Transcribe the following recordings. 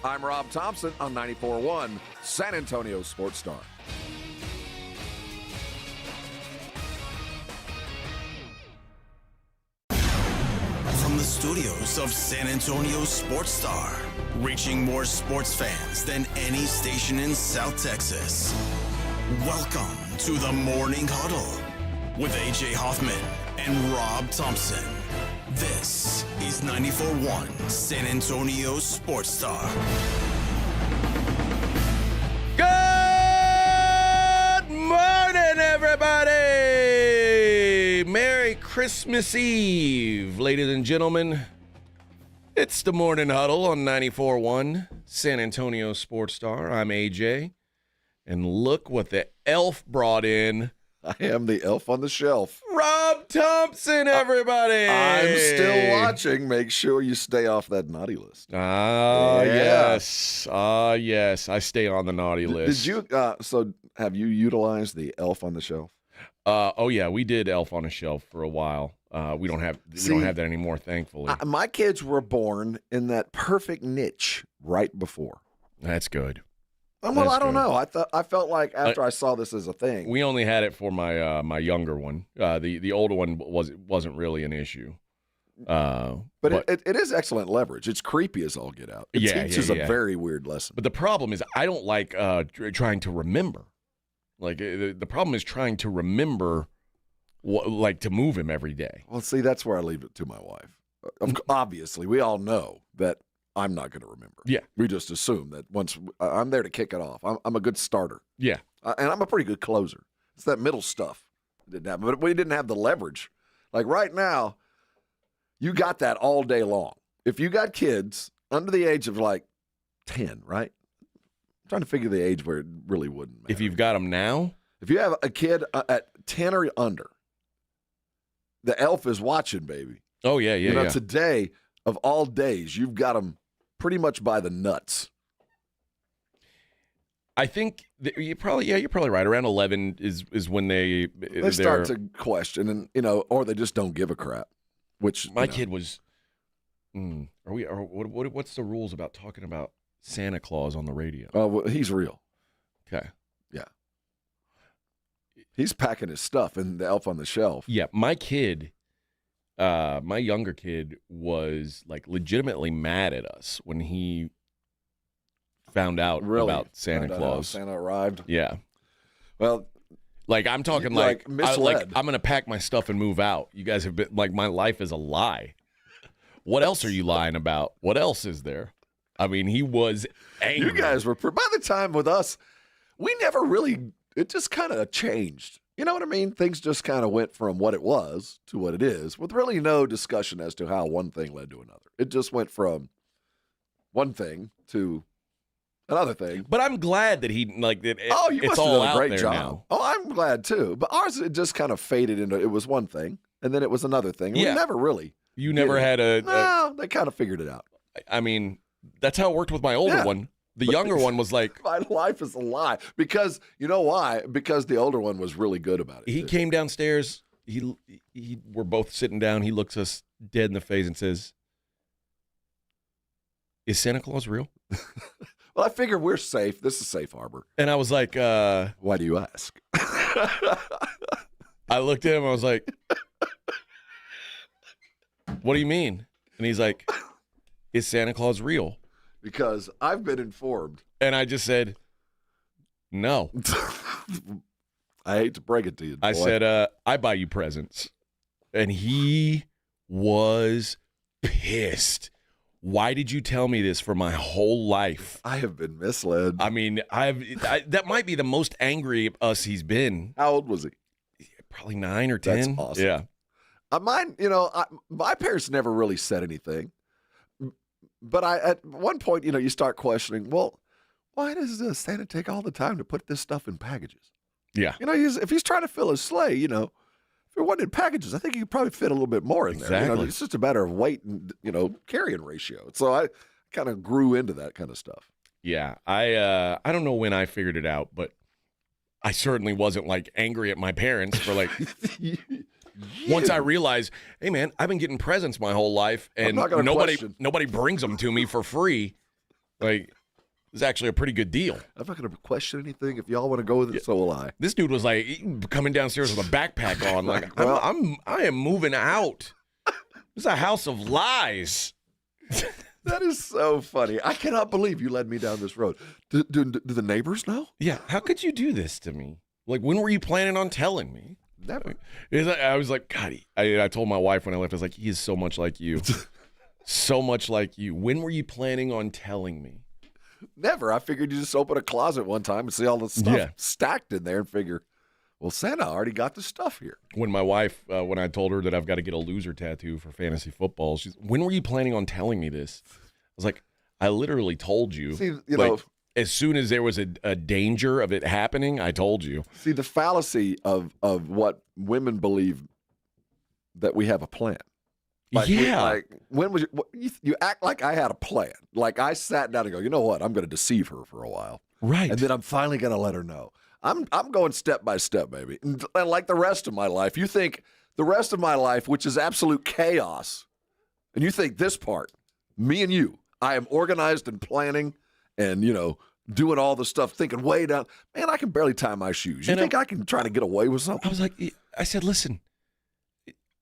I'm Rob Thompson on 94.1 San Antonio Sports Star. From the studios of San Antonio Sports Star, reaching more sports fans than any station in South Texas. Welcome to the Morning Huddle with A.J. Hoffman and Rob Thompson. This is 94.1 San Antonio Sports Star. Good morning, everybody! Merry Christmas Eve, ladies and gentlemen. It's the Morning Huddle on 94.1 San Antonio Sports Star. I'm AJ, and look what the elf brought in. I am the elf on the shelf. Rob Thompson, everybody! I'm still watching. Make sure you stay off that naughty list. Yes. Yes. I stay on the naughty list. Did you, so have you utilized the elf on the shelf? Oh, yeah. We did elf on a shelf for a while. We don't have that anymore, thankfully. My kids were born in that perfect niche right before. That's good. Well, I don't know. I felt like after I saw this as a thing. We only had it for my my younger one. The older one wasn't really an issue. But it is excellent leverage. It's creepy as all get out. It teaches a very weird lesson. But the problem is I don't like trying to remember. Like the problem is trying to remember to move him every day. Well, see, that's where I leave it to my wife. Obviously, we all know that I'm not going to remember. Yeah. We just assume that once I'm there to kick it off. I'm a good starter. Yeah. And I'm a pretty good closer. It's that middle stuff. But we didn't have the leverage. Like right now, you got that all day long. If you got kids under the age of like 10, right? I'm trying to figure the age where it really wouldn't matter. If you've got them now? If you have a kid at 10 or under, the elf is watching, baby. Oh, yeah. Today, of all days, you've got them pretty much by the nuts. I think you're probably right. Around 11 is when they start to question, and or they just don't give a crap. Which my kid was. What's the rules about talking about Santa Claus on the radio? Oh, well, he's real. Okay. Yeah. He's packing his stuff in the elf on the shelf. Yeah, my kid. My younger kid was like legitimately mad at us when he found out about Santa Claus. Santa arrived. Yeah. Well, like I'm talking misled. I'm gonna pack my stuff and move out. You guys have been like, my life is a lie. What else are you lying about? What else is there? I mean, he was angry. You guys were by the time with us, we never really. It just kind of changed. You know what I mean? Things just kind of went from what it was to what it is, with really no discussion as to how one thing led to another. It just went from one thing to another thing. But I'm glad that he you must it's have all done a out great there job. now. Oh, I'm glad too. But ours, it just kind of faded into it was one thing, and then it was another thing. Yeah. We never really. You never had No, they kind of figured it out. I mean, that's how it worked with my older one. The younger one was like, my life is a lie. Because, you know why? Because the older one was really good about it. He came downstairs. We're both sitting down. He looks us dead in the face and says, "Is Santa Claus real?" Well, I figure we're safe. This is safe harbor. And I was like, why do you ask? I looked at him. I was like, "What do you mean?" And he's like, "Is Santa Claus real?" Because I've been informed. And I just said, "No." I hate to break it to you, boy. I said, I buy you presents. And he was pissed. Why did you tell me this for my whole life? I have been misled. I mean, that might be the most angry of us he's been. How old was he? Probably 9 or 10. That's awesome. Yeah. Mine, my parents never really said anything. But at one point, you start questioning, well, why does Santa take all the time to put this stuff in packages? Yeah. If he's trying to fill his sleigh, if it wasn't in packages, I think he could probably fit a little bit more in there. Exactly. It's just a matter of weight and, carrying ratio. So I kind of grew into that kind of stuff. Yeah. I don't know when I figured it out, but I certainly wasn't like angry at my parents for like once I realized, hey man, I've been getting presents my whole life and nobody brings them to me for free. Like, it's actually a pretty good deal. I'm not going to question anything. If y'all want to go with it, so will I. This dude was like coming downstairs with a backpack on. Like, Well- I am moving out. This is a house of lies. That is so funny. I cannot believe you led me down this road. Do the neighbors know? Yeah, how could you do this to me? Like, when were you planning on telling me? Never. I was like, God, I told my wife when I left, I was like, he is so much like you. So much like you. When were you planning on telling me? Never. I figured you just open a closet one time and see all the stuff stacked in there and figure, well, Santa already got the stuff here. When my wife, when I told her that I've got to get a loser tattoo for fantasy football, she's, when were you planning on telling me this? I was like, I literally told you. See, As soon as there was a danger of it happening, I told you. See, the fallacy of what women believe that we have a plan. When was you act like I had a plan? Like I sat down and go, you know what? I'm going to deceive her for a while, right? And then I'm finally going to let her know. I'm going step by step, baby. And like the rest of my life, you think the rest of my life, which is absolute chaos, and you think this part, me and you, I am organized and planning, and doing all the stuff, thinking way down. Man, I can barely tie my shoes. You think I can try to get away with something? I was like, I said, listen.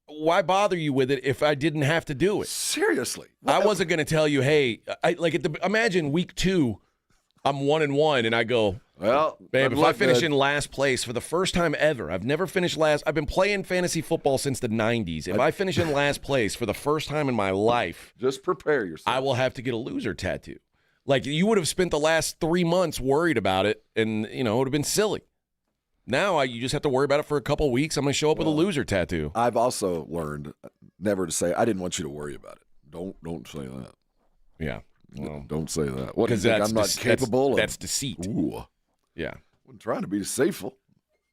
Why bother you with it if I didn't have to do it? Seriously. I wasn't going to tell you, hey, imagine week 2, I'm 1-1, and I go, well, babe, if I finish in last place for the first time ever, I've never finished last. I've been playing fantasy football since the 90s. If I finish in last place for the first time in my life, just prepare yourself. I will have to get a loser tattoo. Like, you would have spent the last 3 months worried about it, and, it would have been silly. Now you just have to worry about it for a couple of weeks. I'm going to show up with a loser tattoo. I've also learned never to say, I didn't want you to worry about it. Don't say that. Yeah. Well, don't say that. What, do you because think I'm not capable of? That's deceit. Ooh. Yeah. I'm trying to be deceitful.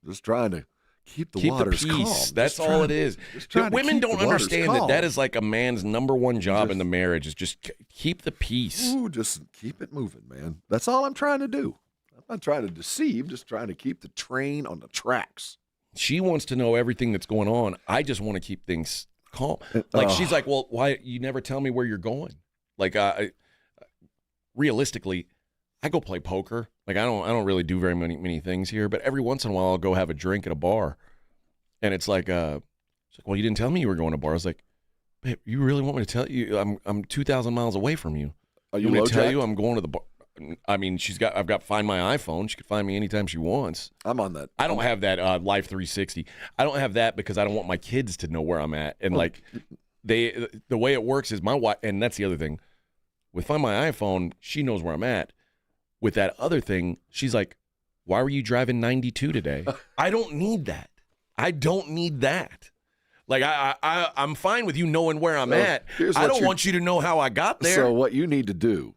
Just trying to keep the keep waters the peace. calm. That's all it is. Women don't understand calm. that is like a man's number one job in the marriage is just keep the peace. Ooh, just keep it moving, man. That's all I'm trying to do. I'm not trying to deceive, just trying to keep the train on the tracks. She wants to know everything that's going on. I just want to keep things calm. Like she's like, well, why you never tell me where you're going? Like, realistically, I go play poker. Like I don't really do very many things here, but every once in a while I'll go have a drink at a bar, and it's like, well, you didn't tell me you were going to a bar. I was like, babe, you really want me to tell you? I'm 2,000 miles away from you. Are you want me low to tell jack? you I'm going to the bar? I mean, I've got Find My iPhone. She can find me anytime she wants. I'm on that. I don't have that Life 360. I don't have that because I don't want my kids to know where I'm at. And like the way it works is my wife, and that's the other thing. With Find My iPhone, she knows where I'm at. With that other thing, she's like, why were you driving 92 today? I don't need that. I don't need that. Like I'm fine with you knowing where I'm at. I don't want you to know how I got there. So what you need to do,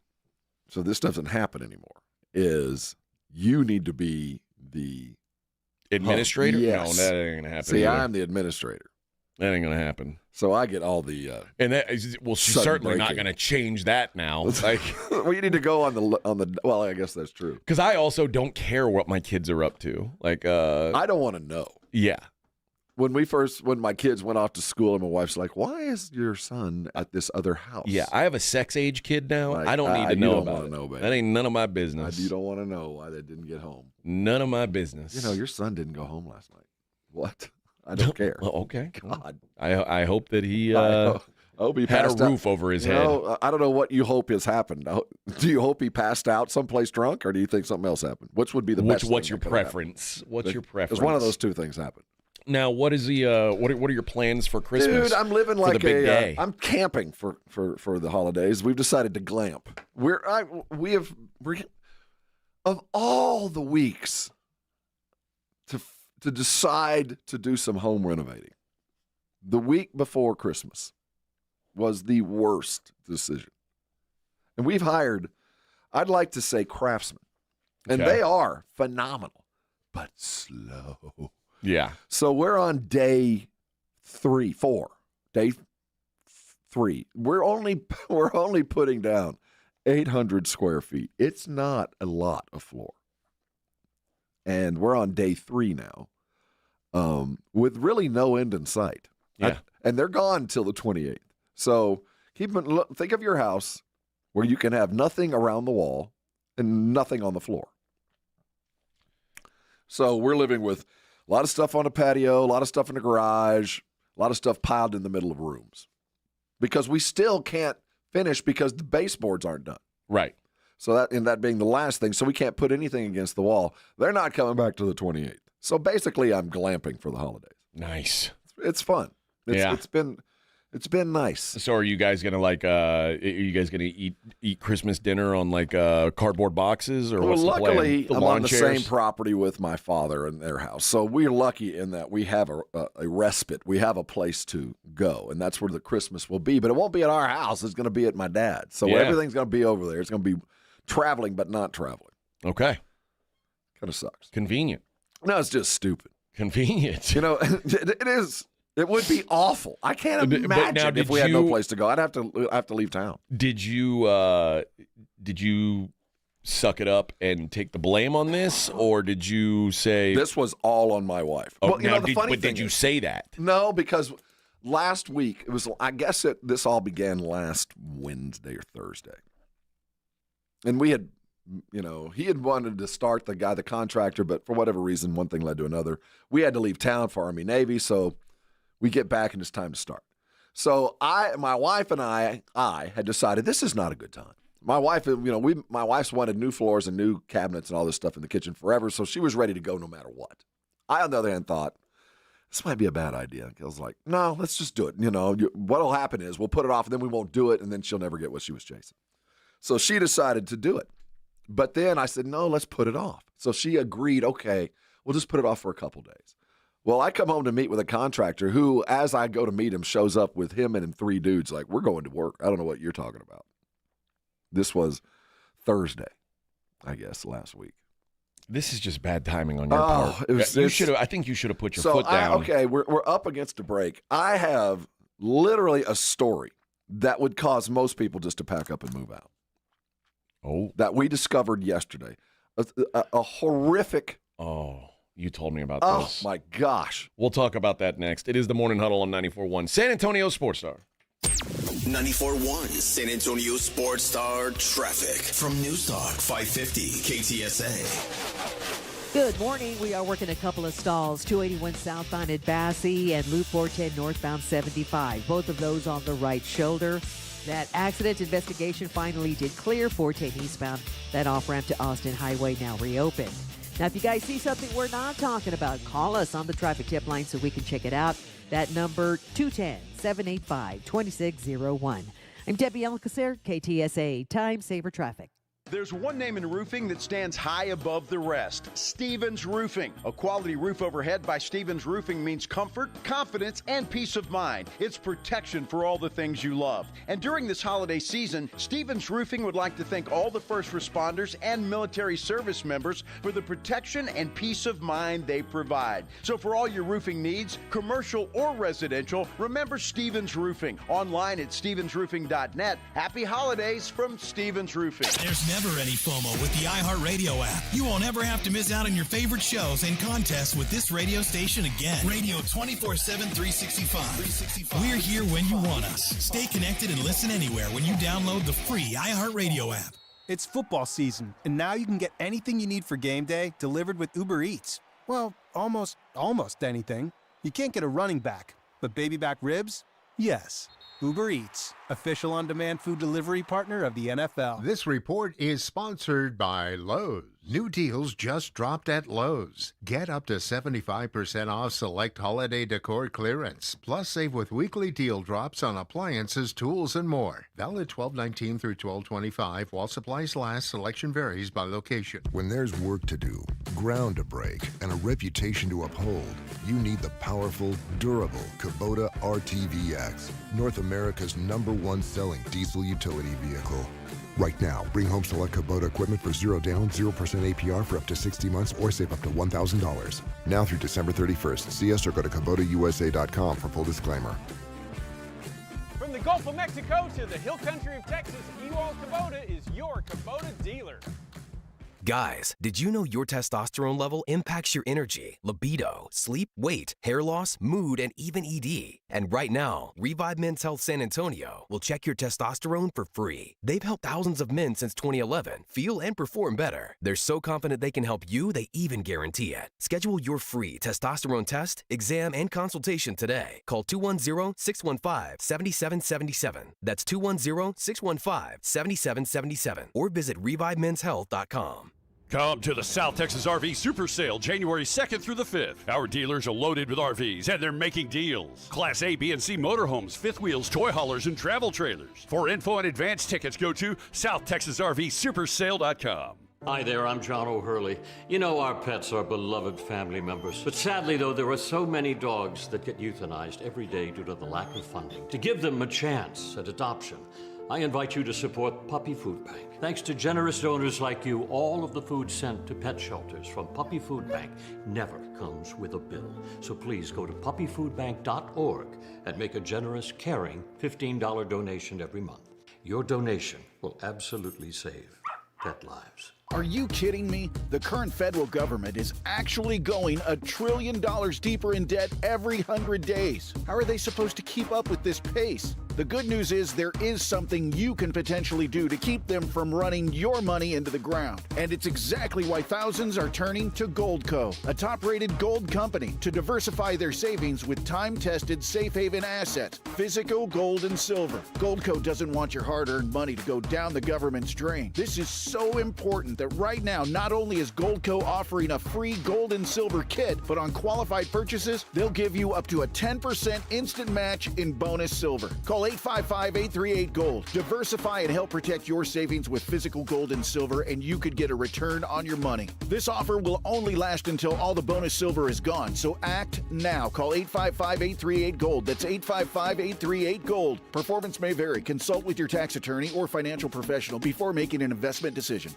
so this doesn't happen anymore, is you need to be the administrator? Yes. No, that ain't gonna happen. See, either. I'm the administrator. That ain't gonna happen. So I get all the and that is, well, she's certainly not gonna change that now. Like, well, you need to go on the. Well, I guess that's true. Because I also don't care what my kids are up to. Like, I don't want to know. Yeah. When my kids went off to school, and my wife's like, "Why is your son at this other house?" Yeah, I have a sex age kid now. Like, I don't need to know about it. Baby. That ain't none of my business. You don't want to know why they didn't get home. None of my business. Your son didn't go home last night. What? I don't care. Well, okay. God. I hope that he I hope he had a passed out. roof over his head. I don't know what you hope has happened. Do you hope he passed out someplace drunk, or do you think something else happened? Which would be the best? What's thing your that could have preference? What's your preference? Because one of those two things happened. Now, what is the what are your plans for Christmas? Dude, I'm living for like the big day? I'm camping for the holidays. We've decided to glamp. Of all the weeks to decide to do some home renovating, the week before Christmas was the worst decision. And we've hired, I'd like to say, craftsmen, and they are phenomenal, but slow. Yeah. So we're on day 3. We're only putting down 800 square feet. It's not a lot of floor. And we're on day 3 now, with really no end in sight. Yeah. And they're gone till the 28th. So think of your house where you can have nothing around the wall and nothing on the floor. So we're living with a lot of stuff on the patio, a lot of stuff in the garage, a lot of stuff piled in the middle of rooms because we still can't finish because the baseboards aren't done. Right. So that being the last thing, so we can't put anything against the wall. They're not coming back to the 28th. So basically, I'm glamping for the holidays. Nice. It's fun. It's been nice. So are you guys gonna are you guys gonna eat Christmas dinner on cardboard boxes or what's luckily, the plan? I'm on the same property with my father and their house, so we're lucky in that we have a respite. We have a place to go, and that's where the Christmas will be. But it won't be at our house. It's going to be at my dad's. So everything's going to be over there. It's going to be traveling, but not traveling. Okay. Kind of sucks. Convenient. No, it's just stupid. Convenient. It is. It would be awful. I can't imagine if we had no place to go. I'd have to leave town. Did you suck it up and take the blame on this, or did you say this was all on my wife? Oh, well, did you say that? No, because last week it was. I guess this all began last Wednesday or Thursday, and we had. He had wanted to start the contractor, but for whatever reason, one thing led to another. We had to leave town for Army Navy, so we get back and it's time to start. So my wife and I had decided this is not a good time. My wife, my wife's wanted new floors and new cabinets and all this stuff in the kitchen forever, so she was ready to go no matter what. I, on the other hand, thought this might be a bad idea. I was like, no, let's just do it. What'll happen is we'll put it off and then we won't do it, and then she'll never get what she was chasing. So she decided to do it. But then I said, no, let's put it off. So she agreed, okay, we'll just put it off for a couple days. Well, I come home to meet with a contractor who, as I go to meet him, shows up with him and 3 dudes like, we're going to work. I don't know what you're talking about. This was Thursday, I guess, last week. This is just bad timing on your part. I think you should have put your foot down. We're up against a break. I have literally a story that would cause most people just to pack up and move out. Oh, that we discovered yesterday, a horrific. Oh, you told me about this. Oh my gosh! We'll talk about that next. It is the Morning Huddle on 94.1 San Antonio Sports Star. 94.1 San Antonio Sports Star traffic from News Talk 550 KTSA. Good morning. We are working a couple of stalls, 281 southbound at Bassey and Loop 410 northbound 75. Both of those on the right shoulder. That accident investigation finally did clear. 410 eastbound, that off-ramp to Austin Highway now reopened. Now, if you guys see something we're not talking about, call us on the traffic tip line so we can check it out. That number, 210-785-2601. I'm Debbie Alcacer, KTSA Time Saver Traffic. There's one name in roofing that stands high above the rest, Stevens Roofing. A quality roof overhead by Stevens Roofing means comfort, confidence, and peace of mind. It's protection for all the things you love. And during this holiday season, Stevens Roofing would like to thank all the first responders and military service members for the protection and peace of mind they provide. So for all your roofing needs, commercial or residential, remember Stevens Roofing. Online at stevensroofing.net. Happy holidays from Stevens Roofing. There's never any FOMO with the iHeartRadio app. You won't ever have to miss out on your favorite shows and contests with this radio station again. Radio 24/7, 365. We're here when you want us. Stay connected and listen anywhere when you download the free iHeartRadio app. It's football season, and now you can get anything you need for game day delivered with Uber Eats. Well, almost anything. You can't get a running back, but baby back ribs? Yes. Uber Eats, official on-demand food delivery partner of the NFL. This report is sponsored by Lowe's. New deals just dropped at Lowe's. Get up to 75% off select holiday decor clearance. Plus, save with weekly deal drops on appliances, tools, and more. Valid 12/19 through 12/25 while supplies last. Selection varies by location. When there's work to do, ground to break, and a reputation to uphold, you need the powerful, durable Kubota RTVX, North America's #1 selling diesel utility vehicle. Right now, bring home select Kubota equipment for 0 down, 0% APR for up to 60 months or save up to $1,000. Now through December 31st. See us or go to KubotaUSA.com for full disclaimer. From the Gulf of Mexico to the hill country of Texas, Ewald Kubota is your Kubota dealer. Guys, did you know your testosterone level impacts your energy, libido, sleep, weight, hair loss, mood, and even ED? And right now, Revive Men's Health San Antonio will check your testosterone for free. They've helped thousands of men since 2011 feel and perform better. They're so confident they can help you, they even guarantee it. Schedule your free testosterone test, exam, and consultation today. Call 210-615-7777. That's 210-615-7777. Or visit ReviveMen'sHealth.com. Come to the South Texas RV Super Sale January 2nd through the 5th. Our dealers are loaded with RVs and they're making deals. Class A, B, and C motorhomes, fifth wheels, toy haulers, and travel trailers. For info and advance tickets, go to SouthTexasRVSupersale.com. Hi there, I'm John O'Hurley. You know our pets are beloved family members. But sadly, though, there are so many dogs that get euthanized every day due to the lack of funding. To give them a chance at adoption, I invite you to support Puppy Food Bank. Thanks to generous donors like you, all of the food sent to pet shelters from Puppy Food Bank never comes with a bill. So please go to puppyfoodbank.org and make a generous, caring $15 donation every month. Your donation will absolutely save pet lives. Are you kidding me? The current federal government is actually going $1 trillion deeper in debt every 100 days. How are they supposed to keep up with this pace? The good news is there is something you can potentially do to keep them from running your money into the ground. And it's exactly why thousands are turning to Goldco, a top-rated gold company, to diversify their savings with time-tested safe haven assets, physical gold and silver. Goldco doesn't want your hard-earned money to go down the government's drain. This is so important that right now, not only is Goldco offering a free gold and silver kit, but on qualified purchases, they'll give you up to a 10% instant match in bonus silver. Call 855-838-GOLD. Diversify and help protect your savings with physical gold and silver, and you could get a return on your money. This offer will only last until all the bonus silver is gone, so act now. Call 855-838-GOLD. That's 855-838-GOLD. Performance may vary. Consult with your tax attorney or financial professional before making an investment decision.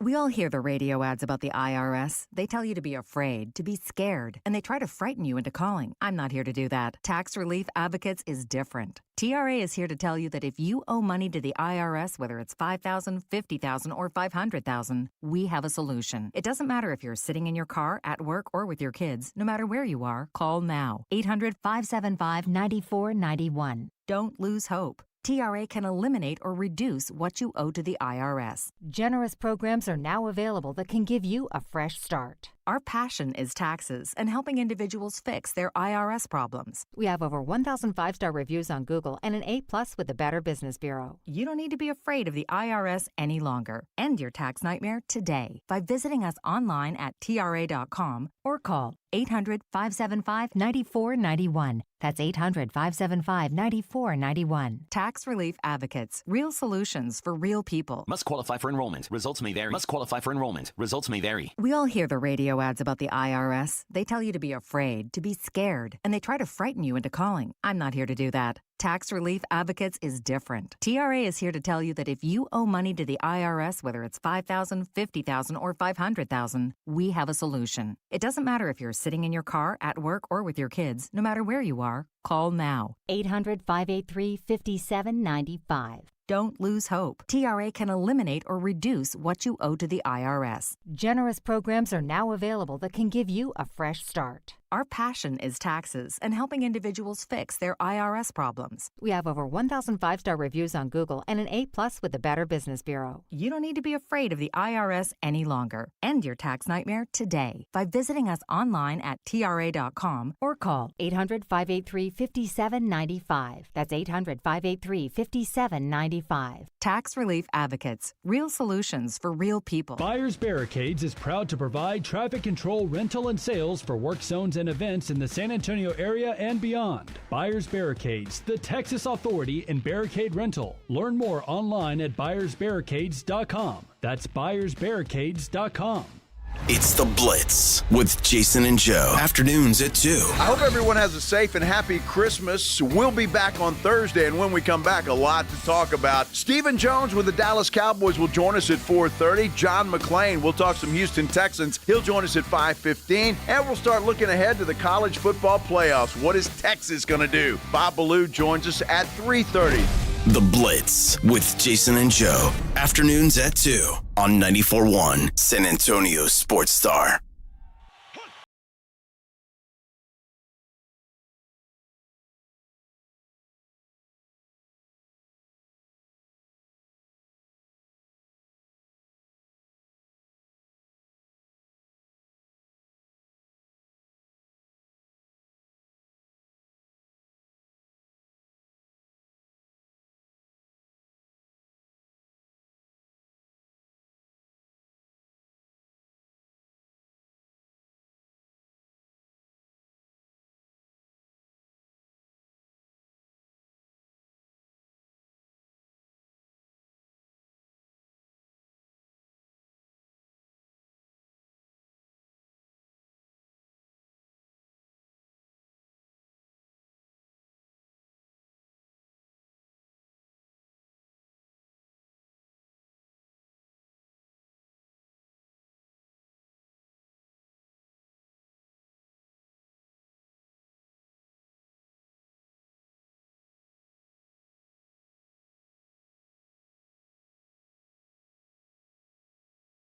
We all hear the radio ads about the IRS. They tell you to be afraid, to be scared, and they try to frighten you into calling. I'm not here to do that. Tax Relief Advocates is different. TRA is here to tell you that if you owe money to the IRS, whether it's $5,000, $50,000, or $500,000, we have a solution. It doesn't matter if you're sitting in your car, at work, or with your kids. No matter where you are, call now. 800-575-9491. Don't lose hope. TRA can eliminate or reduce what you owe to the IRS. Generous programs are now available that can give you a fresh start. Our passion is taxes and helping individuals fix their IRS problems. We have over 1,000 5-star reviews on Google and an A+ with the Better Business Bureau. You don't need to be afraid of the IRS any longer. End your tax nightmare today by visiting us online at TRA.com or call 800-575-9491. That's 800-575-9491. Tax Relief Advocates. Real solutions for real people. Must qualify for enrollment. Results may vary. Must qualify for enrollment. Results may vary. We all hear the radio ads about the IRS. They tell you to be afraid, to be scared, and they try to frighten you into calling. I'm not here to do that. Tax Relief Advocates is different. TRA is here to tell you that if you owe money to the IRS, whether it's $5,000, $50,000, or $500,000, we have a solution. It doesn't matter if you're sitting in your car, at work, or with your kids. No matter where you are, call now. 800-583-5795. Don't lose hope. TRA can eliminate or reduce what you owe to the IRS. Generous programs are now available that can give you a fresh start. Our passion is taxes and helping individuals fix their IRS problems. We have over 1,000 5-star reviews on Google and an A+ with the Better Business Bureau. You don't need to be afraid of the IRS any longer. End your tax nightmare today by visiting us online at TRA.com or call 800-583-5795. That's 800-583-5795. Tax Relief Advocates. Real solutions for real people. Buyers Barricades is proud to provide traffic control, rental, and sales for work zones and events in the San Antonio area and beyond. Buyers Barricades, the Texas authority in barricade rental. Learn more online at buyersbarricades.com. That's buyersbarricades.com. It's The Blitz with Jason and Joe. Afternoons at 2. I hope everyone has a safe and happy Christmas. We'll be back on Thursday, and when we come back, a lot to talk about. Stephen Jones with the Dallas Cowboys will join us at 4:30. John McClain, we'll talk some Houston Texans. He'll join us at 5:15, and we'll start looking ahead to the college football playoffs. What is Texas going to do? Bob Ballou joins us at 3:30. The Blitz with Jason and Joe. Afternoons at 2 on 94.1 San Antonio Sports Star.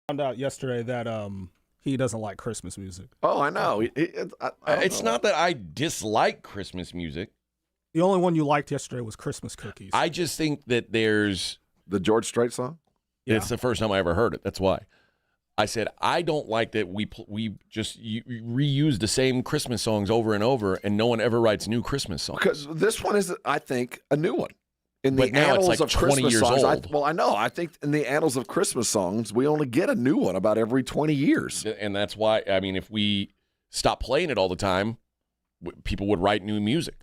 Found out yesterday that he doesn't like Christmas music. Oh, I know. It's not that I dislike Christmas music. The only one you liked yesterday was Christmas Cookies. I just think that there's the George Strait song. Yeah. It's the first time I ever heard it. That's why I said I don't like that we just reuse the same Christmas songs over and over, and no one ever writes new Christmas songs. Because this one is, I think, a new one. In the But now annals it's like of 20 Christmas years songs, old. I know. I think in the annals of Christmas songs, we only get a new one about every 20 years. And that's why, I mean, if we stop playing it all the time, people would write new music.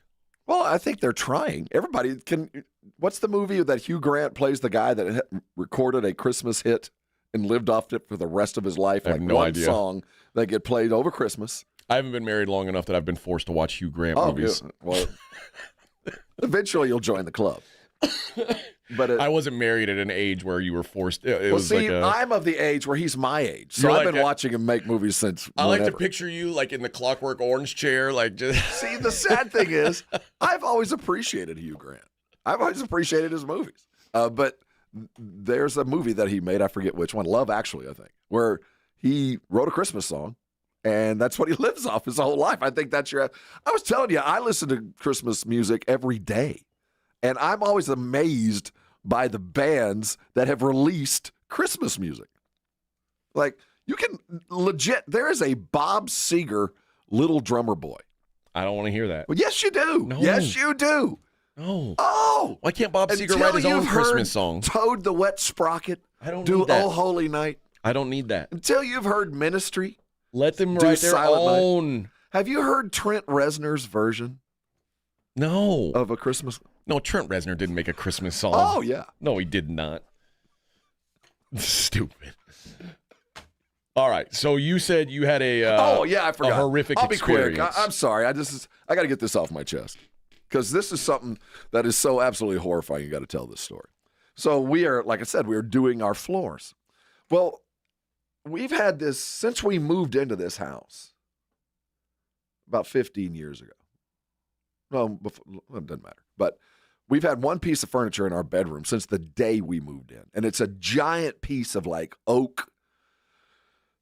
Well, I think they're trying. Everybody can. What's the movie that Hugh Grant plays the guy that recorded a Christmas hit and lived off it for the rest of his life? I have like no one idea. song that get played over Christmas. I haven't been married long enough that I've been forced to watch Hugh Grant movies. Good. Well, eventually you'll join the club. But I wasn't married at an age where you were forced. It well, was see, like I'm of the age where he's my age, so You're I've like been watching him make movies since. I like to whenever. picture you like in the Clockwork Orange chair, like just. See, the sad thing is, I've always appreciated Hugh Grant. I've always appreciated his movies. But there's a movie that he made, I forget which one, Love Actually, I think, where he wrote a Christmas song, and that's what he lives off his whole life. I think that's your. I was telling you, I listen to Christmas music every day, and I'm always amazed by the bands that have released Christmas music. Like, you can legit, there is a Bob Seger Little Drummer Boy. I don't want to hear that. Well, yes, you do. No. Yes, you do. No. Oh. Why can't Bob Seger Until write his own you've heard Christmas song? Toad the Wet Sprocket. I don't do need that. Oh Holy Night. I don't need that. Until you've heard Ministry. Let them do write their Silent Night. own. Have you heard Trent Reznor's version? No. Of a Christmas? No, Trent Reznor didn't make a Christmas song. Oh, yeah. No, he did not. Stupid. All right. So you said you had a I forgot. a horrific I'll be experience. quick. I'm sorry. I got to get this off my chest because this is something that is so absolutely horrifying. You got to tell this story. So we are, like I said, we are doing our floors. Well, we've had this since we moved into this house about 15 years ago. No, before, it doesn't matter. But we've had one piece of furniture in our bedroom since the day we moved in. And it's a giant piece of like oak.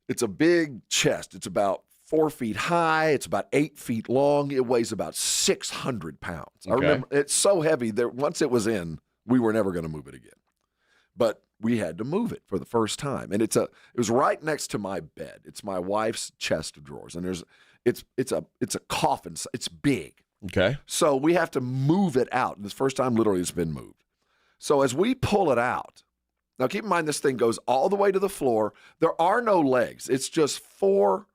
It's a big chest. It's about 4 feet high. It's about 8 feet long. It weighs about 600 pounds. I Okay. remember it's so heavy that once it was in, we were never going to move it again. But we had to move it for the first time. And it was right next to my bed. It's my wife's chest of drawers. And it's a coffin. It's big. Okay. So we have to move it out. This first time, literally, it's been moved. So as we pull it out, now keep in mind this thing goes all the way to the floor. There are no legs. It's just 4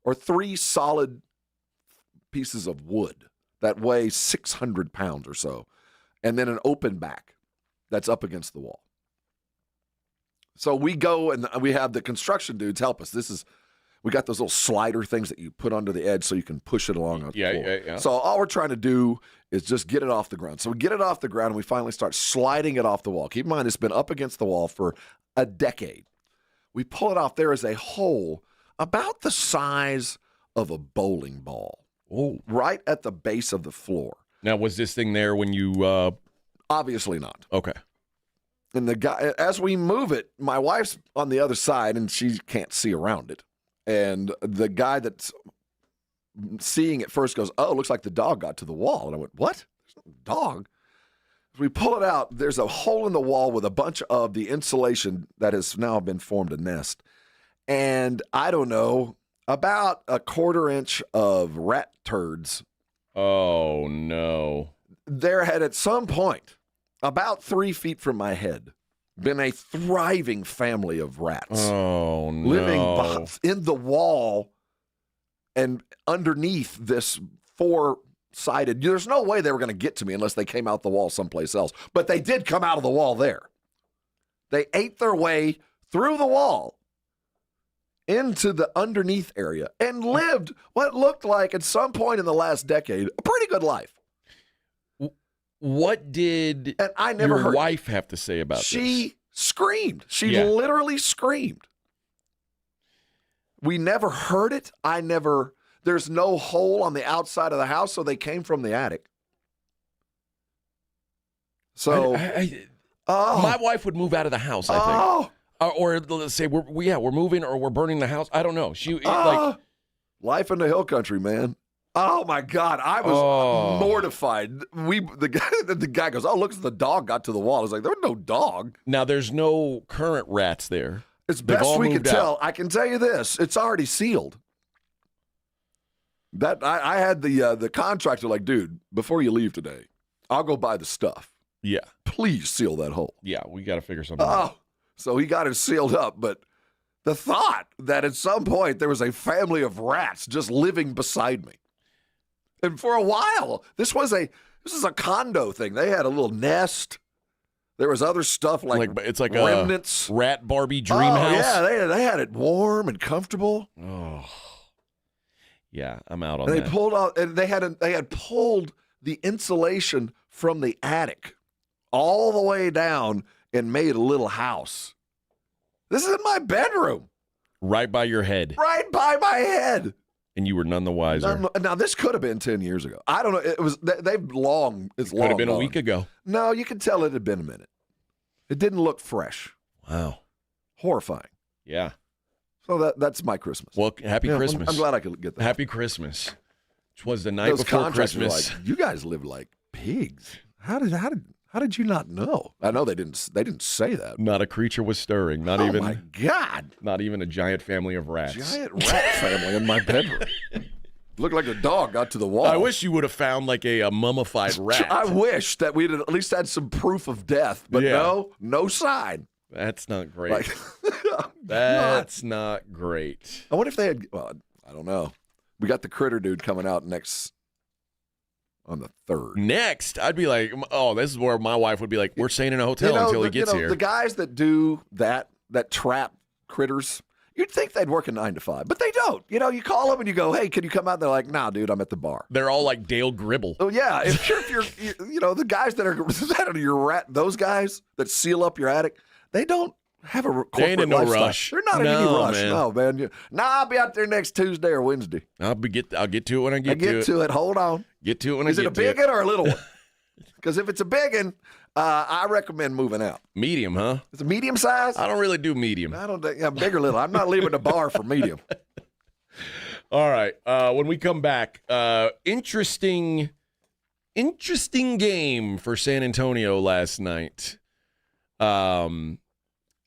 or 3 solid pieces of wood that weigh 600 pounds or so, and then an open back that's up against the wall. So we go and we have the construction dudes help us. We got those little slider things that you put under the edge so you can push it along on the floor. Yeah. So all we're trying to do is just get it off the ground. So we get it off the ground and we finally start sliding it off the wall. Keep in mind, it's been up against the wall for a decade. We pull it off. There is a hole about the size of a bowling ball. Oh. Right at the base of the floor. Now, was this thing there when you Obviously not. Okay. And the guy, as we move it, my wife's on the other side, and she can't see around it. And the guy that's seeing it first goes, "Oh, it looks like the dog got to the wall." And I went, "What? There's no dog." As we pull it out, there's a hole in the wall with a bunch of the insulation that has now been formed a nest. And I don't know, about a 1/4 inch of rat turds. Oh, no. There had at some point, about 3 feet from my head, been a thriving family of rats. Oh, no. Living in the wall and underneath this 4-sided. There's no way they were going to get to me unless they came out the wall someplace else. But they did come out of the wall there. They ate their way through the wall into the underneath area and lived what looked like, at some point in the last decade, a pretty good life. What did your wife have to say about this? She screamed. She literally screamed. We never heard it. There's no hole on the outside of the house, so they came from the attic. So my wife would move out of the house, I think. Or let's say we're moving or we're burning the house. I don't know. Life in the hill country, man. Oh my God, I was mortified. The guy goes, "Oh, look, the dog got to the wall." I was like, "There was no dog." Now there's no current rats there. As best we can tell, I can tell you this: it's already sealed. That I had the contractor like, "Dude, before you leave today, I'll go buy the stuff. Yeah, please seal that hole." Yeah, we got to figure something out. So he got it sealed up, but the thought that at some point there was a family of rats just living beside me. And for a while, this is a condo thing. They had a little nest. There was other stuff like it's like remnants. A rat Barbie dream house. Yeah, they had it warm and comfortable. Oh, yeah, I'm out on and that. They pulled out, and they had pulled the insulation from the attic all the way down and made a little house. This is in my bedroom, right by your head. Right by my head. And you were none the wiser. Now, this could have been 10 years ago. I don't know. It was. It's could have been a week ago. No, you could tell it had been a minute. It didn't look fresh. Wow. Horrifying. Yeah. So that's my Christmas. Well, happy Christmas. I'm glad I could get that. Happy Christmas. Which was the night before Christmas. Like, you guys live like pigs. How did you not know? I know they didn't say that. Not a creature was stirring. Not even. Oh my God! Not even a giant family of rats. Giant rat family in my bedroom. Looked like a dog got to the wall. I wish you would have found like a mummified rat. I wish that we'd at least had some proof of death, but no sign. That's not great. That's not great. I wonder if they had. Well, I don't know. We got the critter dude coming out on the 3rd. Next, I'd be like, "Oh, this is where my wife would be like, we're staying in a hotel until he gets here." The guys that do that trap critters, you'd think they'd work a 9 to 5, but they don't. You call them and you go, "Hey, can you come out?" And they're like, "Nah, dude, I'm at the bar." They're all like Dale Gribble. Oh yeah, if you're the guys that are your rat, those guys that seal up your attic, they don't have a corporate no lifestyle. rush. They're not in any rush. Man. No, man. I'll be out there next Tuesday or Wednesday. I'll get to it when I get to it. Get to it. Hold on. Get to it when I get to it. Is it a big one or a little one? Because if it's a big one, I recommend moving out. Medium, huh? It's a medium size? I don't really do medium. I don't think big or little. I'm not leaving the bar for medium. All right. When we come back, interesting game for San Antonio last night.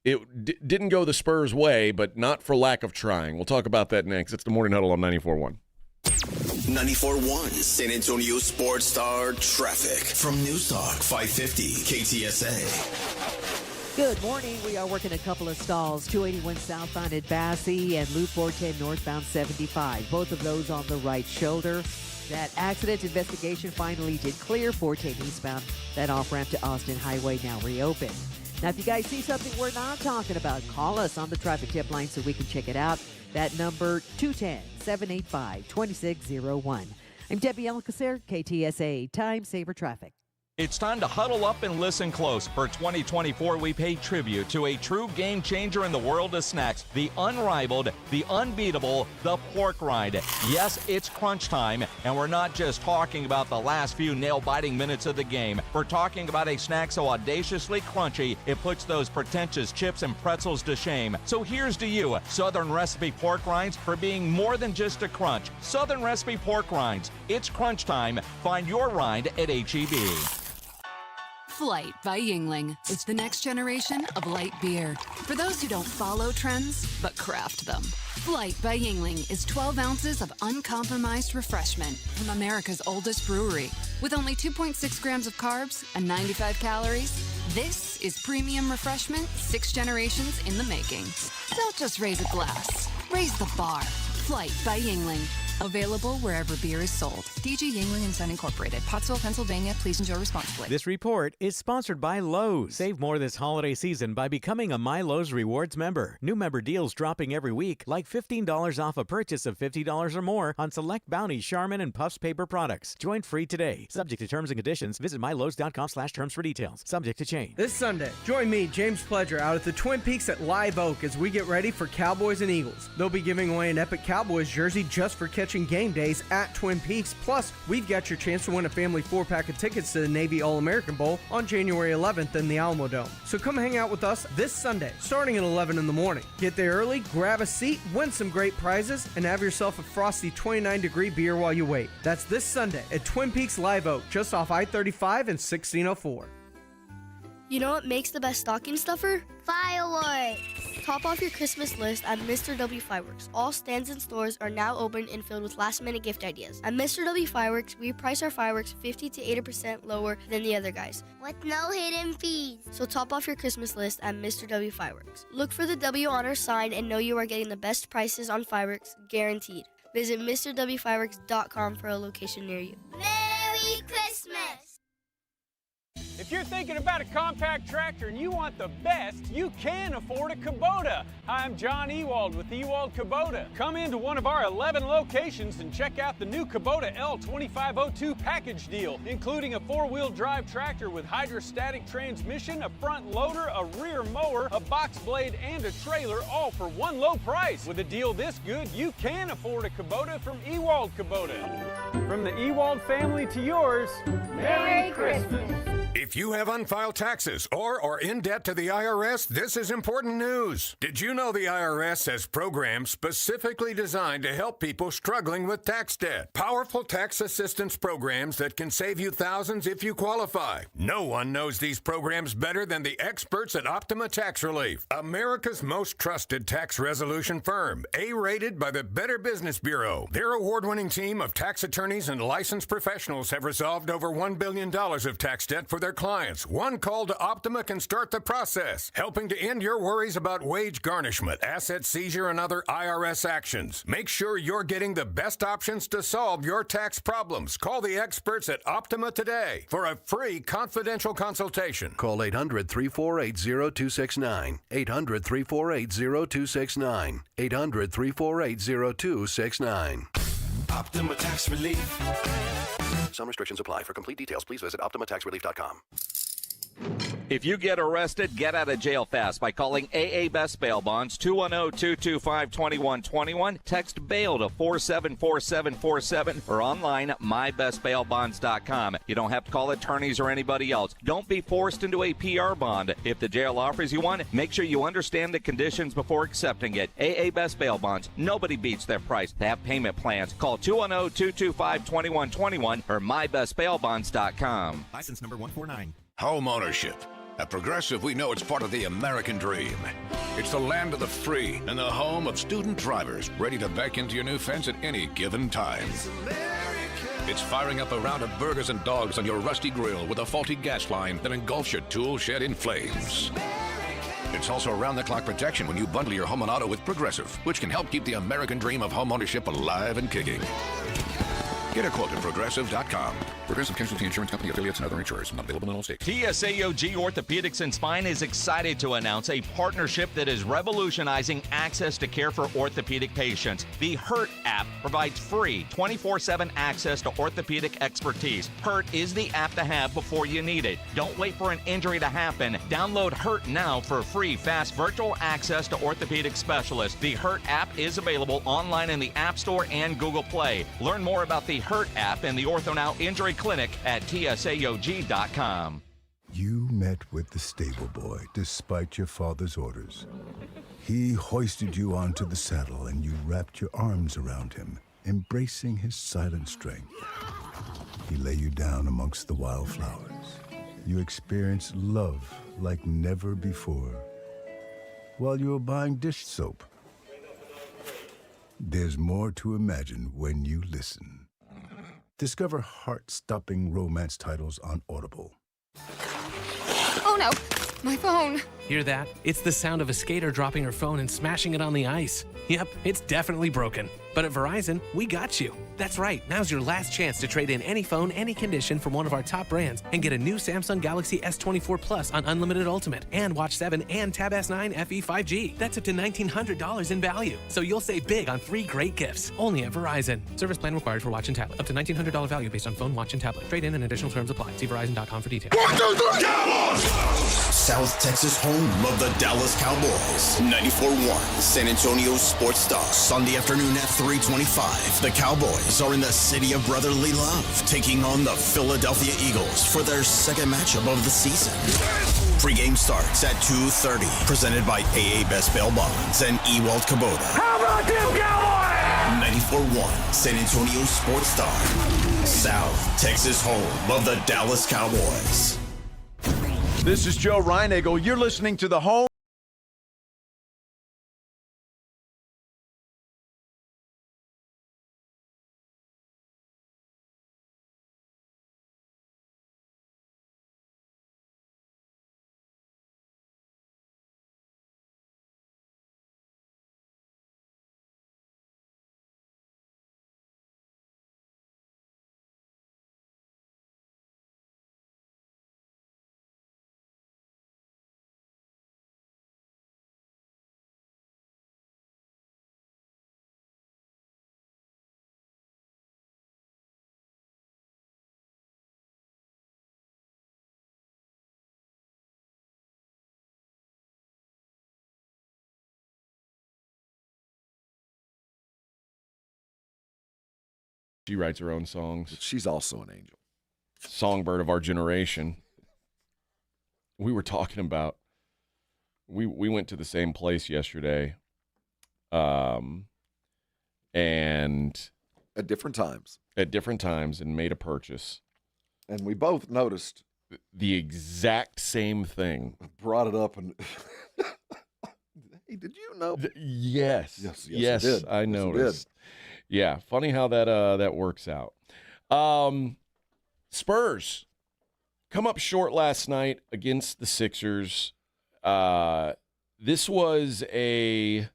It didn't go the Spurs' way, but not for lack of trying. We'll talk about that next. It's the Morning Huddle on 94.1. 94.1 San Antonio Sports Star Traffic from News Talk 550 KTSA. Good morning. We are working a couple of stalls. 281 southbound at Bassey and Loop 410 northbound 75. Both of those on the right shoulder. That accident investigation finally did clear. 410 eastbound. That off-ramp to Austin Highway now reopened. Now, if you guys see something we're not talking about, call us on the traffic tip line so we can check it out. That number, 210-785-2601. I'm Debbie Alcacer, KTSA Time Saver Traffic. It's time to huddle up and listen close. For 2024, we pay tribute to a true game changer in the world of snacks, the unrivaled, the unbeatable, the pork rind. Yes, it's crunch time, and we're not just talking about the last few nail-biting minutes of the game. We're talking about a snack so audaciously crunchy, it puts those pretentious chips and pretzels to shame. So here's to you, Southern Recipe Pork Rinds, for being more than just a crunch. Southern Recipe Pork Rinds. It's crunch time. Find your rind at H-E-B. Flight by Yingling. It's the next generation of light beer. For those who don't follow trends, but craft them. Flight by Yingling is 12 ounces of uncompromised refreshment from America's oldest brewery. With only 2.6 grams of carbs and 95 calories, this is premium refreshment 6 generations in the making. Don't just raise a glass, raise the bar. Flight by Yingling. Available wherever beer is sold. DG Yingling & Son Incorporated, Pottsville, Pennsylvania. Please enjoy responsibly. This report is sponsored by Lowe's. Save more this holiday season by becoming a My Lowe's Rewards member. New member deals dropping every week, like $15 off a purchase of $50 or more on select Bounty, Charmin, and Puffs paper products. Join free today. Subject to terms and conditions. Visit mylowes.com/terms for details. Subject to change. This Sunday, join me, James Pledger, out at the Twin Peaks at Live Oak as we get ready for Cowboys and Eagles. They'll be giving away an epic Cowboys jersey just for catching game days at Twin Peaks. Plus, we've got your chance to win a family 4-pack of tickets to the Navy All-American Bowl on January 11th in the Alamo Dome. So come hang out with us this Sunday, starting at 11 in the morning. Get there early, grab a seat, win some great prizes, and have yourself a frosty 29-degree beer while you wait. That's this Sunday at Twin Peaks Live Oak, just off I-35 and 1604. You know what makes the best stocking stuffer? Fireworks! Top off your Christmas list at Mr. W Fireworks. All stands and stores are now open and filled with last-minute gift ideas. At Mr. W Fireworks, we price our fireworks 50 to 80% lower than the other guys, with no hidden fees. So top off your Christmas list at Mr. W Fireworks. Look for the W on our sign and know you are getting the best prices on fireworks, guaranteed. Visit MrWFireworks.com for a location near you. Merry Christmas! If you're thinking about a compact tractor and you want the best, you can afford a Kubota. Hi, I'm John Ewald with Ewald Kubota. Come into one of our 11 locations and check out the new Kubota L2502 package deal, including a 4-wheel drive tractor with hydrostatic transmission, a front loader, a rear mower, a box blade, and a trailer, all for one low price. With a deal this good, you can afford a Kubota from Ewald Kubota. From the Ewald family to yours, Merry Christmas. If you have unfiled taxes or are in debt to the IRS, this is important news. Did you know the IRS has programs specifically designed to help people struggling with tax debt? Powerful tax assistance programs that can save you thousands if you qualify. No one knows these programs better than the experts at Optima Tax Relief, America's most trusted tax resolution firm, A-rated by the Better Business Bureau. Their award-winning team of tax attorneys and licensed professionals have resolved over $1 billion of tax debt for their clients. One call to Optima can start the process, helping to end your worries about wage garnishment, asset seizure, and other IRS actions. Make sure you're getting the best options to solve your tax problems. Call the experts at Optima today for a free confidential consultation. Call 800-348-0269. 800-348-0269. 800-348-0269. Optima Tax Relief. Some restrictions apply. For complete details, please visit OptimaTaxRelief.com. If you get arrested, get out of jail fast by calling AA Best Bail Bonds, 210-225-2121. Text bail to 474747 or online at mybestbailbonds.com. You don't have to call attorneys or anybody else. Don't be forced into a PR bond. If the jail offers you one, make sure you understand the conditions before accepting it. AA Best Bail Bonds. Nobody beats their price. They have payment plans. Call 210-225-2121 or mybestbailbonds.com. License number 149. Home ownership. At Progressive, we know it's part of the American dream. It's the land of the free and the home of student drivers ready to back into your new fence at any given time. It's firing up a round of burgers and dogs on your rusty grill with a faulty gas line that engulfs your tool shed in flames. It's also around-the-clock protection when you bundle your home and auto with Progressive, which can help keep the American dream of home ownership alive and kicking. Get a quote at Progressive.com. Progressive Casualty Insurance Company, affiliates, and other insurers. Not available in all states. TSAOG Orthopedics and Spine is excited to announce a partnership that is revolutionizing access to care for orthopedic patients. The HURT app provides free 24/7 access to orthopedic expertise. HURT is the app to have before you need it. Don't wait for an injury to happen. Download HURT now for free, fast virtual access to orthopedic specialists. The HURT app is available online in the App Store and Google Play. Learn more about the HURT app and the OrthoNow Injury Clinic at TSAOG.com. You met with the stable boy despite your father's orders. He hoisted you onto the saddle and you wrapped your arms around him, embracing his silent strength. He lay you down amongst the wildflowers. You experienced love like never before while you were buying dish soap. There's more to imagine when you listen. Discover heart-stopping romance titles on Audible. Oh no, my phone. Hear that? It's the sound of a skater dropping her phone and smashing it on the ice. Yep, it's definitely broken. But at Verizon, we got you. That's right, now's your last chance to trade in any phone, any condition from one of our top brands and get a new Samsung Galaxy S24 Plus on Unlimited Ultimate and Watch 7 and Tab S9 FE 5G. That's up to $1,900 in value. So you'll save big on 3 great gifts. Only at Verizon. Service plan required for watch and tablet. Up to $1,900 value based on phone, watch, and tablet. Trade in and additional terms apply. See Verizon.com for details. South Texas home of the Dallas Cowboys. 94.1 San Antonio Sports Star. Sunday afternoon at 3:25. The Cowboys are in the city of brotherly love, taking on the Philadelphia Eagles for their second matchup of the season. Pre-game starts at 2:30. Presented by AA Best Bail Bonds and Ewald Kubota. How about them Cowboys? 94.1 San Antonio Sports Star. South Texas home of the Dallas Cowboys. This is Joe Reinagle. You're listening to the home. She writes her own songs. She's also an angel. Songbird of our generation. We were talking about, we went to the same place yesterday. And at different times. And made a purchase. And we both noticed the exact same thing. Brought it up and hey, did you know? Yes. Yes, I did. I noticed. Yeah, funny how that works out. Spurs come up short last night against the Sixers. This was this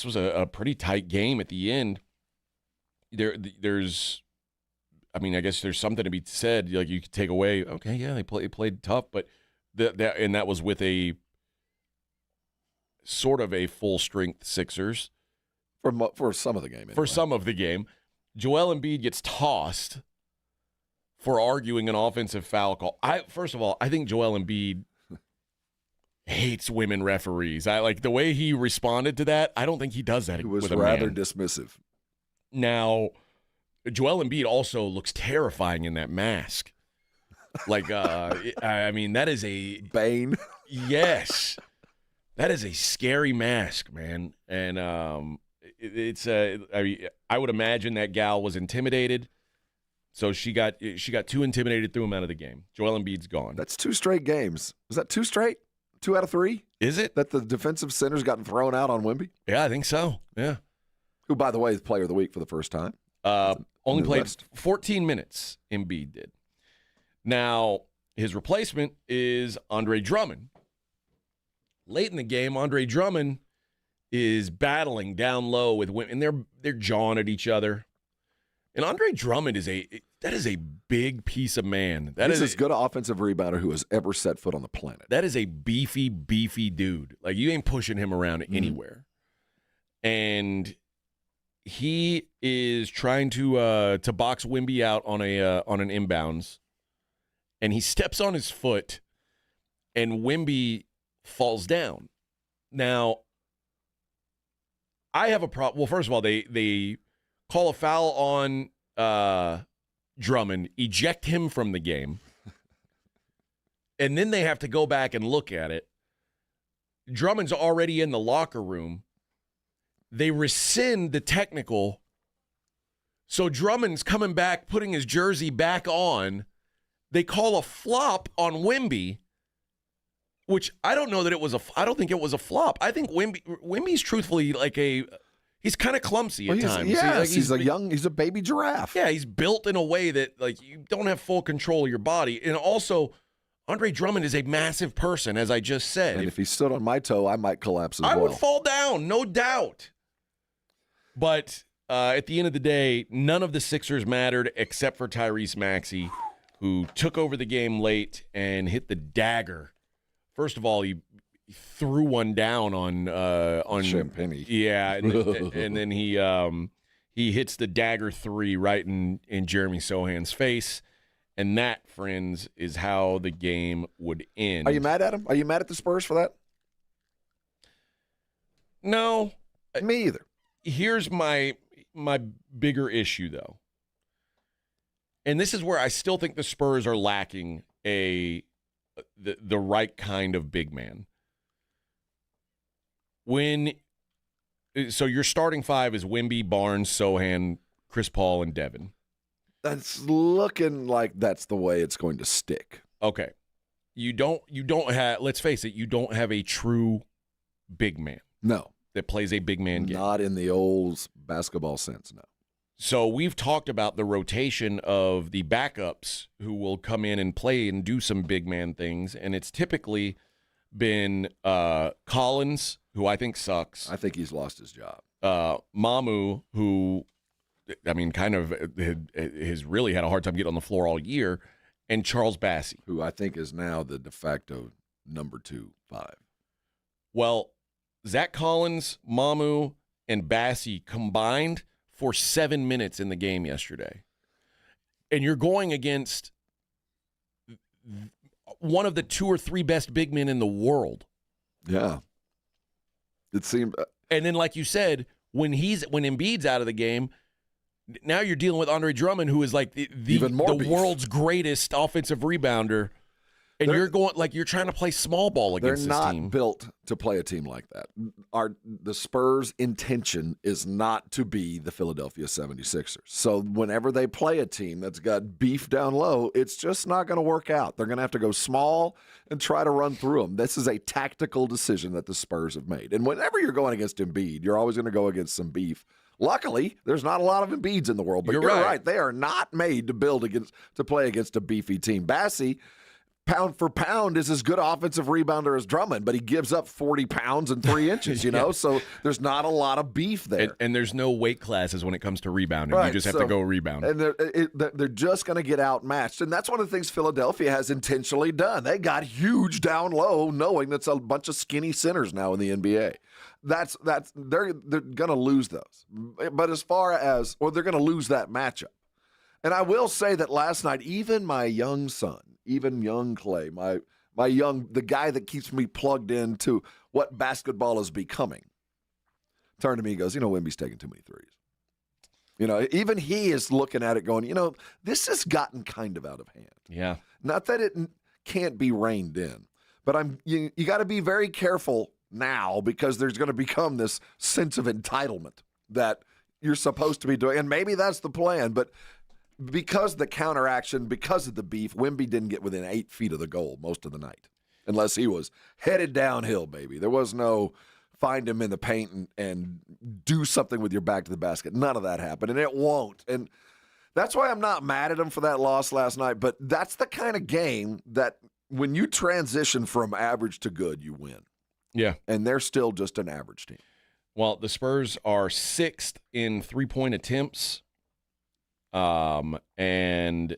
was a pretty tight game at the end. There's I guess there's something to be said. Like you could take away, okay, yeah, they played tough, but that was with a sort of a full strength Sixers. For some of the game. Anyway. For some of the game. Joel Embiid gets tossed for arguing an offensive foul call. First of all, I think Joel Embiid hates women referees. I like the way he responded to that. I don't think he does that. He was with a rather man. dismissive. Now, Joel Embiid also looks terrifying in that mask. Like, that is a Bane. Yes, that is a scary mask, man. And I would imagine that gal was intimidated, so she got too intimidated, threw him out of the game. Joel Embiid's gone. That's 2 straight games. Was that 2 straight? 2 out of 3? Is it? That the defensive center's gotten thrown out on Wemby? Yeah, I think so. Yeah. Who, by the way, is player of the week for the first time. Only played 14 minutes, Embiid did. Now, his replacement is Andre Drummond. Late in the game, Andre Drummond is battling down low with women, and they're jawing at each other. And Andre Drummond is a big piece of man. He's as good an offensive rebounder who has ever set foot on the planet. That is a beefy dude. Like, you ain't pushing him around anywhere. And he is trying to box Wemby out on an inbounds, and he steps on his foot, and Wemby falls down. Now, I have a problem. Well, first of all, they call a foul on Drummond, eject him from the game, and then they have to go back and look at it. Drummond's already in the locker room. They rescind the technical, so Drummond's coming back, putting his jersey back on. They call a flop on Wemby, which I don't know that it was I don't think it was a flop. I think Wemby's truthfully he's kind of clumsy at times. Yes, he's a baby giraffe. Yeah, he's built in a way that you don't have full control of your body. And also, Andre Drummond is a massive person, as I just said. And if he stood on my toe, I might collapse as well. I would fall down, no doubt. But at the end of the day, none of the Sixers mattered except for Tyrese Maxey, who took over the game late and hit the dagger. First of all, he threw one down on Champagne. Yeah, and then he hits the dagger three right in Jeremy Sohan's face. And that, friends, is how the game would end. Are you mad at him? Are you mad at the Spurs for that? No. Me either. Here's my bigger issue, though. And this is where I still think the Spurs are lacking the right kind of big man. So your starting five is Wemby, Barnes, Sohan, Chris Paul, and Devin. That's looking like that's the way it's going to stick. Okay. You don't have, let's face it, you don't have a true big man. No. That plays a big man game. Not in the old basketball sense, no. So we've talked about the rotation of the backups who will come in and play and do some big man things, and it's typically been Collins, who I think sucks. I think he's lost his job. Mamu, who, I mean, kind of has really had a hard time getting on the floor all year, and Charles Bassey, who I think is now the de facto number 2-5. Well, Zach Collins, Mamu, and Bassey combined for 7 minutes in the game yesterday. And you're going against one of the 2 or 3 best big men in the world. Yeah. It seemed. And then, like you said, when Embiid's out of the game, now you're dealing with Andre Drummond, who is like the world's greatest offensive rebounder. And you're trying to play small ball against this team. They're not built to play a team like that. The Spurs' intention is not to be the Philadelphia 76ers. So whenever they play a team that's got beef down low, it's just not going to work out. They're going to have to go small and try to run through them. This is a tactical decision that the Spurs have made. And whenever you're going against Embiid, you're always going to go against some beef. Luckily, there's not a lot of Embiids in the world, but you're right. They are not made to play against a beefy team. Bassey, pound for pound, is as good offensive rebounder as Drummond, but he gives up 40 pounds and 3 inches, Yeah. So there's not a lot of beef there. And there's no weight classes when it comes to rebounding. Right, you just have to go rebound. And they're just going to get outmatched. And that's one of the things Philadelphia has intentionally done. They got huge down low, knowing that's a bunch of skinny centers now in the NBA. They're going to lose those. But they're going to lose that matchup. And I will say that last night, even my young son, even young Clay, the guy that keeps me plugged into what basketball is becoming, turned to me and goes, Wemby's taking too many threes. Even he is looking at it going, this has gotten kind of out of hand. Yeah. Not that it can't be reined in, but you got to be very careful now, because there's going to become this sense of entitlement that you're supposed to be doing. And maybe that's the plan, but because the counteraction, because of the beef, Wemby didn't get within 8 feet of the goal most of the night, unless he was headed downhill, baby. There was no find him in the paint and do something with your back to the basket. None of that happened, and it won't. And that's why I'm not mad at him for that loss last night, but that's the kind of game that when you transition from average to good, you win. Yeah. And they're still just an average team. Well, the Spurs are 6th in 3-point attempts. and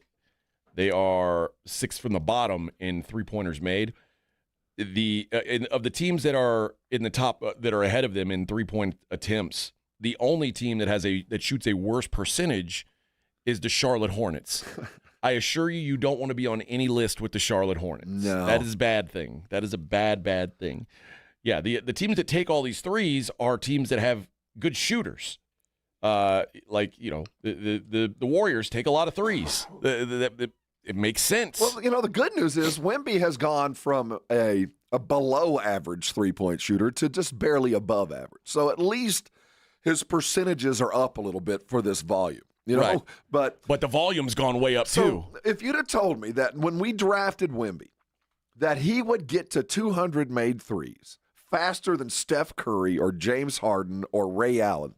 they are 6th from the bottom in three-pointers made. Of the teams that are in the top that are ahead of them in three-point attempts, the only team that shoots a worse percentage is the Charlotte Hornets. I assure you don't want to be on any list with the Charlotte Hornets. No. That is a bad thing. That is a bad thing. Yeah, the teams that take all these threes are teams that have good shooters. Like, the Warriors take a lot of threes. It makes sense. Well, the good news is Wemby has gone from a below average three-point shooter to just barely above average. So at least his percentages are up a little bit for this volume. Right. But the volume's gone way up too. If you'd have told me that when we drafted Wemby, that he would get to 200 made threes faster than Steph Curry or James Harden or Ray Allen,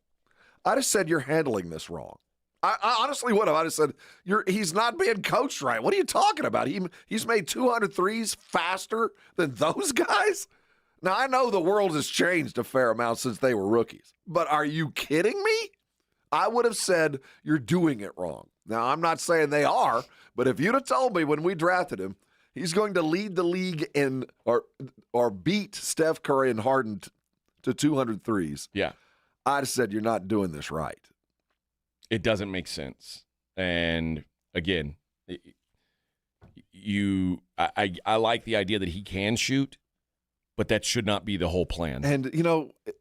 I'd have said you're handling this wrong. I honestly would have. I'd have said he's not being coached right. What are you talking about? He's made 200 threes faster than those guys? Now, I know the world has changed a fair amount since they were rookies, but are you kidding me? I would have said you're doing it wrong. Now, I'm not saying they are, but if you'd have told me when we drafted him, he's going to lead the league in or beat Steph Curry and Harden to 200 threes, yeah, I'd have said you're not doing this right. It doesn't make sense. And again, I like the idea that he can shoot, but that should not be the whole plan. And,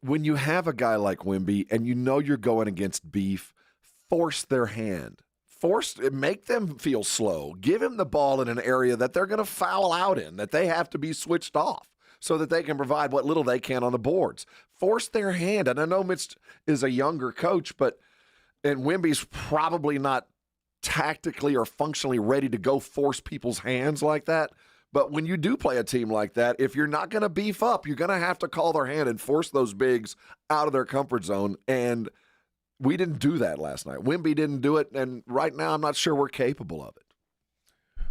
when you have a guy like Wemby and you're going against beef, force their hand. Make them feel slow. Give him the ball in an area that they're going to foul out in, that they have to be switched off so that they can provide what little they can on the boards. Force their hand. And I know Mitch is a younger coach, and Wemby's probably not tactically or functionally ready to go force people's hands like that. But when you do play a team like that, if you're not going to beef up, you're going to have to call their hand and force those bigs out of their comfort zone. And we didn't do that last night. Wemby didn't do it, and right now I'm not sure we're capable of it.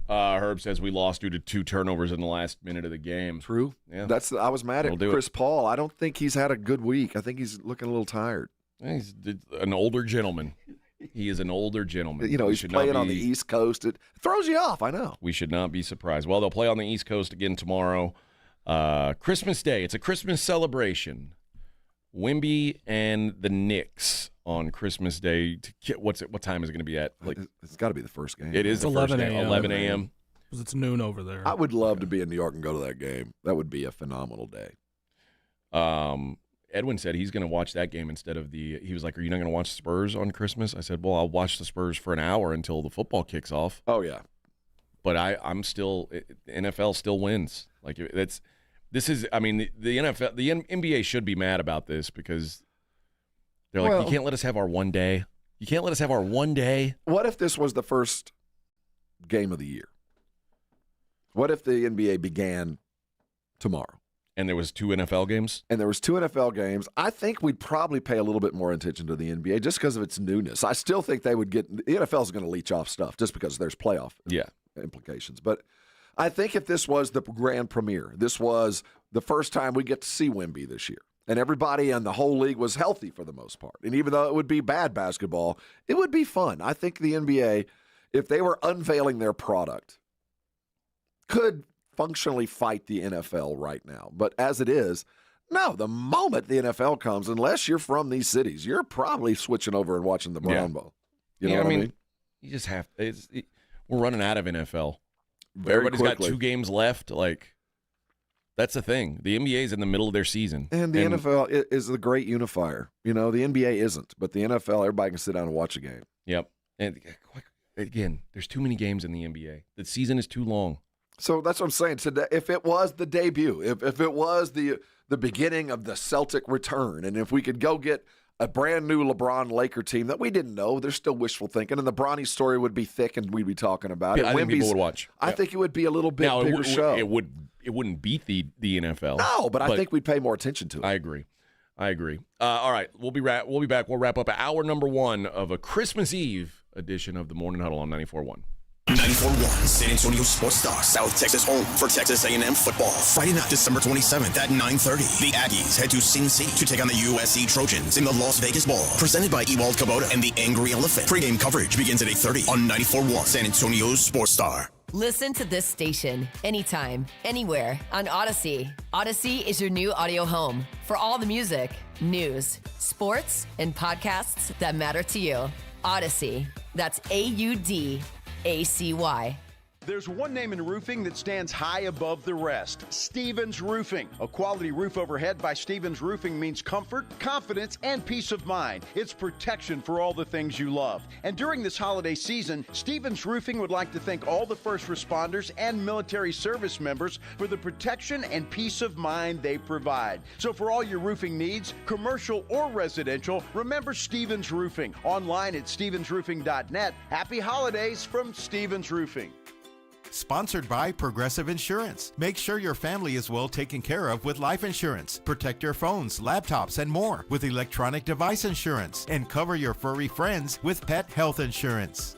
Herb says we lost due to 2 turnovers in the last minute of the game. True. Yeah. I was mad at Chris Paul. I don't think he's had a good week. I think he's looking a little tired. He's an older gentleman. He is an older gentleman. He's playing on the East Coast. It throws you off, I know. We should not be surprised. Well, they'll play on the East Coast again tomorrow. Christmas Day. It's a Christmas celebration. Wemby and the Knicks on Christmas Day. What time is it going to be at? It's got to be the first game. It is the 11 first game. 11 a.m. Because it's noon over there. I would love to be in New York and go to that game. That would be a phenomenal day. Edwin said he's going to watch that game instead of he was like, are you not going to watch Spurs on Christmas? I said, well, I'll watch the Spurs for an hour until the football kicks off. Oh, yeah. But I'm still, the NFL still wins. Like, the NFL, the NBA should be mad about this because they're like, you can't let us have our one day. You can't let us have our one day. What if this was the first game of the year? What if the NBA began tomorrow? And there was 2 NFL games? And there was 2 NFL games. I think we'd probably pay a little bit more attention to the NBA just because of its newness. I still think they would the NFL is going to leech off stuff just because there's playoff implications. But I think if this was the grand premiere, this was the first time we get to see Wemby this year, and everybody in the whole league was healthy for the most part, and even though it would be bad basketball, it would be fun. I think the NBA, if they were unveiling their product, could functionally fight the NFL right now. But as it is, no, the moment the NFL comes, unless you're from these cities, you're probably switching over and watching the Brown Bowl. You know what I mean? You just have we're running out of NFL. Everybody's got 2 games left. Like, that's the thing. The NBA is in the middle of their season. And the NFL is the great unifier. The NBA isn't, but the NFL, everybody can sit down and watch a game. Yep. And again, there's too many games in the NBA. The season is too long. So that's what I'm saying. Today, if it was the debut, if it was the beginning of the Celtic return, and if we could go get a brand new LeBron Laker team that we didn't know, there's still wishful thinking, and the Bronny story would be thick, and we'd be talking about it. I think people would watch. I think it would be a little bit bigger show. It wouldn't beat the NFL. No, but I think we'd pay more attention to it. I agree. All right, we'll be back. We'll wrap up hour number 1 of a Christmas Eve edition of the Morning Huddle on 94.1. 94.1 San Antonio Sports Star, South Texas home for Texas A&M football. Friday night, December 27th at 9:30. The Aggies head to Sin City to take on the USC Trojans in the Las Vegas Bowl. Presented by Ewald Kubota and the Angry Elephant. Pre-game coverage begins at 8:30 on 94.1 San Antonio Sports Star. Listen to this station anytime, anywhere on Odyssey. Odyssey is your new audio home for all the music, news, sports, and podcasts that matter to you. Odyssey. That's AUDACY. There's one name in roofing that stands high above the rest. Stevens Roofing. A quality roof overhead by Stevens Roofing means comfort, confidence, and peace of mind. It's protection for all the things you love. And during this holiday season, Stevens Roofing would like to thank all the first responders and military service members for the protection and peace of mind they provide. So for all your roofing needs, commercial or residential, remember Stevens Roofing. Online at stevensroofing.net. Happy holidays from Stevens Roofing. Sponsored by Progressive Insurance. Make sure your family is well taken care of with life insurance. Protect your phones, laptops, and more with electronic device insurance. And cover your furry friends with pet health insurance.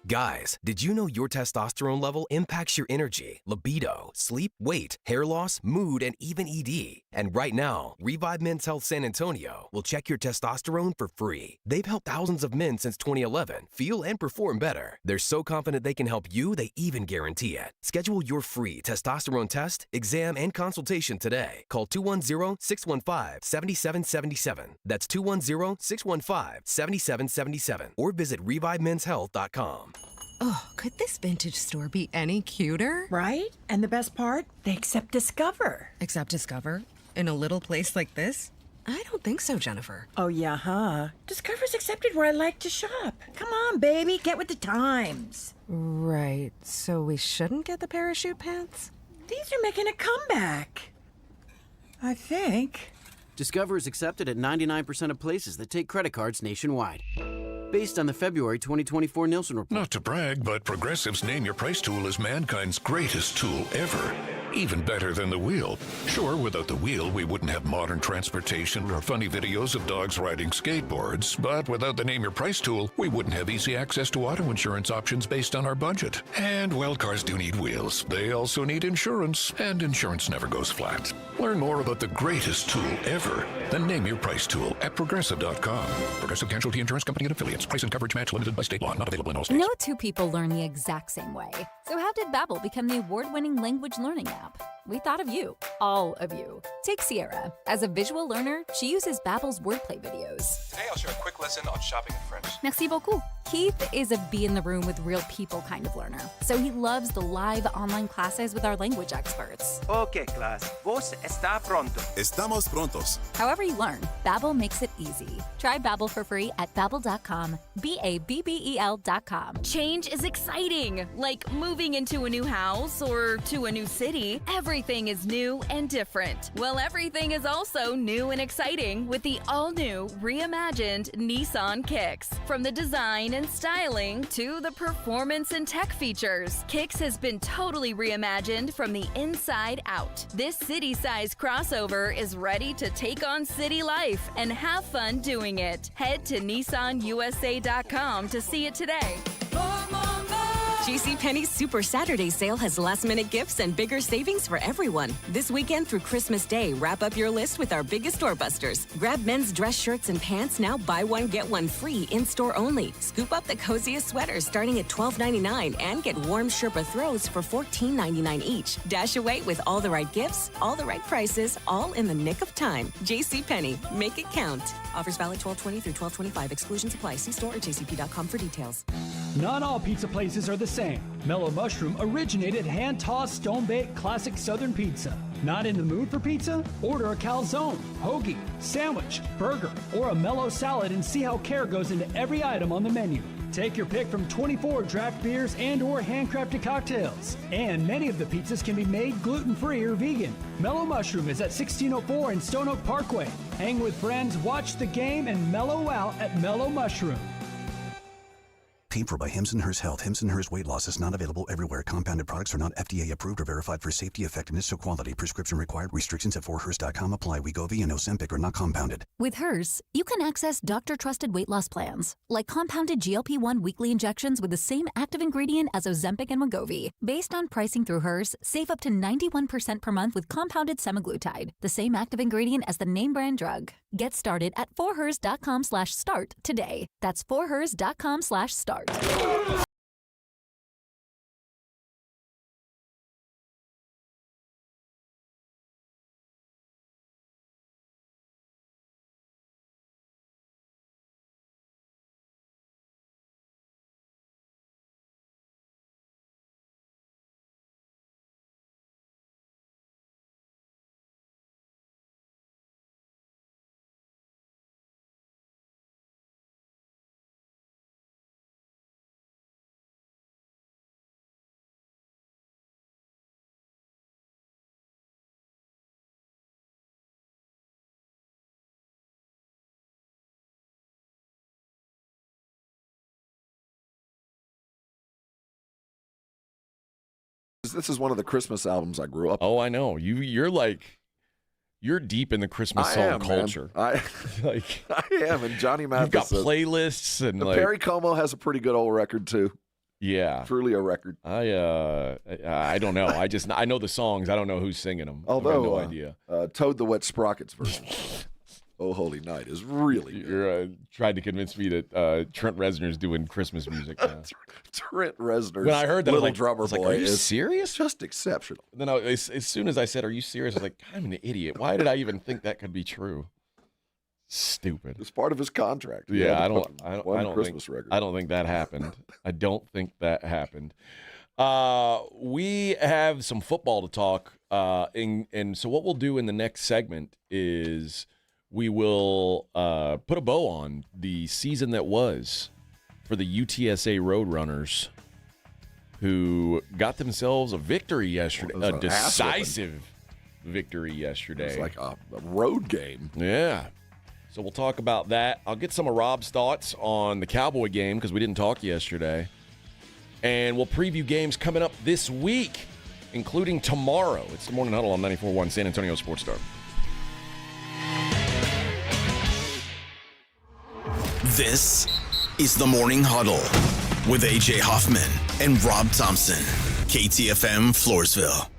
Guys, did you know your testosterone level impacts your energy, libido, sleep, weight, hair loss, mood, and even ED? And right now, Revive Men's Health San Antonio will check your testosterone for free. They've helped thousands of men since 2011 feel and perform better. They're so confident they can help you, they even guarantee it. Schedule your free testosterone test, exam, and consultation today. Call 210-615-7777. That's 210-615-7777. Or visit ReviveMen'sHealth.com. Oh, could this vintage store be any cuter? Right? And the best part? They accept Discover. Accept Discover? In a little place like this? I don't think so, Jennifer. Oh, yeah, huh? Discover's accepted where I like to shop. Come on, baby, get with the times. Right, so we shouldn't get the parachute pants? These are making a comeback. I think. Discover is accepted at 99% of places that take credit cards nationwide. Based on the February 2024 Nielsen report. Not to brag, but Progressive's Name Your Price tool is mankind's greatest tool ever. Even better than the wheel. Sure, without the wheel, we wouldn't have modern transportation or funny videos of dogs riding skateboards. But without the Name Your Price tool, we wouldn't have easy access to auto insurance options based on our budget. And, well, cars do need wheels. They also need insurance. And insurance never goes flat. Learn more about the greatest tool ever. The Name Your Price tool at Progressive.com. Progressive Casualty Insurance Company and Affiliates. Price and coverage match limited by state law. Not available in all states. No two people learn the exact same way. So how did Babbel become the award-winning language learning app? We thought of you, all of you. Take Sierra. As a visual learner, she uses Babbel's wordplay videos. Today I'll share a quick lesson on shopping in French. Merci beaucoup. Keith is a be-in-the-room-with-real people kind of learner, so he loves the live online classes with our language experts. Okay, class. Vos está pronto. Estamos prontos. However you learn, Babbel makes it easy. Try Babbel for free at Babbel.com. Babbel.com. Change is exciting, like moving into a new house or to a new city. Everything is new and different. Well, everything is also new and exciting with the all-new, reimagined Nissan Kicks. From the design and styling to the performance and tech features, Kicks has been totally reimagined from the inside out. This city-size crossover is ready to take on city life and have fun doing it. Head to NissanUSA.com to see it today. JCPenney's Super Saturday sale has last-minute gifts and bigger savings for everyone. This weekend through Christmas Day, wrap up your list with our biggest doorbusters. Grab men's dress shirts and pants, now buy one, get one free, in-store only. Scoop up the coziest sweaters starting at $12.99 and get warm Sherpa throws for $14.99 each. Dash away with all the right gifts, all the right prices, all in the nick of time. JCPenney, make it count. Offers valid 12/20 through 12/25. Exclusions apply. See store or jcp.com for details. Not all pizza places are the same. Mellow Mushroom originated hand-tossed, stone-baked classic Southern pizza. Not in the mood for pizza? Order a calzone, hoagie, sandwich, burger, or a mellow salad and see how care goes into every item on the menu. Take your pick from 24 draft beers and or handcrafted cocktails. And many of the pizzas can be made gluten-free or vegan. Mellow Mushroom is at 1604 in Stone Oak Parkway. Hang with friends, watch the game, and mellow out at Mellow Mushroom. Paid for by Hims & Hers Health. Hims & Hers Weight Loss is not available everywhere. Compounded products are not FDA approved or verified for safety, effectiveness, or quality. Prescription required. Restrictions at 4hers.com apply. Wegovy and Ozempic are not compounded. With Hers, you can access doctor-trusted weight loss plans, like compounded GLP-1 weekly injections with the same active ingredient as Ozempic and Wegovy. Based on pricing through Hers, save up to 91% per month with compounded semaglutide, the same active ingredient as the name brand drug. Get started at 4hers.com/start today. That's 4hers.com/start. This is one of the Christmas albums I grew up. Oh, I know. You're deep in the Christmas song culture. I am, and Johnny Mathis. You've got playlists and Perry Como has a pretty good old record too. Yeah, truly a record. I don't know. I know the songs. I don't know who's singing them. Although, I have no idea. Toad the Wet Sprockets version. Oh, Holy Night is really good. You're trying to convince me that Trent Reznor's doing Christmas music now. Trent Reznor's when I heard that, Little I was Drummer Boy are you is serious? Just exceptional. And then as soon as I said, "Are you serious?" I was like, "I'm an idiot. Why did I even think that could be true?" Stupid. It's part of his contract. Yeah, I don't think that happened. I don't think that happened. We have some football to talk, and so what we'll do in the next segment is we will put a bow on the season that was for the UTSA Roadrunners, who got themselves a victory yesterday, a decisive victory yesterday. It's like a road game. Yeah. So we'll talk about that. I'll get some of Rob's thoughts on the Cowboy game because we didn't talk yesterday. And we'll preview games coming up this week, including tomorrow. It's the Morning Huddle on 94.1 San Antonio Sports Star. This is the Morning Huddle with A.J. Hoffman and Rob Thompson. KTFM Floresville.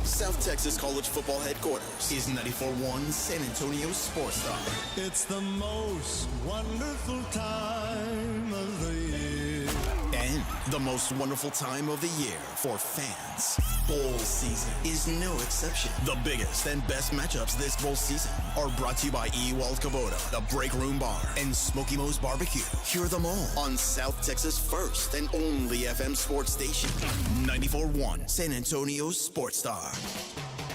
South Texas College Football Headquarters is 94.1 San Antonio Sports Star. It's the most wonderful time of the year. And the most wonderful time of the year for fans. Bowl season is no exception. The biggest and best matchups this bowl season are brought to you by Ewald Kubota, the Break Room Bar, and Smoky Mo's Barbecue. Hear them all on South Texas' first and only FM sports station, 94.1 San Antonio Sports Star.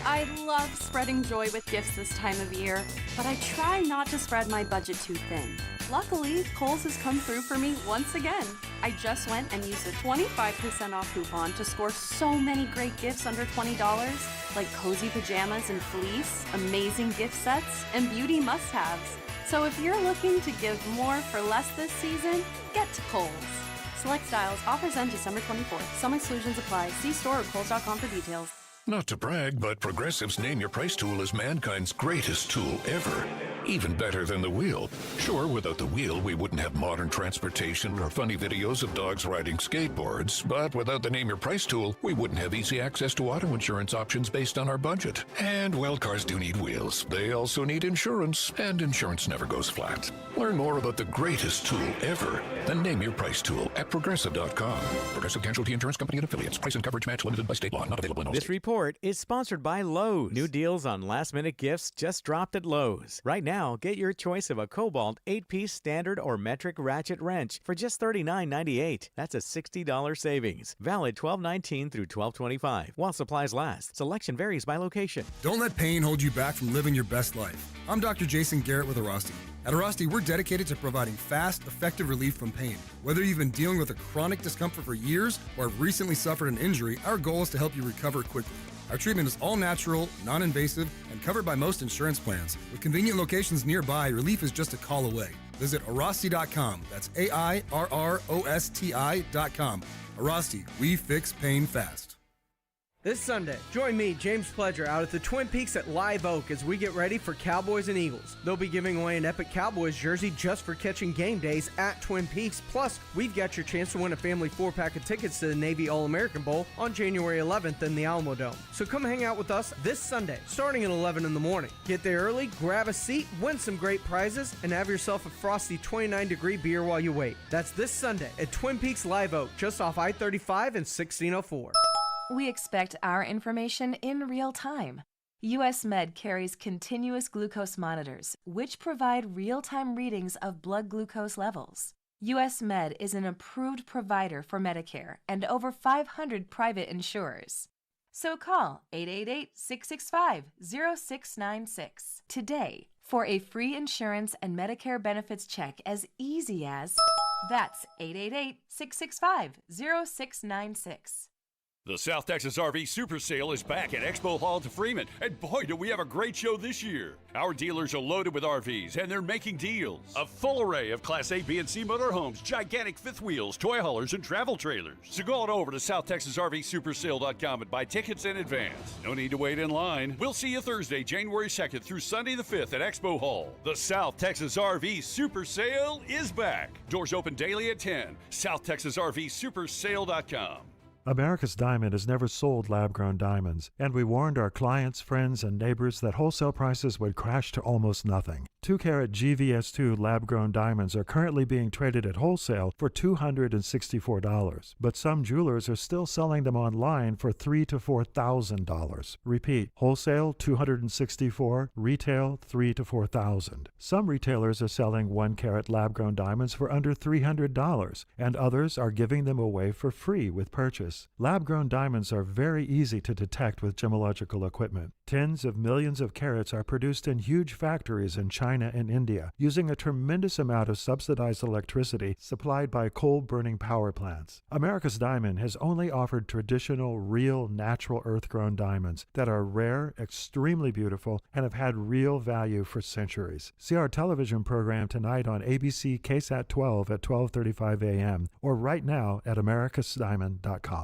I love spreading joy with gifts this time of year, but I try not to spread my budget too thin. Luckily, Kohl's has come through for me once again. I just went and used a 25% off coupon to score so many great gifts under $20, like cozy pajamas and fleece, amazing gift sets, and beauty must-haves. So if you're looking to give more for less this season, get to Kohl's. Select styles, offers end December 24th. Some exclusions apply. See store or Kohl's.com for details. Not to brag, but Progressive's Name Your Price tool is mankind's greatest tool ever. Even better than the wheel. Sure, without the wheel, we wouldn't have modern transportation or funny videos of dogs riding skateboards. But without the Name Your Price tool, we wouldn't have easy access to auto insurance options based on our budget. And, well, cars do need wheels. They also need insurance, and insurance never goes flat. Learn more about the greatest tool ever, the Name Your Price tool at Progressive.com. Progressive Casualty Insurance Company and Affiliates. Price and coverage match limited by state law. Not available in all This states. report is sponsored by Lowe's. New deals on last-minute gifts just dropped at Lowe's. Right now, get your choice of a Cobalt 8-piece standard or metric ratchet wrench for just $39.98. That's a $60 savings. Valid 12/19 through 12/25 while supplies last. Selection varies by location. Don't let pain hold you back from living your best life. I'm Dr. Jason Garrett with Arasti. At Arasti, we're dedicated to providing fast, effective relief from pain. Whether you've been dealing with a chronic discomfort for years or have recently suffered an injury, our goal is to help you recover quickly. Our treatment is all natural, non-invasive, and covered by most insurance plans. With convenient locations nearby, relief is just a call away. Visit Arasti.com. That's AIRROSTI.com. Arasti, we fix pain fast. This Sunday, join me, James Pledger, out at the Twin Peaks at Live Oak as we get ready for Cowboys and Eagles. They'll be giving away an epic Cowboys jersey just for catching game days at Twin Peaks. Plus, we've got your chance to win a family 4-pack of tickets to the Navy All-American Bowl on January 11th in the Alamo Dome. So come hang out with us this Sunday, starting at 11 in the morning. Get there early, grab a seat, win some great prizes, and have yourself a frosty 29-degree beer while you wait. That's this Sunday at Twin Peaks Live Oak, just off I-35 and 1604. We expect our information in real time. US Med carries continuous glucose monitors, which provide real-time readings of blood glucose levels. US Med is an approved provider for Medicare and over 500 private insurers. So call 888-665-0696 today for a free insurance and Medicare benefits check as easy as... That's 888-665-0696. The South Texas RV Super Sale is back at Expo Hall to Freeman, and boy, do we have a great show this year. Our dealers are loaded with RVs, and they're making deals. A full array of Class A, B, and C motorhomes, gigantic fifth wheels, toy haulers, and travel trailers. So go on over to SouthTexasRVSupersale.com and buy tickets in advance. No need to wait in line. We'll see you Thursday, January 2nd through Sunday the 5th at Expo Hall. The South Texas RV Super Sale is back. Doors open daily at 10. SouthTexasRVSupersale.com. America's Diamond has never sold lab-grown diamonds, and we warned our clients, friends, and neighbors that wholesale prices would crash to almost nothing. 2-carat GVS2 lab-grown diamonds are currently being traded at wholesale for $264, but some jewelers are still selling them online for $3,000 to $4,000. Repeat, wholesale $264, retail $3,000 to $4,000. Some retailers are selling 1-carat lab-grown diamonds for under $300, and others are giving them away for free with purchase. Lab-grown diamonds are very easy to detect with gemological equipment. Tens of millions of carats are produced in huge factories in China and India, using a tremendous amount of subsidized electricity supplied by coal-burning power plants. America's Diamond has only offered traditional, real, natural earth-grown diamonds that are rare, extremely beautiful, and have had real value for centuries. See our television program tonight on ABC KSAT 12 at 12:35 a.m. or right now at americasdiamond.com.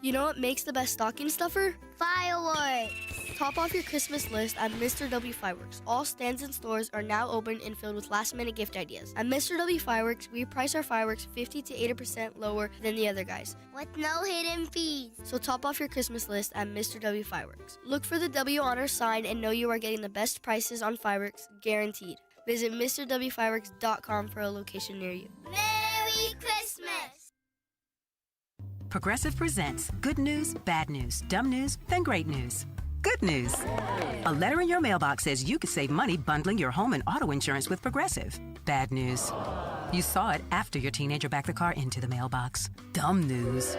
You know what makes the best stocking stuffer? Fireworks! Top off your Christmas list at Mr. W Fireworks. All stands and stores are now open and filled with last-minute gift ideas. At Mr. W Fireworks, we price our fireworks 50 to 80% lower than the other guys, with no hidden fees. So top off your Christmas list at Mr. W Fireworks. Look for the W on our sign and know you are getting the best prices on fireworks, guaranteed. Visit MrWFireworks.com for a location near you. Merry Christmas! Progressive presents good news, bad news, dumb news, then great news. Good news. A letter in your mailbox says you could save money bundling your home and auto insurance with Progressive. Bad news. You saw it after your teenager backed the car into the mailbox. Dumb news.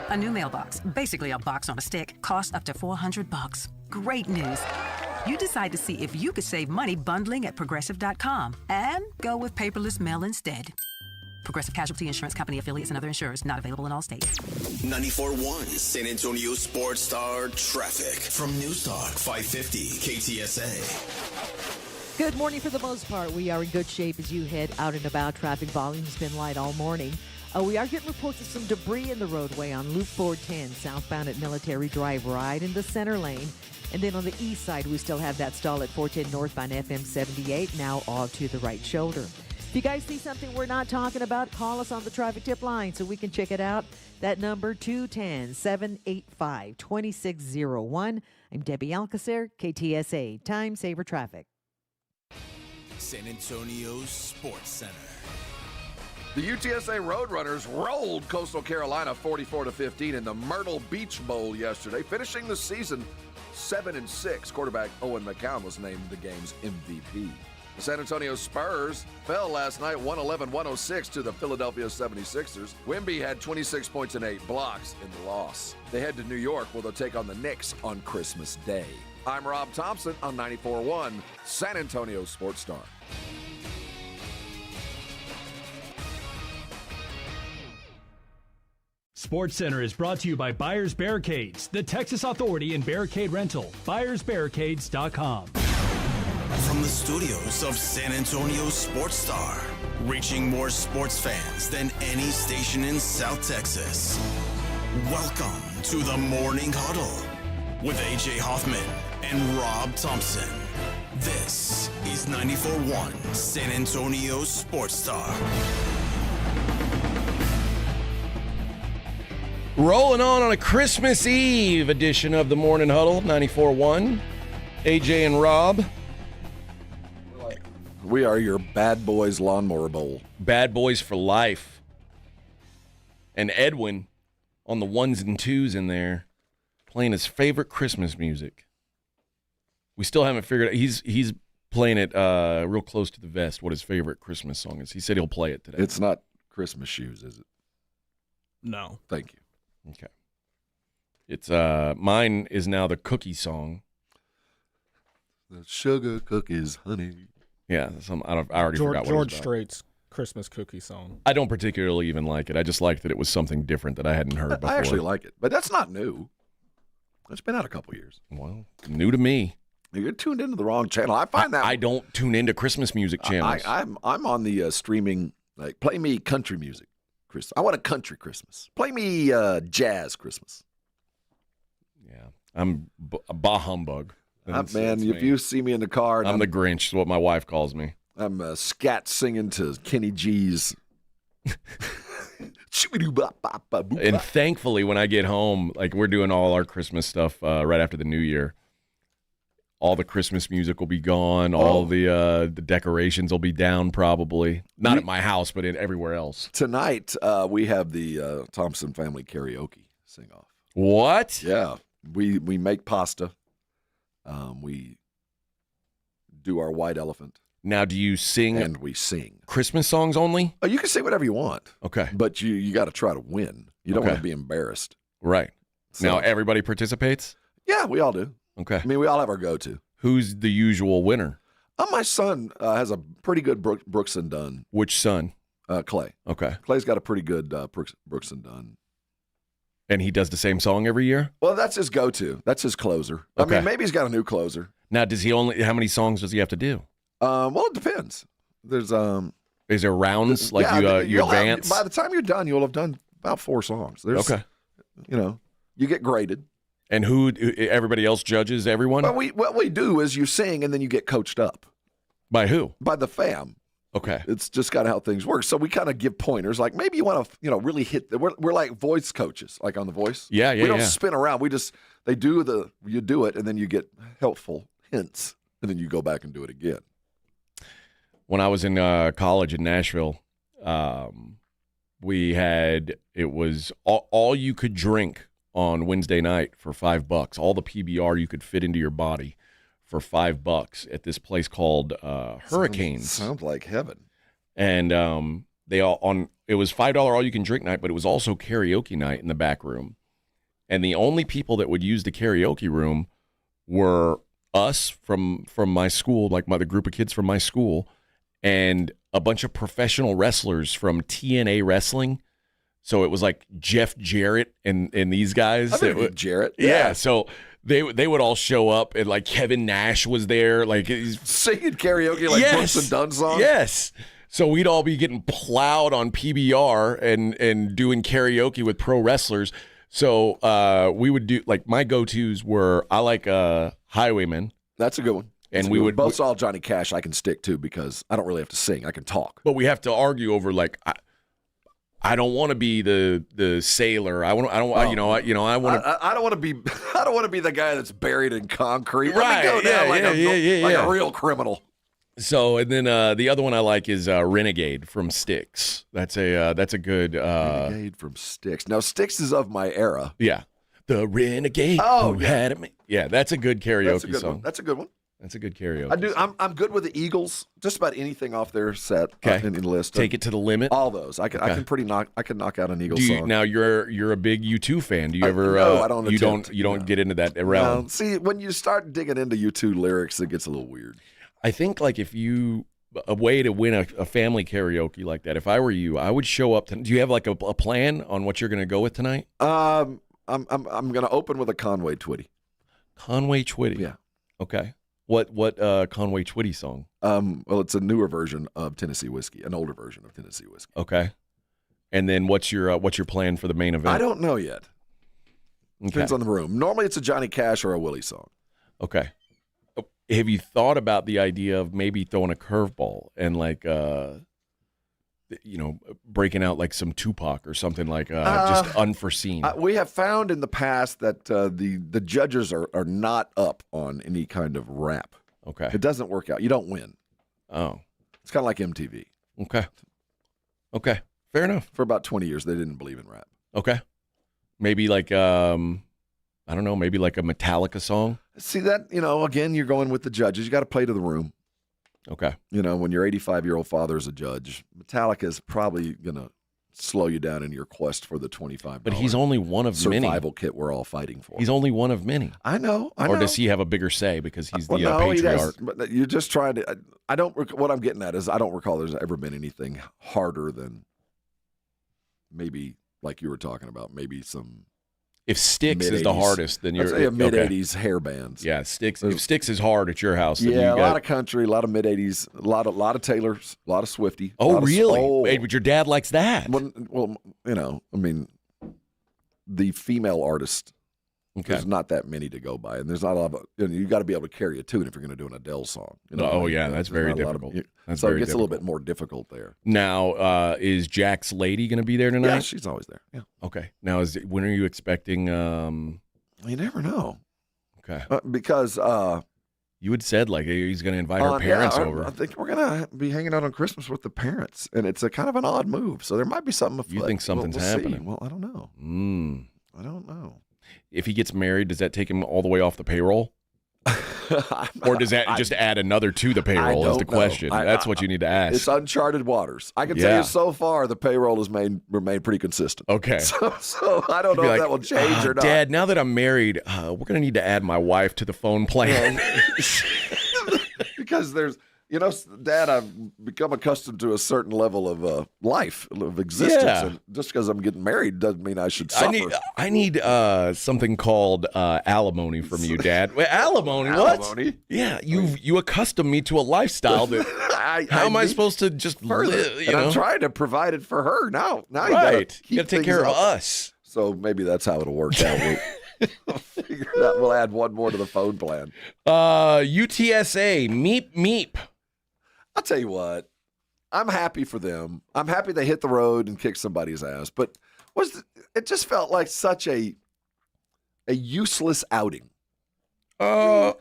A new mailbox, basically a box on a stick, costs up to $400. Great news. You decide to see if you could save money bundling at Progressive.com and go with paperless mail instead. Progressive Casualty Insurance Company affiliates and other insurers not available in all states. 94.1 San Antonio Sports Star traffic from News Talk 550 KTSA. Good morning for the most part. We are in good shape as you head out and about. Traffic volume has been light all morning. We are getting reports of some debris in the roadway on Loop 410 southbound at Military Drive right in the center lane. And then on the east side, we still have that stall at 410 northbound FM 78, now off to the right shoulder. If you guys see something we're not talking about, call us on the traffic tip line so we can check it out. That number, 210-785-2601. I'm Debbie Alcacer, KTSA, Time Saver Traffic. San Antonio Sports Center. The UTSA Roadrunners rolled Coastal Carolina 44-15 in the Myrtle Beach Bowl yesterday, finishing the season 7-6. Quarterback Owen McCown was named the game's MVP. The San Antonio Spurs fell last night 111-106 to the Philadelphia 76ers. Wemby had 26 points and 8 blocks in the loss. They head to New York where they'll take on the Knicks on Christmas Day. I'm Rob Thompson on 94.1 San Antonio Sports Star. Sports Center is brought to you by Buyers Barricades, the Texas Authority in Barricade Rental. BuyersBarricades.com. From the studios of San Antonio Sports Star, reaching more sports fans than any station in South Texas. Welcome to the Morning Huddle with AJ Hoffman and Rob Thompson. This is 94.1 San Antonio Sports Star. Rolling on a Christmas Eve edition of the Morning Huddle, 94.1. AJ and Rob. We are your Bad Boys Lawnmower Bowl. Bad Boys for life. And Edwin on the ones and twos in there, playing his favorite Christmas music. We still haven't figured out. He's playing it real close to the vest, what his favorite Christmas song is. He said he'll play it today. It's not Christmas Shoes, is it? No. Thank you. Okay. It's mine is now the cookie song. The sugar cookies, honey. Yeah, I already forgot what George it was about. Strait's Christmas cookie song. I don't particularly even like it. I just liked that it was something different that I hadn't heard before. I actually like it, but that's not new. It's been out a couple years. Well, new to me. You're tuned into the wrong channel. I find that I don't tune into Christmas music channels. I'm on the streaming. Like, play me country music, Chris. I want a country Christmas. Play me jazz Christmas. Yeah, I'm a bah humbug. Man, if you see me in the car, I'm the Grinch, is what my wife calls me. I'm scat singing to Kenny G's. And thankfully, when I get home, like we're doing all our Christmas stuff right after the New Year. All the Christmas music will be gone. All the decorations will be down probably. Not at my house, but everywhere else. Tonight, we have the Thompson family karaoke sing-off. What? Yeah. We make pasta. We do our white elephant. Now, do you sing? And we sing. Christmas songs only? Oh, you can sing whatever you want. Okay. But you got to try to win. You don't want to be embarrassed. Right. So, now, everybody participates? Yeah, we all do. Okay. I mean, we all have our go-to. Who's the usual winner? My son has a pretty good Brooks and Dunn. Which son? Clay. Okay. Clay's got a pretty good Brooks and Dunn. And he does the same song every year? Well, that's his go-to. That's his closer. Okay. I mean, maybe he's got a new closer. Now, how many songs does he have to do? Well, it depends. There's Is there rounds like you advance? By the time you're done, you'll have done about 4 songs. Okay. You get graded. And everybody else judges everyone? Well, what we do is you sing and then you get coached up. By who? By the fam. Okay. It's just kind of how things work. So we kind of give pointers. Like maybe you want to, really hit. We're like voice coaches, like on The Voice. Yeah. We don't spin around. You do it, and then you get helpful hints, and then you go back and do it again. When I was in college in Nashville, it was all you could drink on Wednesday night for $5. All the PBR you could fit into your body for $5 at this place called Hurricanes. Sounds like heaven. And it was $5 all you can drink night, but it was also karaoke night in the back room. And the only people that would use the karaoke room were us from my school, like the group of kids from my school, and a bunch of professional wrestlers from TNA Wrestling. So it was like Jeff Jarrett and these guys. Jarrett. Yeah. So they would all show up, and like Kevin Nash was there, like singing karaoke like Brooks and Dunn songs. Yes. So we'd all be getting plowed on PBR and doing karaoke with pro wrestlers. So we would do, like, my go-tos were, I like Highwayman. That's a good one. And we would both all Johnny Cash I can stick to because I don't really have to sing. I can talk. But we have to argue over, like, I don't want to be the sailor. I don't want to be the guy that's buried in concrete. Let me go down like a real criminal. So, and then the other one I like is Renegade from Styx. That's a good Renegade from Styx. Now Styx is of my era. Yeah, the Renegade. Had it. Yeah, that's a good karaoke song. That's a good one. That's a good karaoke. I'm good with the Eagles. Just about anything off their set in the list. Take it to the limit. All those. I can knock out an Eagles song. Now you're a big U2 fan. Do you ever? No, I don't. You don't get into that realm. See, when you start digging into U2 lyrics, it gets a little weird. I think like if you a way to win a family karaoke like that. If I were you, I would show up. Do you have like a plan on what you're going to go with tonight? I'm going to open with a Conway Twitty. Conway Twitty. Yeah. Okay. What Conway Twitty song? Well, it's a newer version of Tennessee Whiskey, an older version of Tennessee Whiskey. Okay. And then what's your plan for the main event? I don't know yet. Depends on the room. Normally it's a Johnny Cash or a Willie song. Okay. Have you thought about the idea of maybe throwing a curveball and like breaking out like some Tupac or something like just unforeseen? We have found in the past that the judges are not up on any kind of rap. Okay. It doesn't work out. You don't win. Oh. It's kind of like MTV. Okay. Fair enough. For about 20 years, they didn't believe in rap. Okay. Maybe like, I don't know, maybe like a Metallica song? See that, again, you're going with the judges. You got to play to the room. Okay. When your 85-year-old father is a judge, Metallica is probably going to slow you down in your quest for the $25. But he's only one of many. Survival kit we're all fighting for. He's only one of many. I know. Or does he have a bigger say because he's the no, patriarch? He does, but you're just trying to. What I'm getting at is I don't recall there's ever been anything harder than maybe like you were talking about. Maybe some. If Styx is the hardest, then you're I'd say a mid-'80s hair bands. Yeah, Styx. If Styx is hard at your house, then yeah, a lot of country, a lot of mid-'80s, a lot of Taylors, a lot of Swifty. Oh, really? Hey, but your dad likes that. Well, the female artist. There's not that many to go by, and there's not a lot of. You got to be able to carry a tune if you're going to do an Adele song. That's very difficult. So it gets a little bit more difficult there. Now, is Jack's lady going to be there tonight? Yeah, she's always there. Yeah. Okay. Now, when are you expecting? You never know. Okay. Because you had said like he's going to invite her parents over. I think we're going to be hanging out on Christmas with the parents, and it's a kind of an odd move. So there might be something afoot. You think something's we'll happening? See. Well, I don't know. I don't know. If he gets married, does that take him all the way off the payroll? Or does that just add another to the payroll is the question. That's what you need to ask. It's uncharted waters. I can tell you so far the payroll has remained pretty consistent. Okay. So I don't know if that will change or not. Dad, now that I'm married, we're going to need to add my wife to the phone plan. Because there's, Dad, I've become accustomed to a certain level of life, of existence. Yeah. And just because I'm getting married doesn't mean I should suffer. I need something called alimony from you, Dad. Wait, alimony? What? Alimony? Yeah, you accustomed me to a lifestyle that. How am I supposed to just live? I'm trying to provide it for her. Now right. You got to take care of us. So maybe that's how it'll work out. We'll figure it out. We'll add one more to the phone plan. UTSA, meep. I'll tell you what, I'm happy for them. I'm happy they hit the road and kicked somebody's ass. But it just felt like such a useless outing. It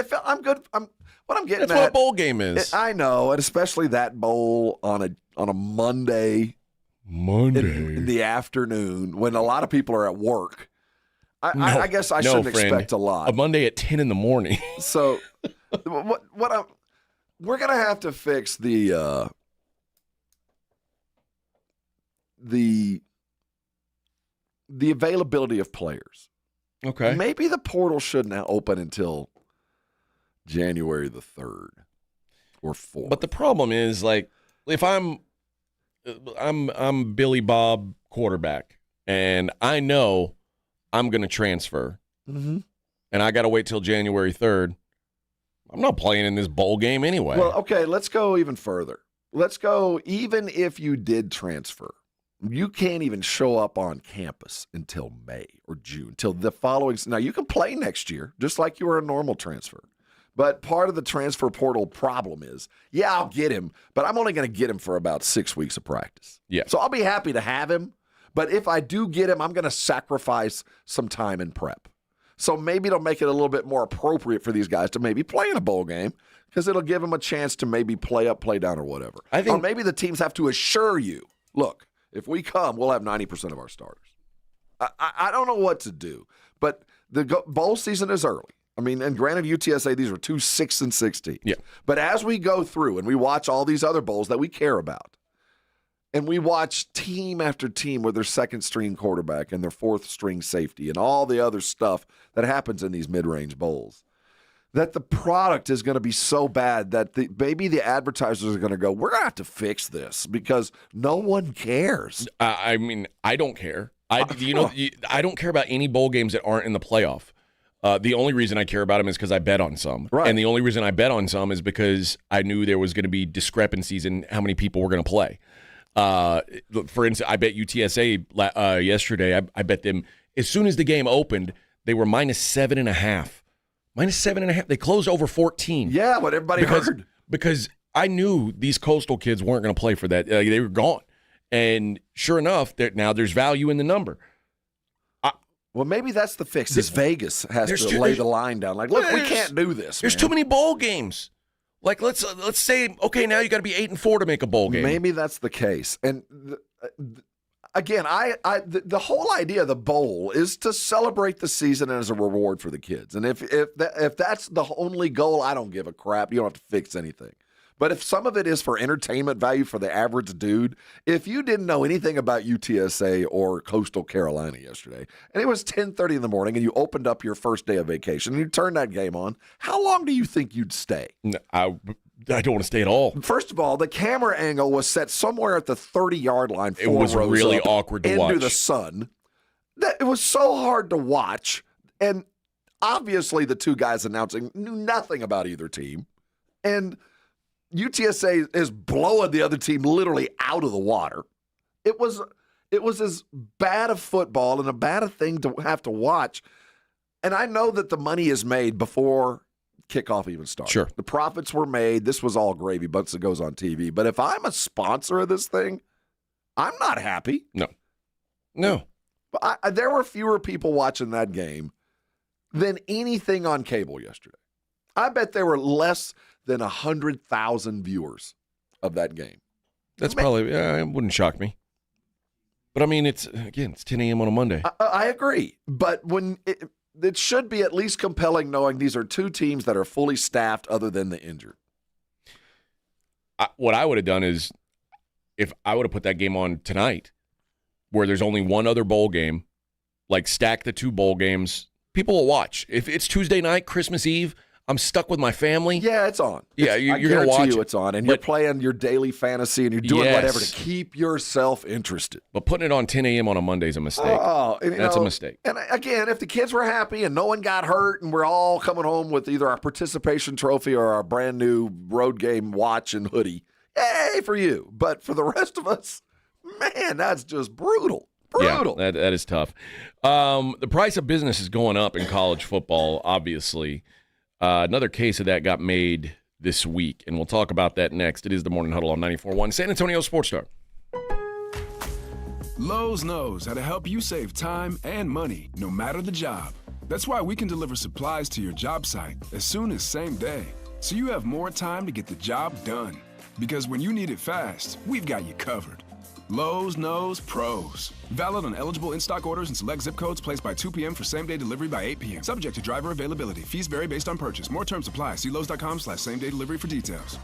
felt. I'm good. What I'm getting. That's what a bowl game is. I know, and especially that bowl on a Monday. In the afternoon when a lot of people are at work. I guess I shouldn't expect a lot. A Monday at 10 in the morning. So, we're gonna have to fix the availability of players. Okay. Maybe the portal shouldn't open until January the 3rd or 4th. But the problem is, like, if I'm Billy Bob quarterback, and I know I'm going to transfer, and I got to wait till January 3rd. I'm not playing in this bowl game anyway. Well, okay, let's go even further. Let's go, even if you did transfer, you can't even show up on campus until May or June, till the following. Now, you can play next year, just like you were a normal transfer. But part of the transfer portal problem is, I'll get him, but I'm only going to get him for about 6 weeks of practice. Yeah. So I'll be happy to have him, but if I do get him, I'm going to sacrifice some time in prep. So maybe it'll make it a little bit more appropriate for these guys to maybe play in a bowl game because it'll give them a chance to maybe play up, play down, or whatever. Or maybe the teams have to assure you, look, if we come, we'll have 90% of our starters. I don't know what to do, but the bowl season is early. I mean, and granted, UTSA, these were 2 6-6 teams. Yeah. But as we go through and we watch all these other bowls that we care about, and we watch team after team with their second-string quarterback and their fourth-string safety and all the other stuff that happens in these mid-range bowls, that the product is going to be so bad that maybe the advertisers are going to go, we're going to have to fix this because no one cares. I mean, I don't care. I don't care about any bowl games that aren't in the playoff. The only reason I care about them is because I bet on some. Right. And the only reason I bet on some is because I knew there was going to be discrepancies in how many people were going to play. For instance, I bet UTSA yesterday. I bet them as soon as the game opened, they were -7.5. -7.5. They closed over 14. Yeah, what everybody heard. Because I knew these Coastal kids weren't going to play for that. They were gone. And sure enough, now there's value in the number. Well, maybe that's the fix. Is Vegas has to lay the line down. Like, look, we can't do this. There's too many bowl games. Like, let's say, okay, now you got to be 8-4 to make a bowl game. Maybe that's the case. And again, the whole idea of the bowl is to celebrate the season as a reward for the kids. And if that's the only goal, I don't give a crap. You don't have to fix anything. But if some of it is for entertainment value for the average dude, if you didn't know anything about UTSA or Coastal Carolina yesterday, and it was 10:30 in the morning, and you opened up your first day of vacation, and you turned that game on, how long do you think you'd stay? I don't want to stay at all. First of all, the camera angle was set somewhere at the 30-yard line. It was really awkward to watch. Into the sun. It was so hard to watch. And obviously the two guys announcing knew nothing about either team. And UTSA is blowing the other team literally out of the water. It was as bad a football and a bad a thing to have to watch. And I know that the money is made before kickoff even started. Sure. The profits were made. This was all gravy once it goes on TV. But if I'm a sponsor of this thing, I'm not happy. No. But there were fewer people watching that game than anything on cable yesterday. I bet there were less than 100,000 viewers of that game. That's probably, it wouldn't shock me. But I mean, it's 10 a.m. on a Monday. I agree. But when it should be at least compelling knowing these are two teams that are fully staffed other than the injured. What I would have done is if I would have put that game on tonight where there's only one other bowl game, like stack the two bowl games, people will watch. If it's Tuesday night, Christmas Eve, I'm stuck with my family. Yeah, it's on. Yeah, you're going to watch it. It's on, and you're playing your daily fantasy, and you're doing whatever to keep yourself interested. But putting it on 10 a.m. on a Monday is a mistake. That's a mistake. And again, if the kids were happy and no one got hurt and we're all coming home with either our participation trophy or our brand new road game watch and hoodie, yay for you. But for the rest of us, man, that's just brutal. Brutal. Yeah, that is tough. The price of business is going up in college football, obviously. Another case of that got made this week, and we'll talk about that next. It is the Morning Huddle on 94.1 San Antonio Sports Star. Lowe's knows how to help you save time and money, no matter the job. That's why we can deliver supplies to your job site as soon as same day, so you have more time to get the job done. Because when you need it fast, we've got you covered. Lowe's knows pros. Valid on eligible in-stock orders and select zip codes placed by 2 p.m. for same-day delivery by 8 p.m. Subject to driver availability. Fees vary based on purchase. More terms apply. See Lowe's.com/same-day delivery for details.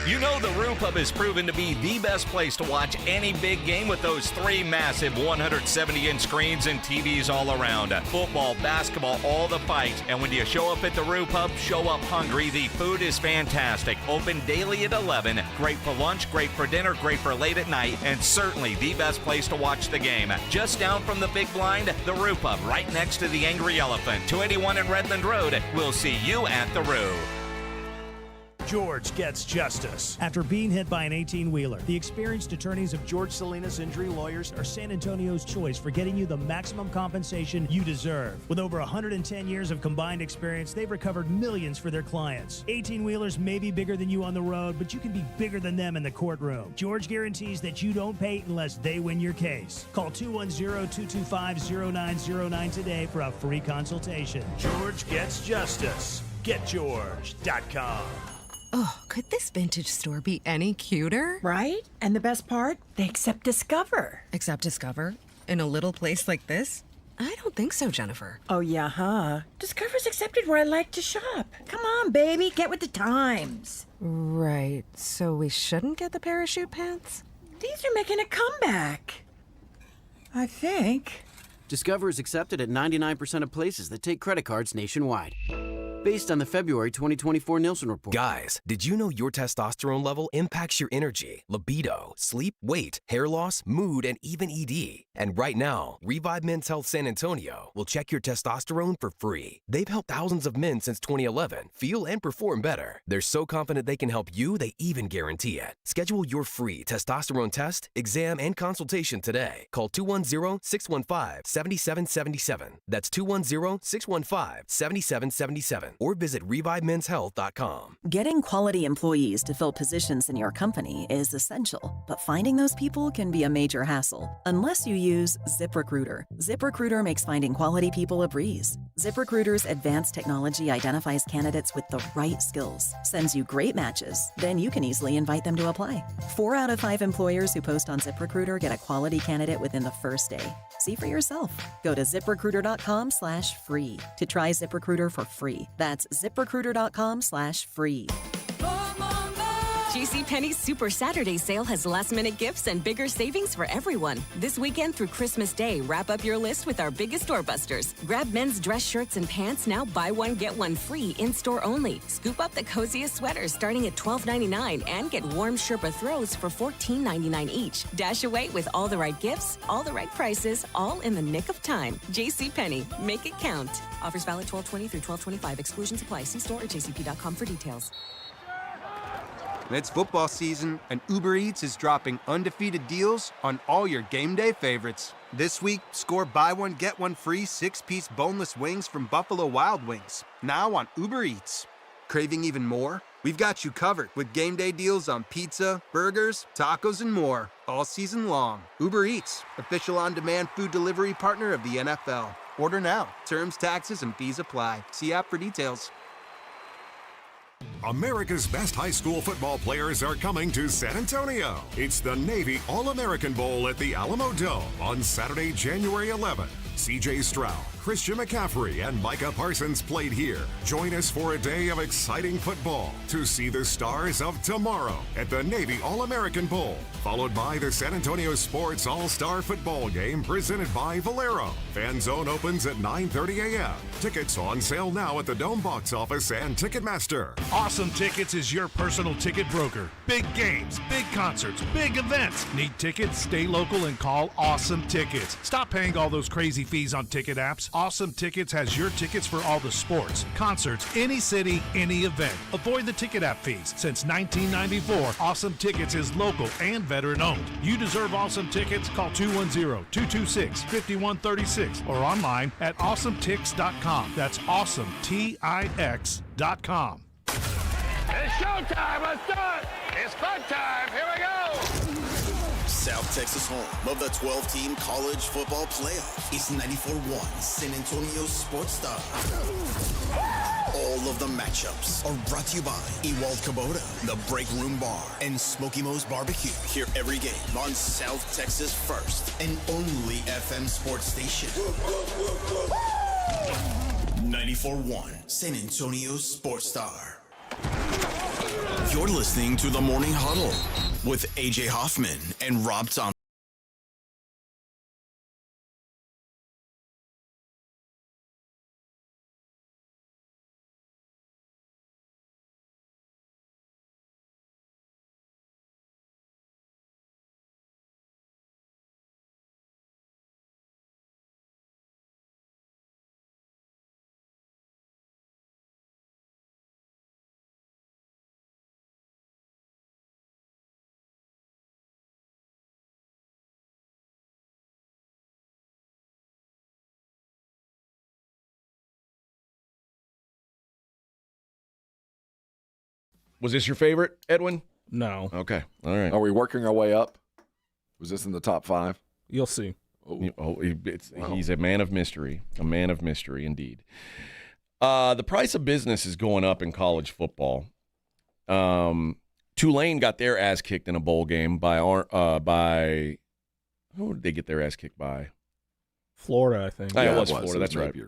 You know the Roo Pub has proven to be the best place to watch any big game with those 3 massive 170-inch screens and TVs all around. Football, basketball, all the fights. And when you show up at the Roo Pub, show up hungry. The food is fantastic. Open daily at 11. Great for lunch, great for dinner, great for late at night, and certainly the best place to watch the game. Just down from the big blind, the Roo Pub, right next to the Angry Elephant. 281 in Redland Road. We'll see you at the Roo. George gets justice. After being hit by an 18-wheeler, the experienced attorneys of George Salinas Injury Lawyers are San Antonio's choice for getting you the maximum compensation you deserve. With over 110 years of combined experience, they've recovered millions for their clients. 18-wheelers may be bigger than you on the road, but you can be bigger than them in the courtroom. George guarantees that you don't pay unless they win your case. Call 210-225-0909 today for a free consultation. George gets justice. GetGeorge.com. Oh, could this vintage store be any cuter? Right? And the best part? They accept Discover. Accept Discover? In a little place like this? I don't think so, Jennifer. Oh, yeah, huh? Discover's accepted where I like to shop. Come on, baby, get with the times. Right, so we shouldn't get the parachute pants? These are making a comeback. I think. Discover is accepted at 99% of places that take credit cards nationwide. Based on the February 2024 Nielsen report. Guys, did you know your testosterone level impacts your energy, libido, sleep, weight, hair loss, mood, and even ED? And right now, Revive Men's Health San Antonio will check your testosterone for free. They've helped thousands of men since 2011 feel and perform better. They're so confident they can help you, they even guarantee it. Schedule your free testosterone test, exam, and consultation today. Call 210-615-7777. That's 210-615-7777. Or visit ReviveMen'sHealth.com. Getting quality employees to fill positions in your company is essential, but finding those people can be a major hassle unless you use ZipRecruiter. ZipRecruiter makes finding quality people a breeze. ZipRecruiter's advanced technology identifies candidates with the right skills, sends you great matches, then you can easily invite them to apply. 4 out of 5 employers who post on ZipRecruiter get a quality candidate within the first day. See for yourself. Go to ZipRecruiter.com/free to try ZipRecruiter for free. That's ZipRecruiter.com/free. JCPenney's Super Saturday sale has last-minute gifts and bigger savings for everyone. This weekend through Christmas Day, wrap up your list with our biggest doorbusters. Grab men's dress shirts and pants, now buy one, get one free, in-store only. Scoop up the coziest sweaters starting at $12.99 and get warm Sherpa throws for $14.99 each. Dash away with all the right gifts, all the right prices, all in the nick of time. JCPenney, make it count. Offers valid 12/20 through 12/25. Exclusions apply. See store or jcp.com for details. It's football season, and Uber Eats is dropping undefeated deals on all your game day favorites. This week, score buy one, get one free 6-piece boneless wings from Buffalo Wild Wings, now on Uber Eats. Craving even more? We've got you covered with game day deals on pizza, burgers, tacos, and more, all season long. Uber Eats, official on-demand food delivery partner of the NFL. Order now. Terms, taxes, and fees apply. See app for details. America's best high school football players are coming to San Antonio. It's the Navy All-American Bowl at the Alamo Dome on Saturday, January 11th. C.J. Stroud, Christian McCaffrey, and Micah Parsons played here. Join us for a day of exciting football to see the stars of tomorrow at the Navy All-American Bowl, followed by the San Antonio Sports All-Star Football Game presented by Valero. Fan Zone opens at 9:30 a.m. Tickets on sale now at the Dome box office and Ticketmaster. Awesome Tickets is your personal ticket broker. Big games, big concerts, big events. Need tickets? Stay local and call Awesome Tickets. Stop paying all those crazy fees on ticket apps. Awesome Tickets has your tickets for all the sports, concerts, any city, any event. Avoid the ticket app fees. Since 1994, Awesome Tickets is local and veteran-owned. You deserve Awesome Tickets. Call 210-226-5136 or online at awesometix.com. That's awesometix.com. It's showtime. Let's do it. It's fun time. Here we go. South Texas home of the 12-team college football playoff is 94.1 San Antonio Sports Star. All of the matchups are brought to you by Ewald Kubota, the Break Room Bar, and Smoky Mo's Barbecue. Hear every game on South Texas' first and only FM sports station. 94.1 San Antonio Sports Star. You're listening to the Morning Huddle with AJ Hoffman and Rob Thompson. Was this your favorite, Edwin? No. Okay. All right. Are we working our way up? Was this in the top 5? You'll see. He's a man of mystery. A man of mystery, indeed. The price of business is going up in college football. Tulane got their ass kicked in a bowl game by who did they get their ass kicked by? Florida, I think. It was Florida. That's right. Yeah.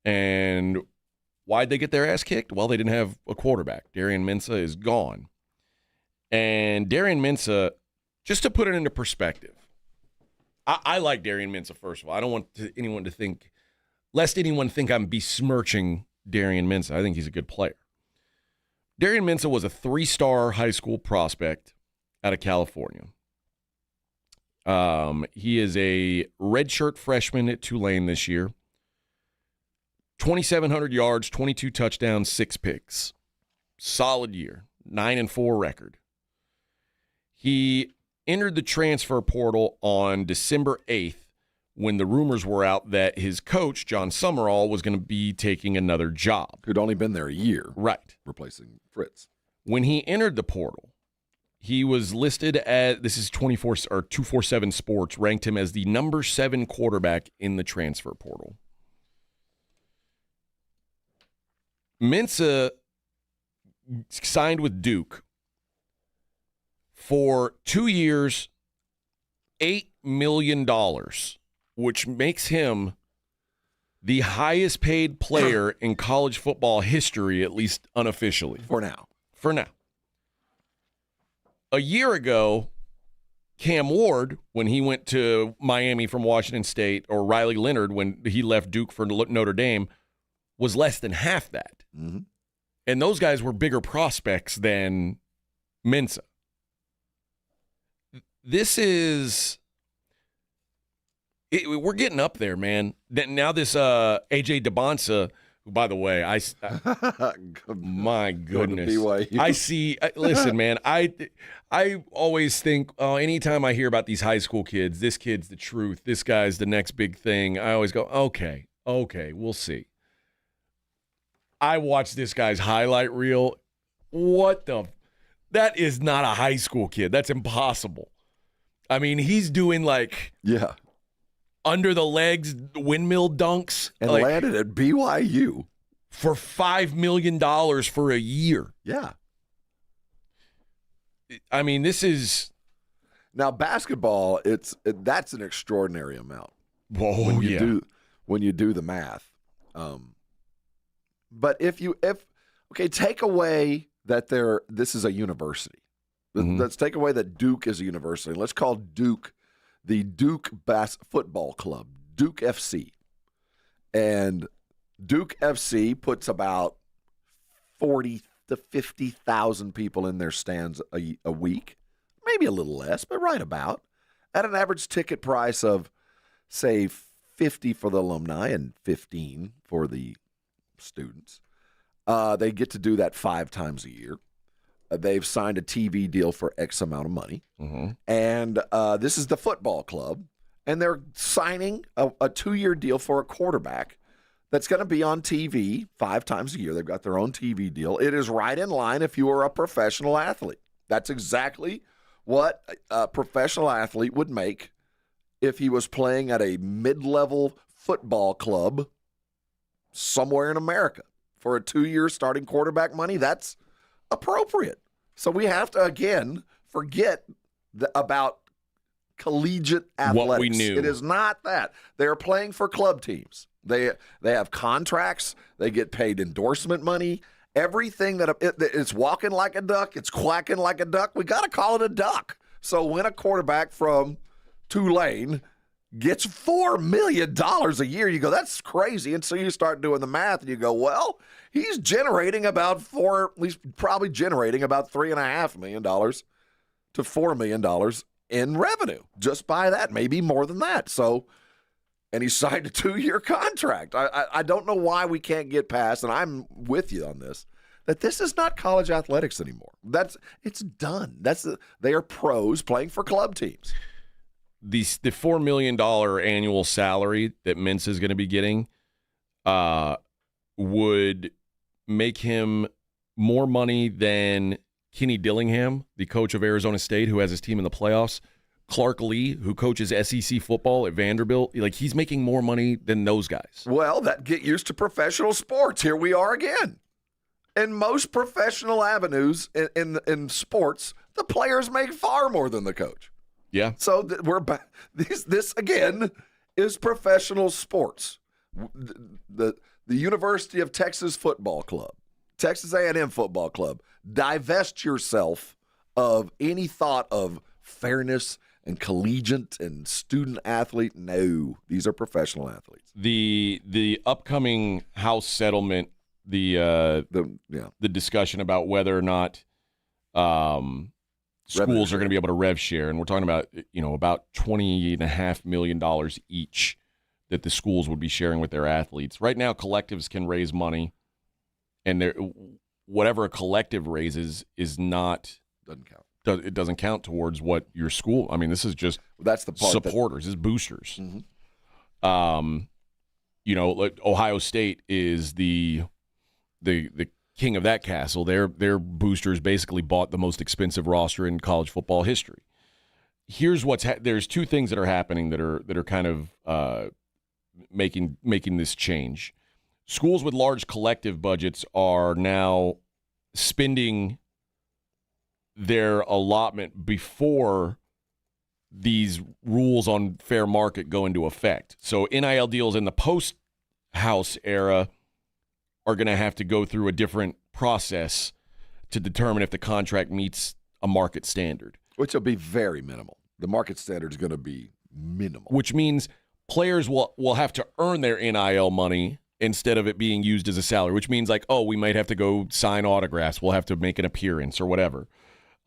And why'd they get their ass kicked? Well, they didn't have a quarterback. Darian Mensah is gone. And Darian Mensah, just to put it into perspective, I like Darian Mensah, first of all. I don't want anyone to think, lest anyone think I'm besmirching Darian Mensah. I think he's a good player. Darian Mensah was a 3-star high school prospect out of California. He is a redshirt freshman at Tulane this year. 2,700 yards, 22 touchdowns, 6 picks. Solid year. 9-4 record. He entered the transfer portal on December 8th when the rumors were out that his coach, John Summerall, was going to be taking another job. Who'd only been there a year. Right. Replacing Fritz. When he entered the portal, he was listed as, this is 247 Sports, ranked him as the number 7 quarterback in the transfer portal. Mensah signed with Duke for 2 years, $8 million, which makes him the highest paid player in college football history, at least unofficially. For now. A year ago, Cam Ward, when he went to Miami from Washington State, or Riley Leonard, when he left Duke for Notre Dame, was less than half that. Mm-hmm. And those guys were bigger prospects than Mensah. This is... we're getting up there, man. Now this A.J. DeBonsa, who, by the way, my goodness. I see... listen, man, I always think, anytime I hear about these high school kids, this kid's the truth, this guy's the next big thing, I always go, okay, we'll see. I watched this guy's highlight reel. That is not a high school kid. That's impossible. I mean, he's doing under the legs windmill dunks. And landed at BYU. For $5 million for a year. Yeah. I mean, this is... Now, basketball, that's an extraordinary amount. When you do the math. But take away that this is a university. Mm-hmm. Let's take away that Duke is a university. Let's call Duke the Duke Football Club, Duke FC. And Duke FC puts about 40 to 50,000 people in their stands a week, maybe a little less, but right about, at an average ticket price of, say, $50 for the alumni and $15 for the students. They get to do that 5 times a year. They've signed a TV deal for X amount of money. Mm-hmm. And this is the football club. And they're signing a 2-year deal for a quarterback that's going to be on TV 5 times a year. They've got their own TV deal. It is right in line if you are a professional athlete. That's exactly what a professional athlete would make if he was playing at a mid-level football club somewhere in America. For a 2-year starting quarterback money, that's appropriate. So we have to, again, forget about collegiate athletics. What we knew. It is not that. They're playing for club teams. They have contracts. They get paid endorsement money. Everything it's walking like a duck, it's quacking like a duck. We got to call it a duck. So when a quarterback from Tulane gets $4 million a year, you go, that's crazy. And so you start doing the math and you go, well, he's generating he's probably generating about $3.5 million to $4 million in revenue just by that, maybe more than that. So, and he signed a 2-year contract. I don't know why we can't get past, and I'm with you on this, that this is not college athletics anymore. It's done. They are pros playing for club teams. The $4 million annual salary that Mensah is going to be getting would make him more money than Kenny Dillingham, the coach of Arizona State, who has his team in the playoffs. Clark Lee, who coaches SEC football at Vanderbilt. He's making more money than those guys. Well, get used to professional sports. Here we are again. In most professional avenues in sports, the players make far more than the coach. Yeah. So we're back. This again is professional sports. The University of Texas Football Club, Texas A&M Football Club, divest yourself of any thought of fairness and collegiate and student athlete. No, these are professional athletes. The upcoming House settlement, the discussion about whether or not schools are going to be able to rev share, and we're talking about about $20.5 million each that the schools would be sharing with their athletes. Right now, collectives can raise money, and whatever a collective raises doesn't count. It doesn't count towards what your school. I mean, this is just that's the part supporters, is boosters. Mm-hmm. Like Ohio State is the king of that castle. Their boosters basically bought the most expensive roster in college football history. Here's there's two things that are happening that are kind of making this change. Schools with large collective budgets are now spending their allotment before these rules on fair market go into effect. So NIL deals in the post-House era are going to have to go through a different process to determine if the contract meets a market standard. Which will be very minimal. The market standard is going to be minimal. Which means players will have to earn their NIL money instead of it being used as a salary, which means we might have to go sign autographs. We'll have to make an appearance or whatever.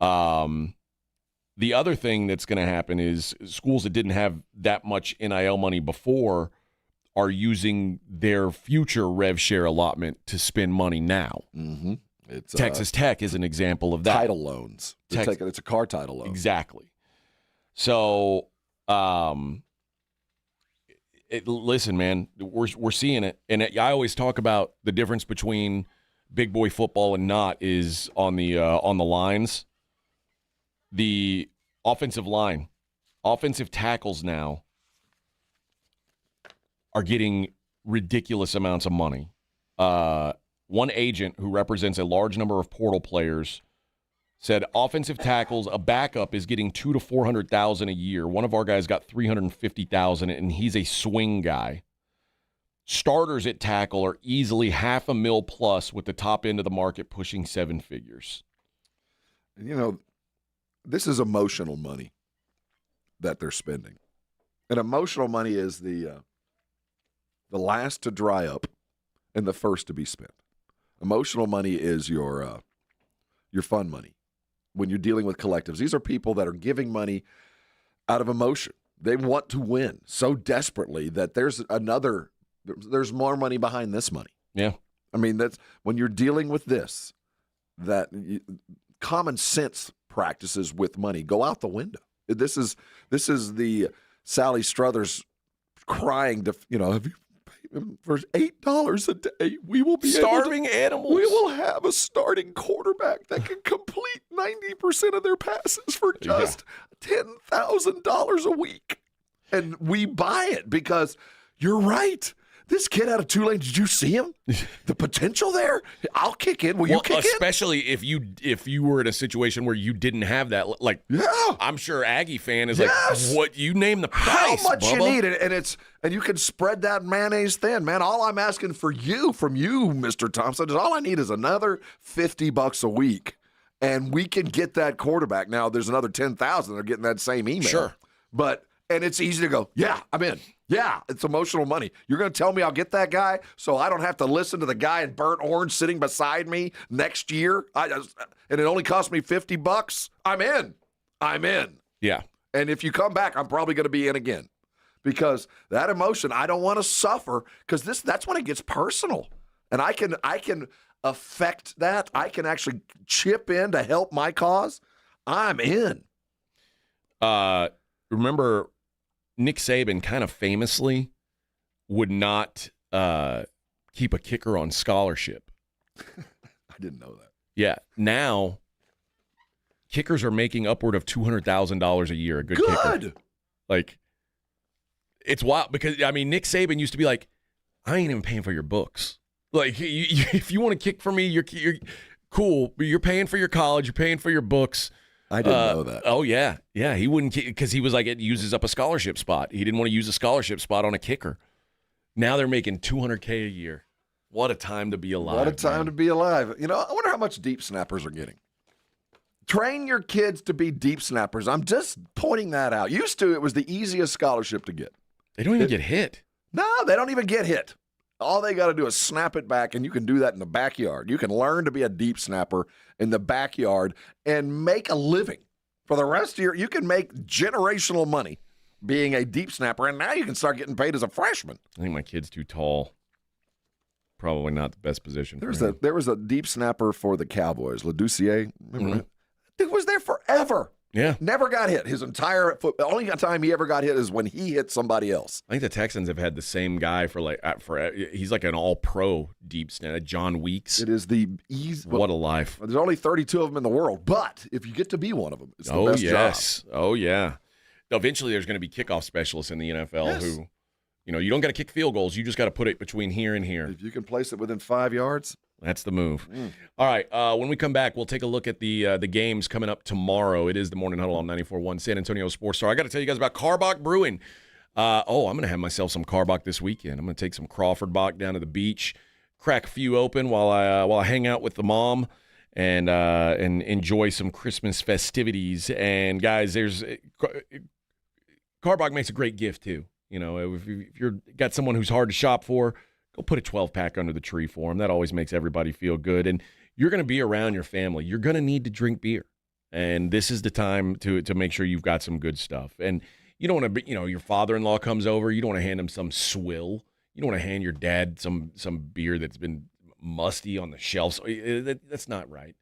The other thing that's going to happen is schools that didn't have that much NIL money before are using their future rev share allotment to spend money now. Mm-hmm. Texas Tech is an example of that. Title loans. It's a car title loan. Exactly. So, listen, man, we're seeing it, and I always talk about the difference between big boy football and not is on the lines. The offensive line, offensive tackles now are getting ridiculous amounts of money. One agent who represents a large number of portal players said offensive tackles, a backup is getting $200,000 to $400,000 a year. One of our guys got $350,000, and he's a swing guy. Starters at tackle are easily $500,000 plus, with the top end of the market pushing seven figures. This is emotional money that they're spending. And emotional money is the last to dry up and the first to be spent. Emotional money is your fun money. When you're dealing with collectives, these are people that are giving money out of emotion. They want to win so desperately that there's more money behind this money. Yeah. I mean, that's when you're dealing with this, common sense practices with money go out the window. This is the Sally Struthers crying to, have you paid him for $8 a day? We will be starving animals. We will have a starting quarterback that can complete 90% of their passes for just $10,000 a week. And we buy it because you're right. This kid out of Tulane, did you see him? The potential there? I'll kick in. Will you kick in? Especially if you were in a situation where you didn't have that. I'm sure Aggie fan is what you name the price, how much Bubba? You need it, and you can spread that mayonnaise thin, man. All I'm asking from you, Mr. Thompson, is all I need is another $50 a week, and we can get that quarterback. Now there's another 10,000 that are getting that same email. Sure, and it's easy to go, yeah, I'm in. Yeah, it's emotional money. You're going to tell me I'll get that guy so I don't have to listen to the guy in burnt orange sitting beside me next year, and it only cost me $50? I'm in. Yeah. And if you come back, I'm probably going to be in again because that emotion, I don't want to suffer because that's when it gets personal. And I can affect that. I can actually chip in to help my cause. I'm in. Remember, Nick Saban kind of famously would not keep a kicker on scholarship. I didn't know that. Yeah. Now, kickers are making upward of $200,000 a year. A good kicker. It's wild because, Nick Saban used to be like, I ain't even paying for your books. If you want to kick for me, you're cool, but you're paying for your college, you're paying for your books. I didn't know that. Oh, yeah. Yeah, he wouldn't because he was like, it uses up a scholarship spot. He didn't want to use a scholarship spot on a kicker. Now they're making $200K a year. What a time to be alive. What a time to be alive. I wonder how much deep snappers are getting. Train your kids to be deep snappers. I'm just pointing that out. Used to, it was the easiest scholarship to get. They don't even get hit. No, they don't even get hit. All they got to do is snap it back, and you can do that in the backyard. You can learn to be a deep snapper in the backyard and make a living. For the rest of you can make generational money being a deep snapper, and now you can start getting paid as a freshman. I think my kid's too tall. Probably not the best position. There was a deep snapper for the Cowboys, LaDucier. Remember that? Dude was there forever. Yeah. Never got hit. His entire the only time he ever got hit is when he hit somebody else. I think the Texans have had the same guy for he's like an all-pro deep snapper, John Weeks. It is the easy. What a life. There's only 32 of them in the world, but if you get to be one of them, it's the best job. Oh, yeah. Eventually, there's going to be kickoff specialists in the NFL who, you don't got to kick field goals. You just got to put it between here and here. If you can place it within 5 yards. That's the move. All right, when we come back, we'll take a look at the games coming up tomorrow. It is the Morning Huddle on 94.1 San Antonio Sports Star. I got to tell you guys about Carbach Brewing. I'm going to have myself some Carbach this weekend. I'm going to take some Crawford Bach down to the beach, crack a few open while I hang out with the mom and enjoy some Christmas festivities. And guys, Carbach makes a great gift too. If you're got someone who's hard to shop for, go put a 12-pack under the tree for them. That always makes everybody feel good. And you're going to be around your family. You're going to need to drink beer. And this is the time to make sure you've got some good stuff. And you don't want to be, your father-in-law comes over. You don't want to hand him some swill. You don't want to hand your dad some beer that's been musty on the shelves. That's not right.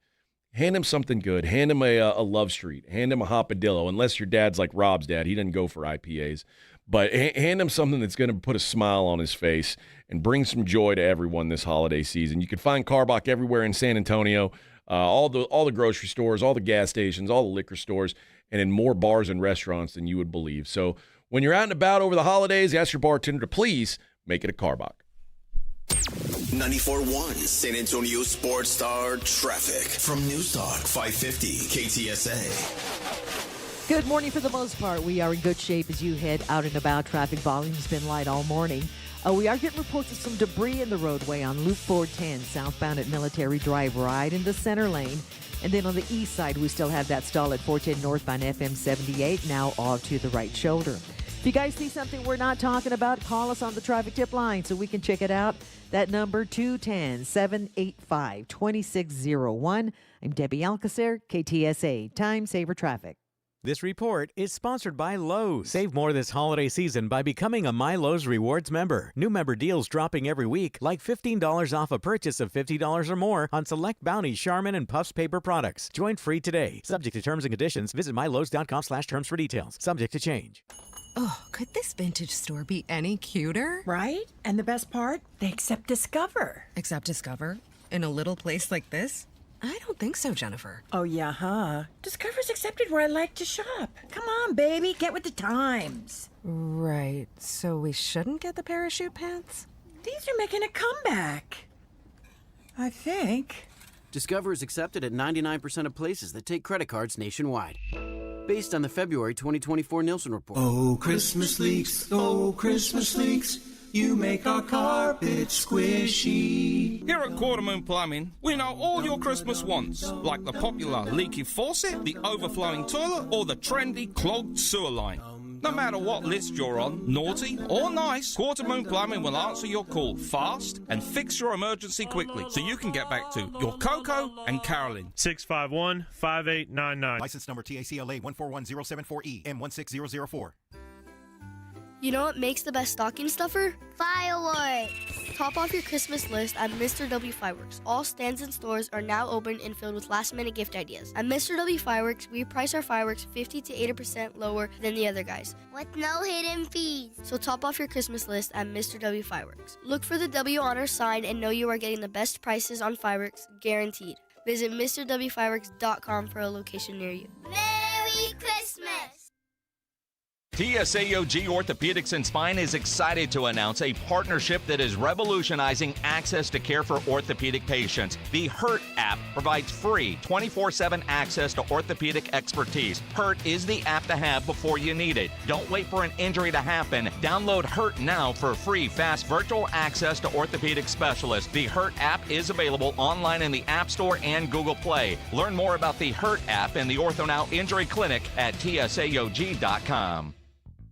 Hand him something good. Hand him a Love Street. Hand him a Hopadillo. Unless your dad's like Rob's dad. He doesn't go for IPAs. But hand him something that's going to put a smile on his face and bring some joy to everyone this holiday season. You can find Carbach everywhere in San Antonio, all the grocery stores, all the gas stations, all the liquor stores, and in more bars and restaurants than you would believe. So when you're out and about over the holidays, ask your bartender to please make it a Carbach. 94.1 San Antonio Sports Star traffic from News Talk 550 KTSA. Good morning for the most part. We are in good shape as you head out and about. Traffic volume's been light all morning. We are getting reports of some debris in the roadway on Loop 410 southbound at Military Drive right in the center lane. And then on the east side, we still have that stall at 410 northbound FM 78, now off to the right shoulder. If you guys see something we're not talking about, call us on the traffic tip line so we can check it out. That number, 210-785-2601. I'm Debbie Alcacer, KTSA, Time Saver Traffic. This report is sponsored by Lowe's. Save more this holiday season by becoming a My Lowe's Rewards member. New member deals dropping every week, like $15 off a purchase of $50 or more on select Bounty, Charmin, and Puffs paper products. Join free today. Subject to terms and conditions. Visit mylowes.com/terms for details. Subject to change. Oh, could this vintage store be any cuter? Right? And the best part? They accept Discover. Accept Discover? In a little place like this? I don't think so, Jennifer. Oh, yeah, huh? Discover's accepted where I like to shop. Come on, baby, get with the times. Right, so we shouldn't get the parachute pants? These are making a comeback. I think. Discover is accepted at 99% of places that take credit cards nationwide. Based on the February 2024 Nielsen report. Oh, Christmas leaks, you make our carpet squishy. Here at Quarter Moon Plumbing, we know all your Christmas wants, like the popular leaky faucet, the overflowing toilet, or the trendy clogged sewer line. No matter what list you're on, naughty or nice, Quarter Moon Plumbing will answer your call fast and fix your emergency quickly so you can get back to your Coco and Carolyn. 651-5899. License number TACLA 141074E M16004. You know what makes the best stocking stuffer? Fireworks! Top off your Christmas list at Mr. W Fireworks. All stands and stores are now open and filled with last-minute gift ideas. At Mr. W Fireworks, we price our fireworks 50 to 80% lower than the other guys, with no hidden fees. So top off your Christmas list at Mr. W Fireworks. Look for the W on our sign and know you are getting the best prices on fireworks, guaranteed. Visit MrWFireworks.com for a location near you. Merry Christmas! TSAOG Orthopedics and Spine is excited to announce a partnership that is revolutionizing access to care for orthopedic patients. The HURT app provides free 24/7 access to orthopedic expertise. HURT is the app to have before you need it. Don't wait for an injury to happen. Download HURT now for free, fast virtual access to orthopedic specialists. The HURT app is available online in the App Store and Google Play. Learn more about the HURT app and the OrthoNow Injury Clinic at TSAOG.com.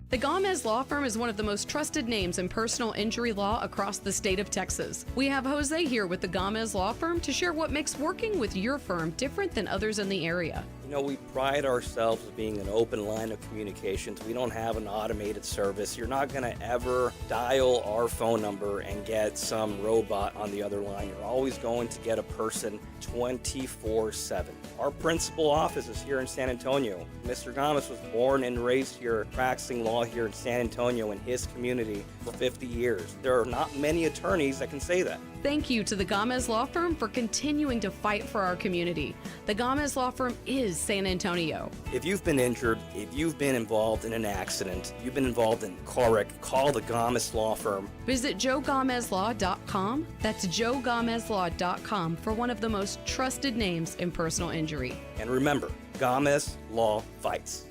The Gomez Law Firm is one of the most trusted names in personal injury law across the state of Texas. We have Jose here with the Gomez Law Firm to share what makes working with your firm different than others in the area. You know, we pride ourselves as being an open line of communications. We don't have an automated service. You're not going to ever dial our phone number and get some robot on the other line. You're always going to get a person 24/7. Our principal office is here in San Antonio. Mr. Gomez was born and raised here, practicing law here in San Antonio in his community for 50 years. There are not many attorneys that can say that. Thank you to the Gomez Law Firm for continuing to fight for our community. The Gomez Law Firm is San Antonio. If you've been injured, if you've been involved in an accident, you've been involved in a car wreck, call the Gomez Law Firm. Visit joegomezlaw.com. That's joegomezlaw.com for one of the most trusted names in personal injury. And remember, Gomez Law fights.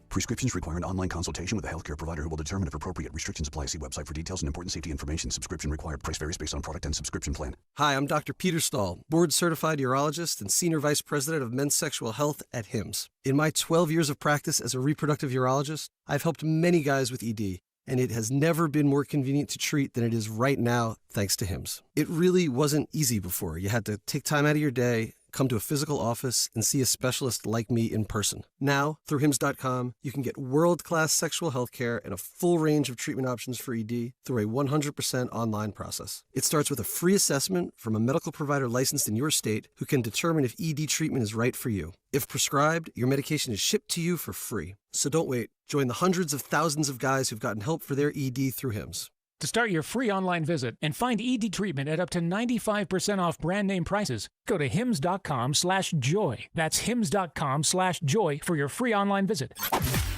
Prescriptions require an online consultation with a healthcare provider who will determine if appropriate. Restrictions apply. See website for details and important safety information. Subscription required. Price varies based on product and subscription plan. Hi, I'm Dr. Peter Stahl, board-certified urologist and senior vice president of men's sexual health at HIMSS. In my 12 years of practice as a reproductive urologist, I've helped many guys with ED, and it has never been more convenient to treat than it is right now, thanks to HIMSS. It really wasn't easy before. You had to take time out of your day, come to a physical office, and see a specialist like me in person. Now, through HIMSS.com, you can get world-class sexual health care and a full range of treatment options for ED through a 100% online process. It starts with a free assessment from a medical provider licensed in your state who can determine if ED treatment is right for you. If prescribed, your medication is shipped to you for free. So don't wait. Join the hundreds of thousands of guys who've gotten help for their ED through HIMSS. To start your free online visit and find ED treatment at up to 95% off brand name prices, go to hims.com/joy. That's hims.com/joy for your free online visit.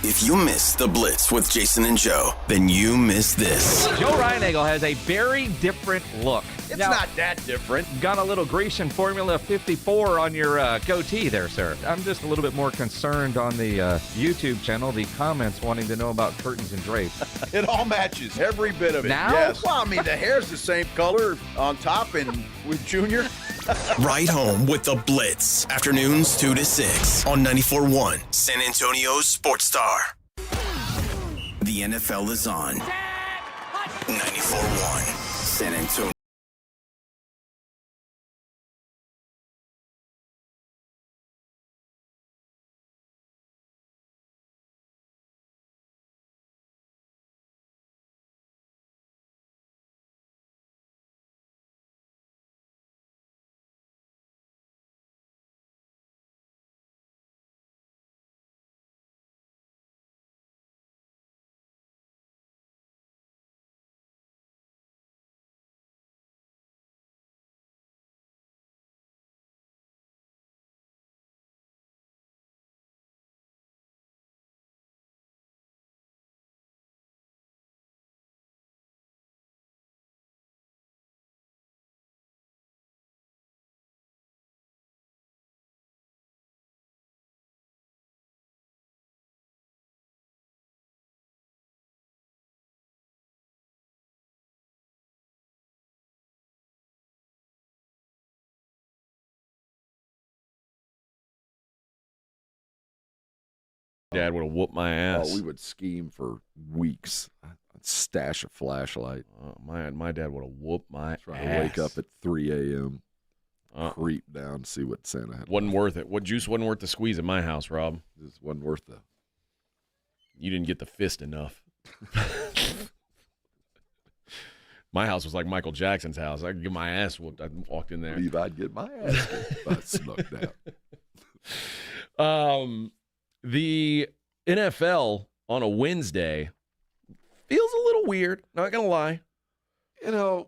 If you missed the Blitz with Jason and Joe, then you missed this. Joe Reinagle has a very different look. It's not that different. Got a little Grecian Formula 54 on your goatee there, sir. I'm just a little bit more concerned on the YouTube channel, the comments wanting to know about curtains and drapes. It all matches, every bit of it. Now? Yes. Well, I mean, the hair's the same color on top and with Junior. Right home with the Blitz. Afternoons 2 to 6 on 94.1 San Antonio's Sports Star. The NFL is on. 94.1 San Antonio. Dad would have whooped my ass. Oh, we would scheme for weeks. I'd stash a flashlight. My dad would have whooped my Try ass. to wake up at 3 a.m., creep down, see what Santa had. Wasn't worth it. What juice wasn't worth the squeeze at my house, Rob? It wasn't worth the. You didn't get the fist enough. My house was like Michael Jackson's house. I could get my ass whooped. I walked in there. I believe I'd get my ass whooped if I snuck down. The NFL on a Wednesday feels a little weird. Not gonna lie,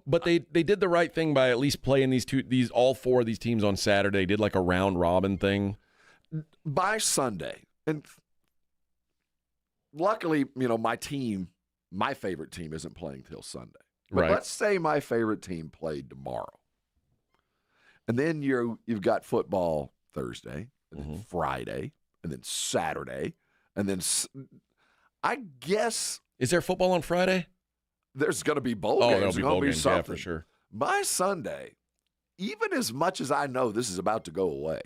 But they did the right thing by at least playing all four of these teams on Saturday. Did like a round robin thing by Sunday, and luckily, my favorite team isn't playing till Sunday. But Right. let's say my favorite team played tomorrow. And then you've got football Thursday, and then Friday, and then Saturday, and then I guess. Is there football on Friday? There's going to be bowl Oh, games. there'll be There's gonna bowl games, yeah, something. for sure. By Sunday, even as much as I know this is about to go away,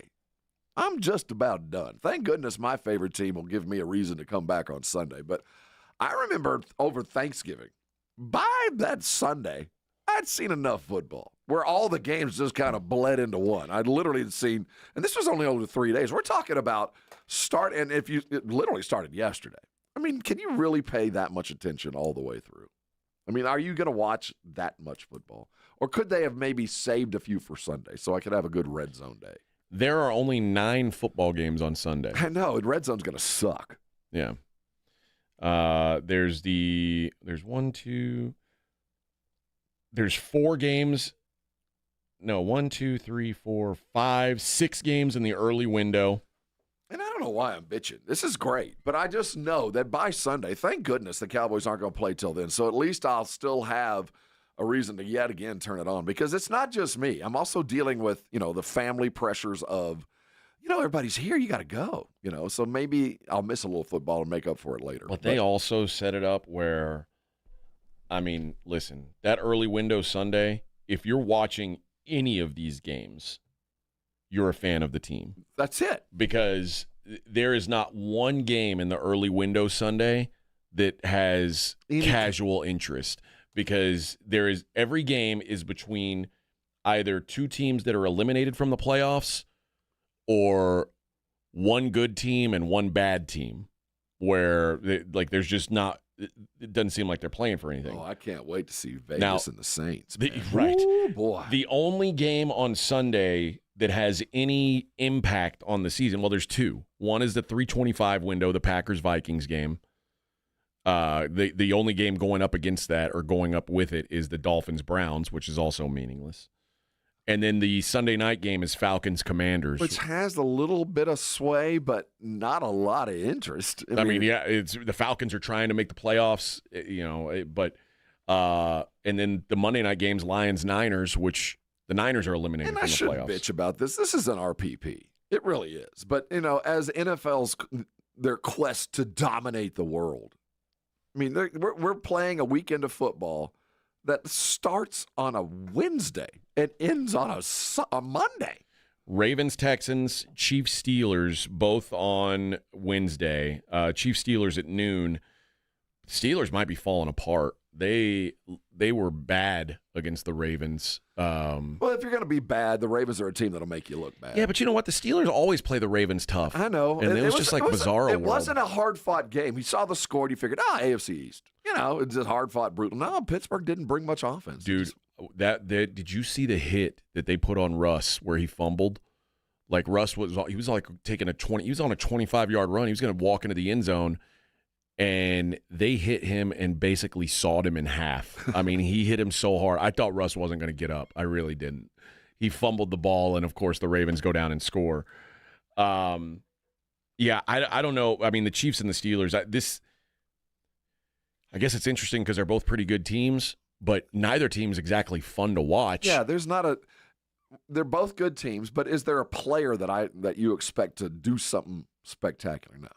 I'm just about done. Thank goodness my favorite team will give me a reason to come back on Sunday. But I remember over Thanksgiving, by that Sunday, I'd seen enough football where all the games just kind of bled into one. I'd literally seen, and this was only over 3 days. We're talking about it literally started yesterday. I mean, can you really pay that much attention all the way through? I mean, are you going to watch that much football? Or could they have maybe saved a few for Sunday so I could have a good red zone day? There are only 9 football games on Sunday. I know, and red zone's going to suck. Yeah. There's 4 games. No, 1, 2, 3, 4, 5, 6 games in the early window. And I don't know why I'm bitching. This is great. But I just know that by Sunday, thank goodness the Cowboys aren't going to play till then. So at least I'll still have a reason to yet again turn it on. Because it's not just me. I'm also dealing with, the family pressures of, everybody's here. You got to go. So maybe I'll miss a little football and make up for it later. But they also set it up where, listen, that early window Sunday, if you're watching any of these games, you're a fan of the team. That's it. Because there is not one game in the early window Sunday that has casual interest. Because every game is between either 2 teams that are eliminated from the playoffs or one good team and one bad team, where there's just not. It doesn't seem like they're playing for anything. Oh, I can't wait to see Vegas and the Saints. Right. Ooh, boy. The only game on Sunday that has any impact on the season, well, there's 2. One is the 3:25 window, the Packers-Vikings game. The only game going up against that or going up with it is the Dolphins-Browns, which is also meaningless. And then the Sunday night game is Falcons-Commanders. Which has a little bit of sway, but not a lot of interest. I mean, it's the Falcons are trying to make the playoffs, but and then the Monday night game's Lions-Niners, which the Niners are eliminated from the playoffs. And I shouldn't bitch about this. This is an RPP. It really is. But, as NFL's their quest to dominate the world, I mean, we're playing a weekend of football that starts on a Wednesday and ends on a Monday. Ravens, Texans, Chiefs, Steelers, both on Wednesday. Chiefs, Steelers at noon. Steelers might be falling apart. They were bad against the Ravens. Well, if you're going to be bad, the Ravens are a team that'll make you look bad. Yeah, but you know what? The Steelers always play the Ravens tough. I know. And it was just like bizarro. It wasn't a hard-fought game. He saw the score and he figured, AFC East. It's just hard-fought, brutal. No, Pittsburgh didn't bring much offense. Dude, did you see the hit that they put on Russ where he fumbled? Like Russ was on a 25-yard run. He was going to walk into the end zone. And they hit him and basically sawed him in half. I mean, he hit him so hard. I thought Russ wasn't going to get up. I really didn't. He fumbled the ball, and, of course, the Ravens go down and score. I don't know. I mean, the Chiefs and the Steelers, I guess it's interesting because they're both pretty good teams, but neither team's exactly fun to watch. Yeah, they're both good teams, but is there a player that you expect to do something spectacular? No.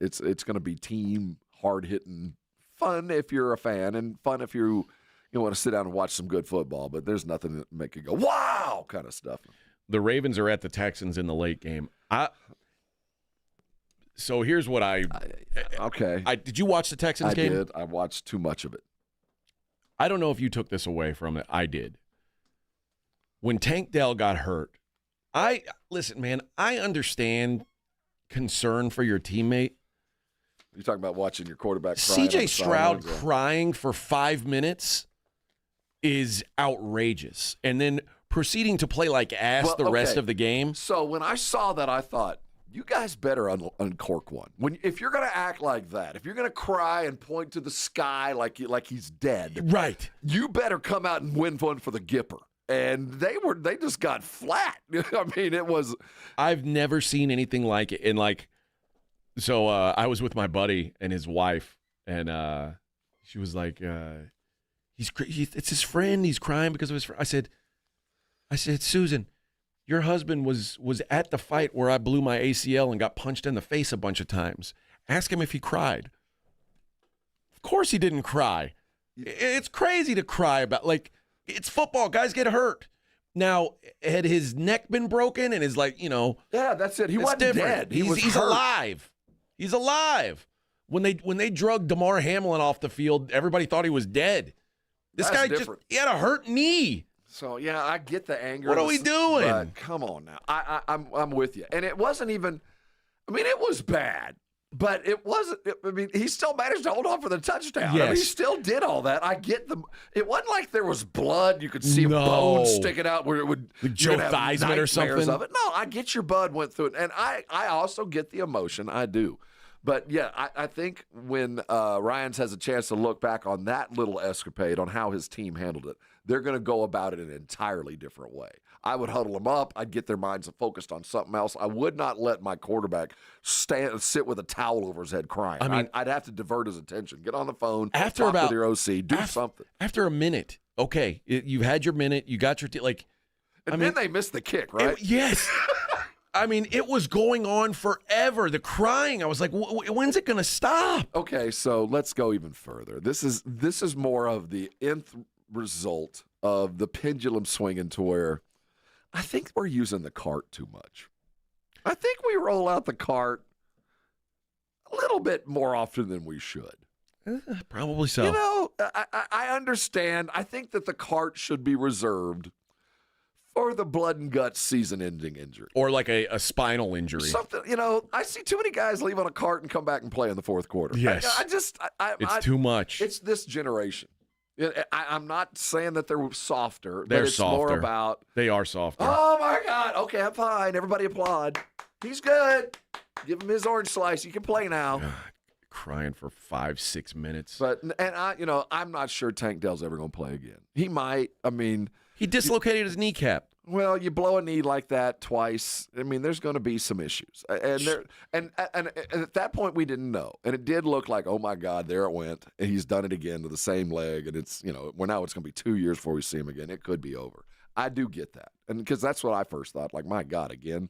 It's going to be team, hard-hitting, fun if you're a fan, and fun if you want to sit down and watch some good football, but there's nothing that make you go, wow, kind of stuff. The Ravens are at the Texans in the late game. So here's what okay. Did you watch the Texans game? I did. I watched too much of it. I don't know if you took this away from it. I did. When Tank Dell got hurt, listen, man, I understand concern for your teammate. You're talking about watching your quarterback cry. C.J. Stroud crying for 5 minutes is outrageous. And then proceeding to play like ass the rest of the game. So when I saw that, I thought, you guys better uncork one. If you're going to act like that, if you're going to cry and point to the sky like he's dead, right? You better come out and win one for the Gipper. And they just got flat. I mean, it was. I've never seen anything like it. And So I was with my buddy and his wife, and she was like, it's his friend. He's crying because of his friend. I said, Susan, your husband was at the fight where I blew my ACL and got punched in the face a bunch of times. Ask him if he cried. Of course he didn't cry. It's crazy to cry about, like, it's football. Guys get hurt. Now, had his neck been broken and is like, Yeah, that's it. He it's wasn't different. dead. He's alive. He's alive. When they drug DeMar Hamlin off the field, everybody thought he was dead. This That's guy different. he had a hurt knee. So, yeah, I get the anger. What are we doing? But come on now. I'm with you. And it wasn't even, it was bad. But it wasn't, he still managed to hold on for the touchdown. Yes. He still did all that. I get it wasn't like there was blood. You could see a bone sticking out where it would. Like Joe Theismann or something? Of it. No, I get your bud went through it. And I also get the emotion. I do. But, yeah, I think when Ryans has a chance to look back on that little escapade, on how his team handled it, they're going to go about it in an entirely different way. I would huddle them up. I'd get their minds focused on something else. I would not let my quarterback sit with a towel over his head crying. I'd have to divert his attention. Get on the phone, talk with your OC, do something. After a minute, okay, you've had your minute, you got your then they missed the kick, right? Yes. It was going on forever. The crying, I was like, when's it going to stop? Okay, so let's go even further. This is more of the nth result of the pendulum swinging to where I think we're using the cart too much. I think we roll out the cart a little bit more often than we should. Probably so. I understand. I think that the cart should be reserved for the blood and guts season-ending injury. Or like a spinal injury. Something, I see too many guys leave on a cart and come back and play in the fourth quarter. Yes. It's too much. It's this generation. I'm not saying that they're softer, They're but it's softer. more about. They are softer. Oh, my God. Okay, I'm fine. Everybody applaud. He's good. Give him his orange slice. You can play now. Crying for 5-6 minutes. But I'm not sure Tank Dell's ever going to play again. He might. He dislocated his kneecap. Well, you blow a knee like that twice. There's going to be some issues, and at that point we didn't know, and it did look like, oh my God, there it went, and he's done it again to the same leg, and it's now it's going to be 2 years before we see him again. It could be over. I do get that, and because that's what I first thought, like, my God, again,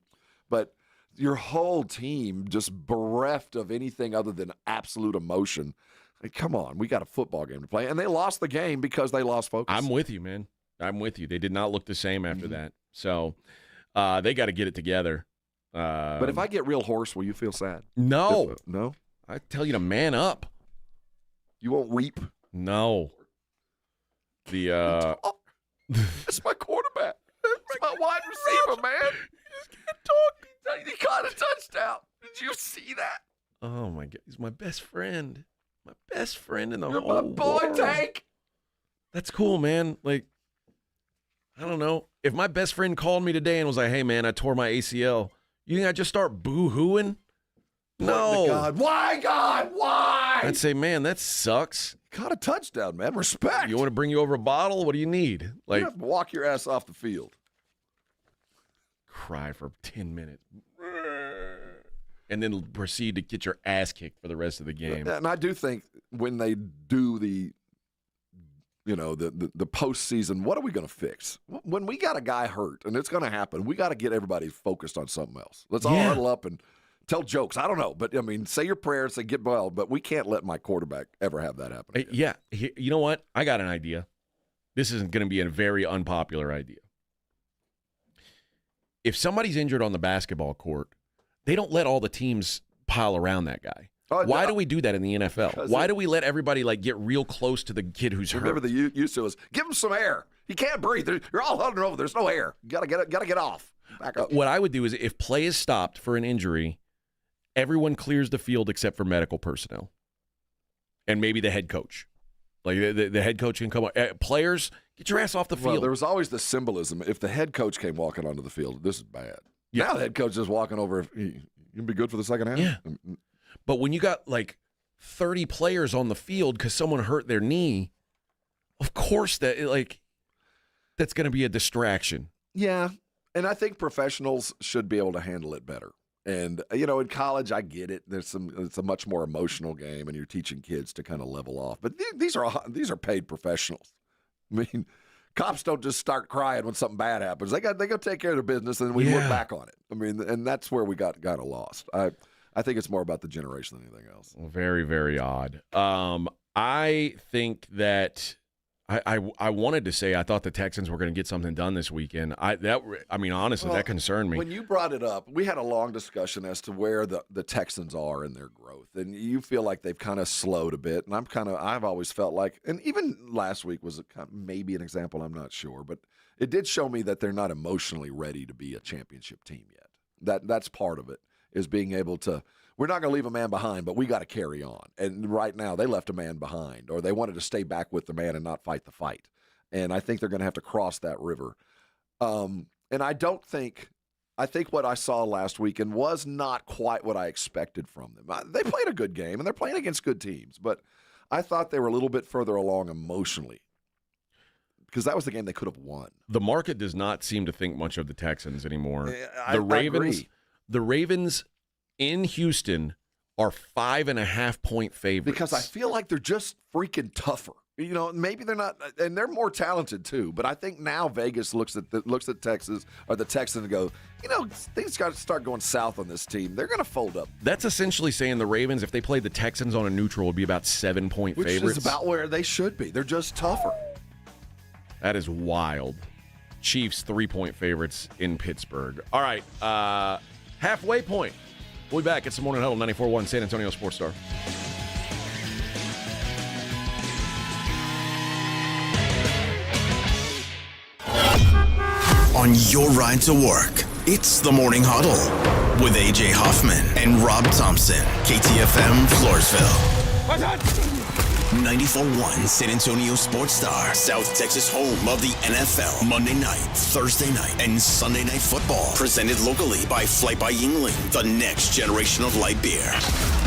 but your whole team just bereft of anything other than absolute emotion. Like, come on, we got a football game to play, and they lost the game because they lost focus. I'm with you, man. I'm with you. They did not look the same after that. So they got to get it together. But if I get real hoarse, will you feel sad? No. No? I tell you to man up. You won't weep? No. That's my quarterback. That's my wide receiver, man. You just can't talk. He caught a touchdown. Did you see that? Oh, my God. He's my best friend. My best friend in the You're whole my boy, world. Tank. That's cool, man. Like, I don't know. If my best friend called me today and was like, hey, man, I tore my ACL, you think I'd just start boo-hooing? No. God. Why, God? Why? I'd say, man, that sucks. Caught a touchdown, man. Respect. You want to bring you over a bottle? What do you need? Like, you have to walk your ass off the field. Cry for 10 minutes. And then proceed to get your ass kicked for the rest of the game. And I do think when they do the postseason, what are we going to fix? When we got a guy hurt, and it's going to happen, we got to get everybody focused on something else. Let's all huddle up and tell jokes. I don't know, but say your prayers and get well. But we can't let my quarterback ever have that happen again. Yeah, you know what? I got an idea. This isn't going to be a very unpopular idea. If somebody's injured on the basketball court, they don't let all the teams pile around that guy. Why do we do that in the NFL? Why do we let everybody get real close to the kid who's hurt? Remember, the used to was give him some air. He can't breathe. You're all huddling over. There's no air. You gotta get off. Back up. What I would do is, if play is stopped for an injury, everyone clears the field except for medical personnel, and maybe the head coach. Like the head coach can come on. Players, get your ass off the field. Well, there was always the symbolism. If the head coach came walking onto the field, this is bad. Yeah. Now the head coach is walking over. You'll be good for the second half. Yeah. But when you got 30 players on the field because someone hurt their knee, of course that's going to be a distraction. Yeah, and I think professionals should be able to handle it better. And, in college, I get it. It's a much more emotional game, and you're teaching kids to kind of level off. But these are paid professionals. I mean, cops don't just start crying when something bad happens. They go take care of their business, and we look back on it. I mean, and that's where we got lost. I think it's more about the generation than anything else. Well, very, very odd. I think that I wanted to say I thought the Texans were going to get something done this weekend. Honestly, that concerned me. When you brought it up, we had a long discussion as to where the Texans are in their growth, and you feel like they've kind of slowed a bit. And I've always felt like, and even last week was maybe an example. I'm not sure, but it did show me that they're not emotionally ready to be a championship team yet. That's part of it, is being able to. We're not going to leave a man behind, but we got to carry on. And right now, they left a man behind, or they wanted to stay back with the man and not fight the fight. And I think they're going to have to cross that river. And I think what I saw last weekend was not quite what I expected from them. They played a good game, and they're playing against good teams, but I thought they were a little bit further along emotionally, because that was the game they could have won. The market does not seem to think much of the Texans anymore. I agree. The Ravens in Houston are 5.5-point favorites. Because I feel like they're just freaking tougher. Maybe they're not, and they're more talented too. But I think now Vegas looks at Texas or the Texans and go, things got to start going south on this team. They're going to fold up. That's essentially saying the Ravens, if they played the Texans on a neutral, would be about 7-point favorites. Which is about where they should be. They're just tougher. That is wild. Chiefs 3-point favorites in Pittsburgh. All right, halfway point. We'll be back. It's the Morning Huddle, 94.1 San Antonio Sports Star. On your ride to work, it's the Morning Huddle with A.J. Hoffman and Rob Thompson. KTFM, Floresville. 94.1 San Antonio Sports Star, South Texas home of the NFL. Monday night, Thursday night, and Sunday night football. Presented locally by Flight by Yingling, the next generation of light beer.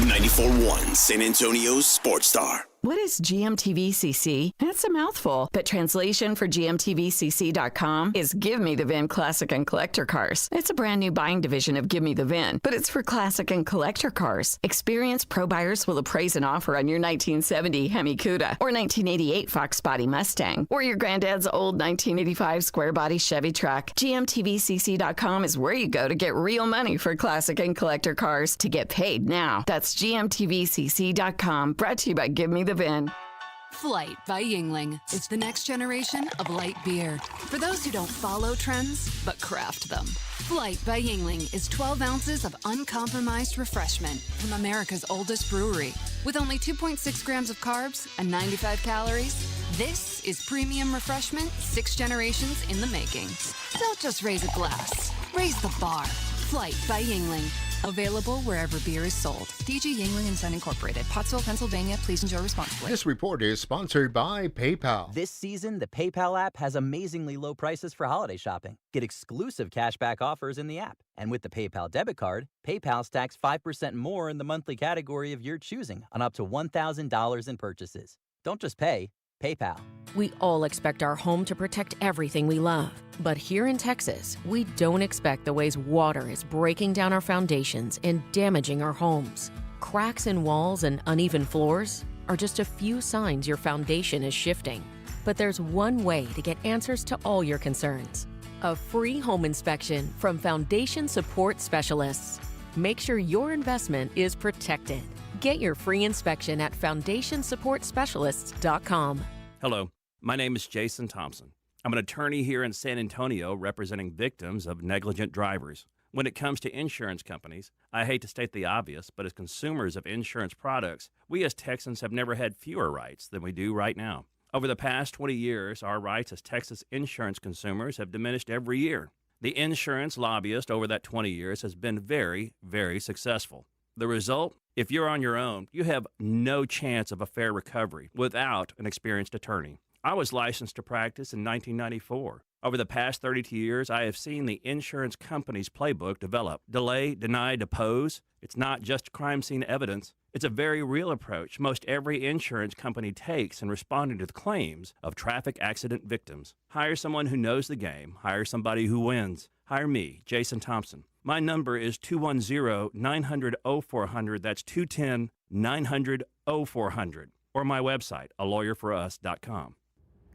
94.1 San Antonio Sports Star. What is GMTVCC? It's a mouthful, but translation for GMTVCC.com is Give Me the VIN Classic and Collector Cars. It's a brand new buying division of Give Me the VIN, but it's for classic and collector cars. Experienced pro buyers will appraise an offer on your 1970 Hemi Cuda, or 1988 Fox Body Mustang, or your granddad's old 1985 square body Chevy truck. GMTVCC.com is where you go to get real money for classic and collector cars. To get paid now. That's GMTVCC.com. Brought to you by Give Me the VIN. Flight by Yingling is the next generation of light beer. For those who don't follow trends, but craft them. Flight by Yingling is 12 ounces of uncompromised refreshment from America's oldest brewery. With only 2.6 grams of carbs and 95 calories, this is premium refreshment 6 generations in the making. Don't just raise a glass, raise the bar. Flight by Yingling. Available wherever beer is sold. DG Yingling & Son Incorporated, Pottsville, Pennsylvania. Please enjoy responsibly. This report is sponsored by PayPal. This season, the PayPal app has amazingly low prices for holiday shopping. Get exclusive cashback offers in the app. And with the PayPal debit card, PayPal stacks 5% more in the monthly category of your choosing on up to $1,000 in purchases. Don't just pay. PayPal. We all expect our home to protect everything we love. But here in Texas, we don't expect the ways water is breaking down our foundations and damaging our homes. Cracks in walls and uneven floors are just a few signs your foundation is shifting. But there's one way to get answers to all your concerns. A free home inspection from Foundation Support Specialists. Make sure your investment is protected. Get your free inspection at FoundationSupportSpecialists.com. Hello, my name is Jason Thompson. I'm an attorney here in San Antonio representing victims of negligent drivers. When it comes to insurance companies, I hate to state the obvious, but as consumers of insurance products, we as Texans have never had fewer rights than we do right now. Over the past 20 years, our rights as Texas insurance consumers have diminished every year. The insurance lobbyist over that 20 years has been very, very successful. The result? If you're on your own, you have no chance of a fair recovery without an experienced attorney. I was licensed to practice in 1994. Over the past 32 years, I have seen the insurance company's playbook develop. Delay, deny, depose. It's not just crime scene evidence. It's a very real approach most every insurance company takes in responding to the claims of traffic accident victims. Hire someone who knows the game. Hire somebody who wins. hire me, Jason Thompson. My number is 210-900-0400. That's 210-900-0400. Or my website, alawyerforus.com.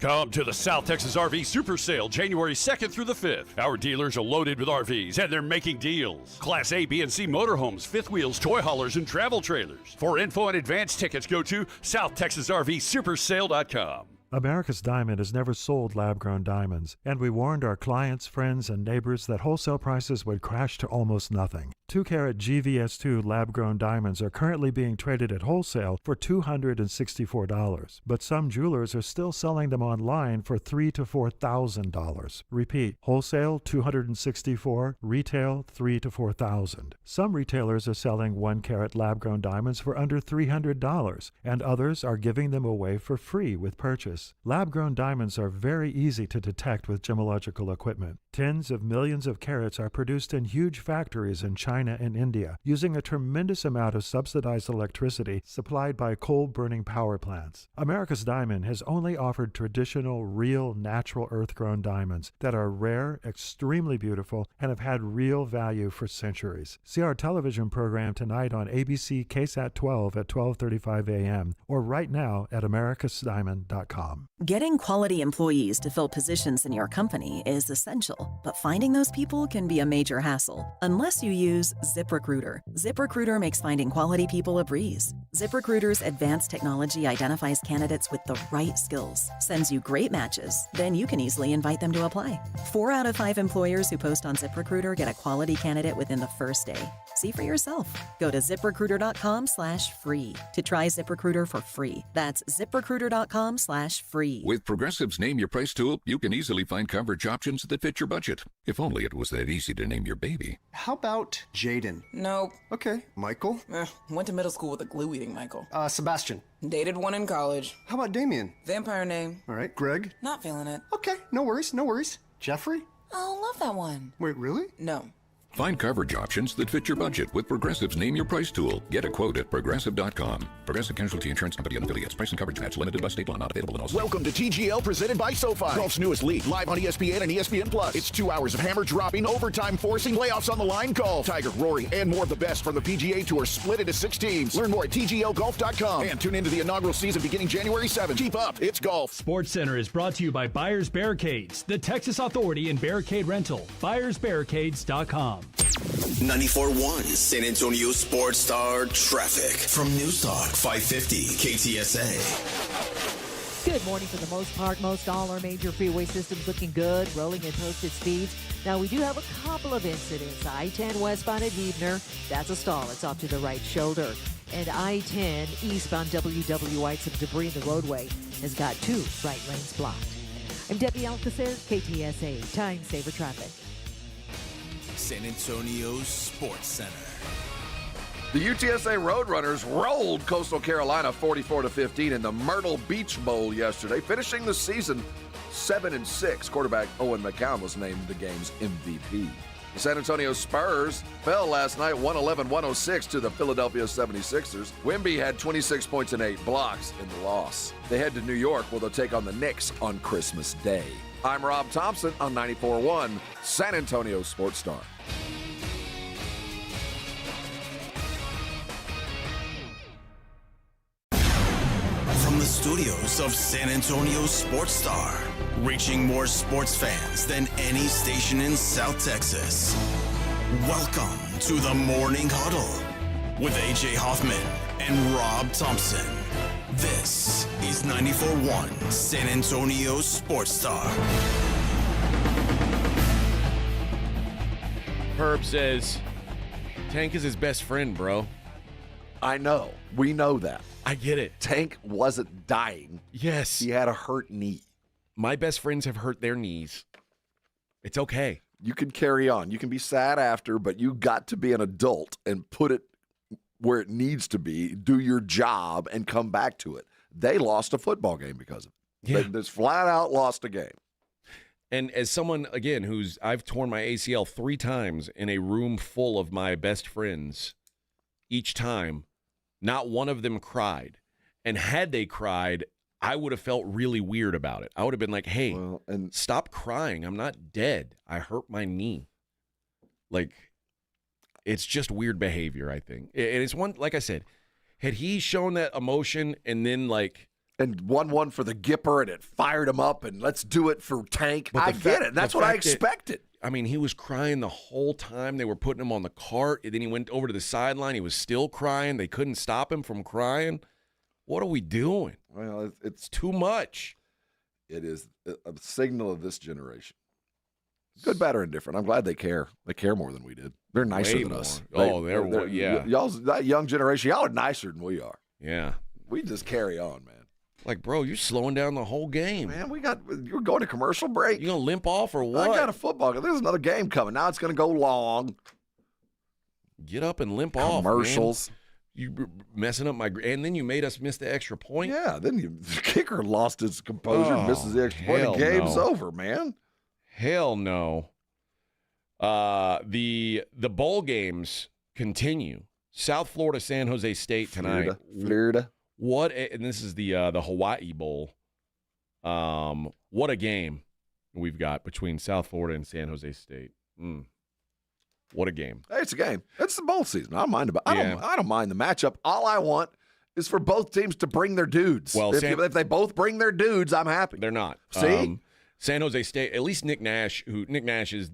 Come to the South Texas RV Super Sale, January 2nd through the 5th. Our dealers are loaded with RVs, and they're making deals. Class A, B, and C motorhomes, fifth wheels, toy haulers, and travel trailers. For info and advance tickets, go to southtexasrvsupersale.com. America's Diamond has never sold lab-grown diamonds, and we warned our clients, friends, and neighbors that wholesale prices would crash to almost nothing. 2-carat GVS2 lab-grown diamonds are currently being traded at wholesale for $264, but some jewelers are still selling them online for $3,000 to $4,000. Repeat, wholesale $264, retail $3,000 to $4,000. Some retailers are selling 1-carat lab-grown diamonds for under $300, and others are giving them away for free with purchase. Lab-grown diamonds are very easy to detect with gemological equipment. Tens of millions of carats are produced in huge factories in China and India, using a tremendous amount of subsidized electricity supplied by coal-burning power plants. America's Diamond has only offered traditional, real, natural earth-grown diamonds that are rare, extremely beautiful, and have had real value for centuries. See our television program tonight on ABC KSAT 12 at 12:35 a.m. or right now at americasdiamond.com. Getting quality employees to fill positions in your company is essential, but finding those people can be a major hassle unless you use ZipRecruiter. ZipRecruiter makes finding quality people a breeze. ZipRecruiter's advanced technology identifies candidates with the right skills, sends you great matches, then you can easily invite them to apply. 4 out of 5 employers who post on ZipRecruiter get a quality candidate within the first day. See for yourself. Go to ZipRecruiter.com/free to try ZipRecruiter for free. That's ZipRecruiter.com/free. With Progressive's Name Your Price tool, you can easily find coverage options that fit your budget. If only it was that easy to name your baby. How about Jaden? Nope. Okay. Michael? Went to middle school with a glue-eating Michael. Sebastian? Dated one in college. How about Damien? Vampire name. All right. Greg? Not feeling it. Okay. No worries. No worries. Jeffrey? Oh, love that one. Wait, really? No. Find coverage options that fit your budget with Progressive's Name Your Price tool. Get a quote at Progressive.com. Progressive Casualty Insurance Company and affiliates. Price and coverage match limited by state law. Not available in all states. Welcome to TGL presented by SoFi. Golf's newest league, live on ESPN and ESPN Plus. It's 2 hours of hammer dropping, overtime forcing, playoffs on the line golf. Tiger, Rory, and more of the best from the PGA Tour split into 6 teams. Learn more at TGLGolf.com and tune into the inaugural season beginning January 7th. Keep up, it's golf. Sports Center is brought to you by Buyers Barricades, the Texas authority in barricade rental. BuyersBarricades.com. 94.1 San Antonio Sports Star traffic from News Talk 550 KTSA. Good morning for the most part. Most all our major freeway systems looking good, rolling at posted speeds. Now, we do have a couple of incidents. I-10 westbound at Huebner, that's a stall. It's off to the right shoulder. And I-10 eastbound WW some debris in the roadway has got 2 right lanes blocked. I'm Debbie Alcacer, KTSA, Time Saver Traffic. San Antonio Sports Center. The UTSA Roadrunners rolled Coastal Carolina 44-15 in the Myrtle Beach Bowl yesterday, finishing the season 7-6. Quarterback Owen McCown was named the game's MVP. The San Antonio Spurs fell last night 111-106 to the Philadelphia 76ers. Wemby had 26 points and 8 blocks in the loss. They head to New York where they'll take on the Knicks on Christmas Day. I'm Rob Thompson on 94.1 San Antonio Sports Star. From the studios of San Antonio Sports Star, reaching more sports fans than any station in South Texas. Welcome to the Morning Huddle with AJ Hoffman and Rob Thompson. This is 94.1 San Antonio Sports Star. Herb says, Tank is his best friend, bro. I know. We know that. I get it. Tank wasn't dying. Yes. He had a hurt knee. My best friends have hurt their knees. It's okay. You can carry on. You can be sad after, but you got to be an adult and put it where it needs to be, do your job, and come back to it. They lost a football game because of it. Yeah. They just flat out lost a game. And as someone, again, I've torn my ACL 3 times in a room full of my best friends, each time, not one of them cried. And had they cried, I would have felt really weird about it. I would have been like, hey, stop crying. I'm not dead. I hurt my knee. Like, it's just weird behavior, I think. And it's one, like I said, had he shown that emotion and then, like, and 1-1 for the Gipper, and it fired him up, and let's do it for Tank. I get it. That's what I expected. I mean, he was crying the whole time. They were putting him on the cart, and then he went over to the sideline. He was still crying. They couldn't stop him from crying. What are we doing? Well, it's too much. It is a signal of this generation. Good, bad, or indifferent. I'm glad they care. They care more than we did. They're nicer Way than more. us. Yeah. Y'all's that young generation. Y'all are nicer than we are. Yeah. We just carry on, man. Like, bro, you're slowing down the whole game. Man, you're going to commercial break. You gonna limp off or what? I got a football. There's another game coming. Now it's going to go long. Get up and limp off. Commercials. Man. You messing up and then you made us miss the extra point. Yeah, then the kicker lost his composure, misses the extra point. The game's over, man. Hell no. The bowl games continue. South Florida, San Jose State tonight. Florida. And this is the Hawaii Bowl. What a game we've got between South Florida and San Jose State. What a game. Hey, it's a game. It's the bowl season. I don't mind I don't mind the matchup. All I want is for both teams to bring their dudes. Well, if they both bring their dudes, I'm happy. They're not. See? San Jose State, at least Nick Nash is,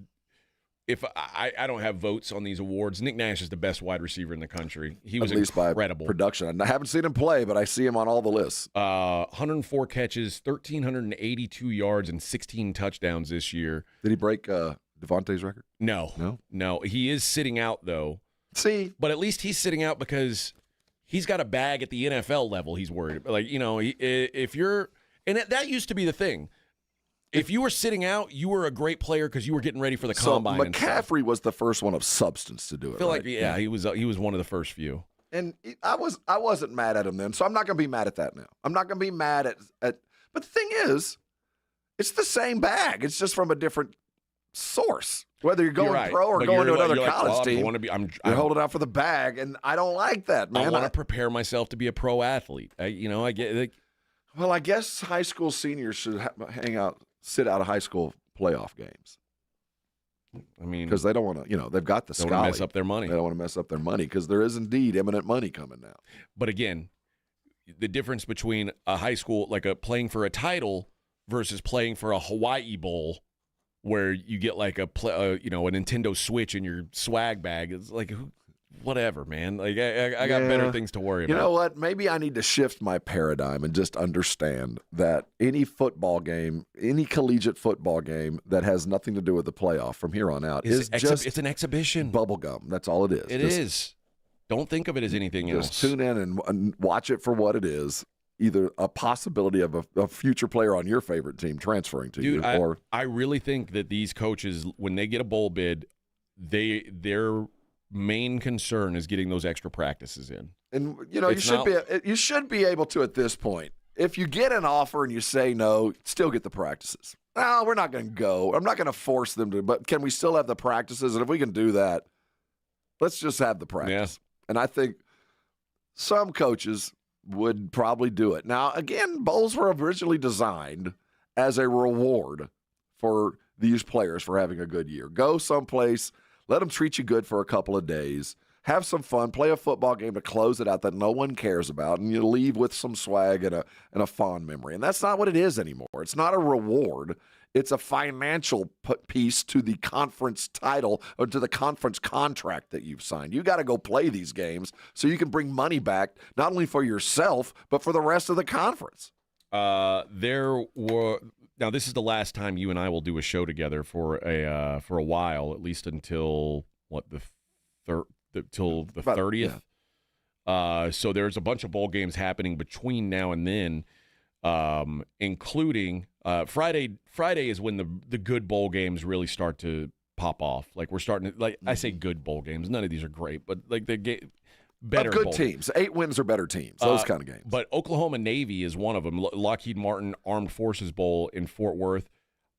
if I don't have votes on these awards, Nick Nash is the best wide receiver in the country. He was incredible. By production. I haven't seen him play, but I see him on all the lists. 104 catches, 1,382 yards, and 16 touchdowns this year. Did he break Devontae's record? No. He is sitting out, though. See? But at least he's sitting out because he's got a bag at the NFL level he's worried about. Like, if you're – and that used to be the thing. If you were sitting out, you were a great player because you were getting ready for the combine. McCaffrey was the first one of substance to do it. I feel like he was one of the first few. And I wasn't mad at him then, so I'm not going to be mad at that now. I'm not going to be mad at. But the thing is, it's the same bag. It's just from a different source. Whether you're going pro or going to another college team, you're holding out for the bag, and I don't like that, man. I want to prepare myself to be a pro athlete. I get. Well, I guess high school seniors should sit out of high school playoff games. I mean, because they don't want to, they've got the They don't want to mess up their money. They don't want to mess up their money because there is indeed imminent money coming now. But again, the difference between a high school, like playing for a title versus playing for a Hawaii Bowl where you get like a Nintendo Switch in your swag bag, it's like, whatever, man. Like I got better things to worry about. You know what? Maybe I need to shift my paradigm and just understand that any football game, any collegiate football game that has nothing to do with the playoff from here on out is just it's an exhibition. Bubble gum. That's all it is. It is. Don't think of it as anything else. Just tune in and watch it for what it is. Either a possibility of a future player on your favorite team transferring to you, or I really think that these coaches, when they get a bowl bid, their main concern is getting those extra practices in. And you should be able to at this point. If you get an offer and you say no, still get the practices. No, we're not going to go. I'm not going to force them to, but can we still have the practices? And if we can do that, let's just have the practice. Yeah. And I think some coaches would probably do it. Now, again, bowls were originally designed as a reward for these players for having a good year. Go someplace, let them treat you good for a couple of days, have some fun, play a football game to close it out that no one cares about, and you leave with some swag and a fond memory. And that's not what it is anymore. It's not a reward. It's a financial piece to the conference title or to the conference contract that you've signed. You got to go play these games so you can bring money back, not only for yourself, but for the rest of the conference. Now, this is the last time you and I will do a show together for a while, at least until till the 30th. Yeah. So there's a bunch of bowl games happening between now and then, including Friday. Friday is when the good bowl games really start to pop off. Like we're starting to, I say good bowl games. None of these are great, but like better good teams. 8 wins are better teams. Those kind of games. But Oklahoma Navy is one of them. Lockheed Martin Armed Forces Bowl in Fort Worth.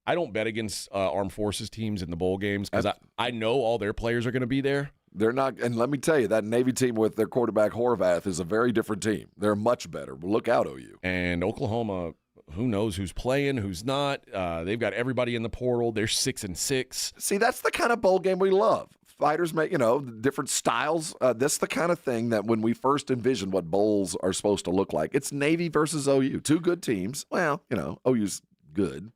I don't bet against Armed Forces teams in the bowl games because I know all their players are going to be there. They're not, and let me tell you, that Navy team with their quarterback Horvath is a very different team. They're much better. Look out, OU. And Oklahoma, who knows who's playing, who's not. They've got everybody in the portal. They're 6-6. See, that's the kind of bowl game we love. fighters make, different styles. That's the kind of thing that when we first envisioned what bowls are supposed to look like, it's Navy versus OU. Two good teams. Well, OU's good.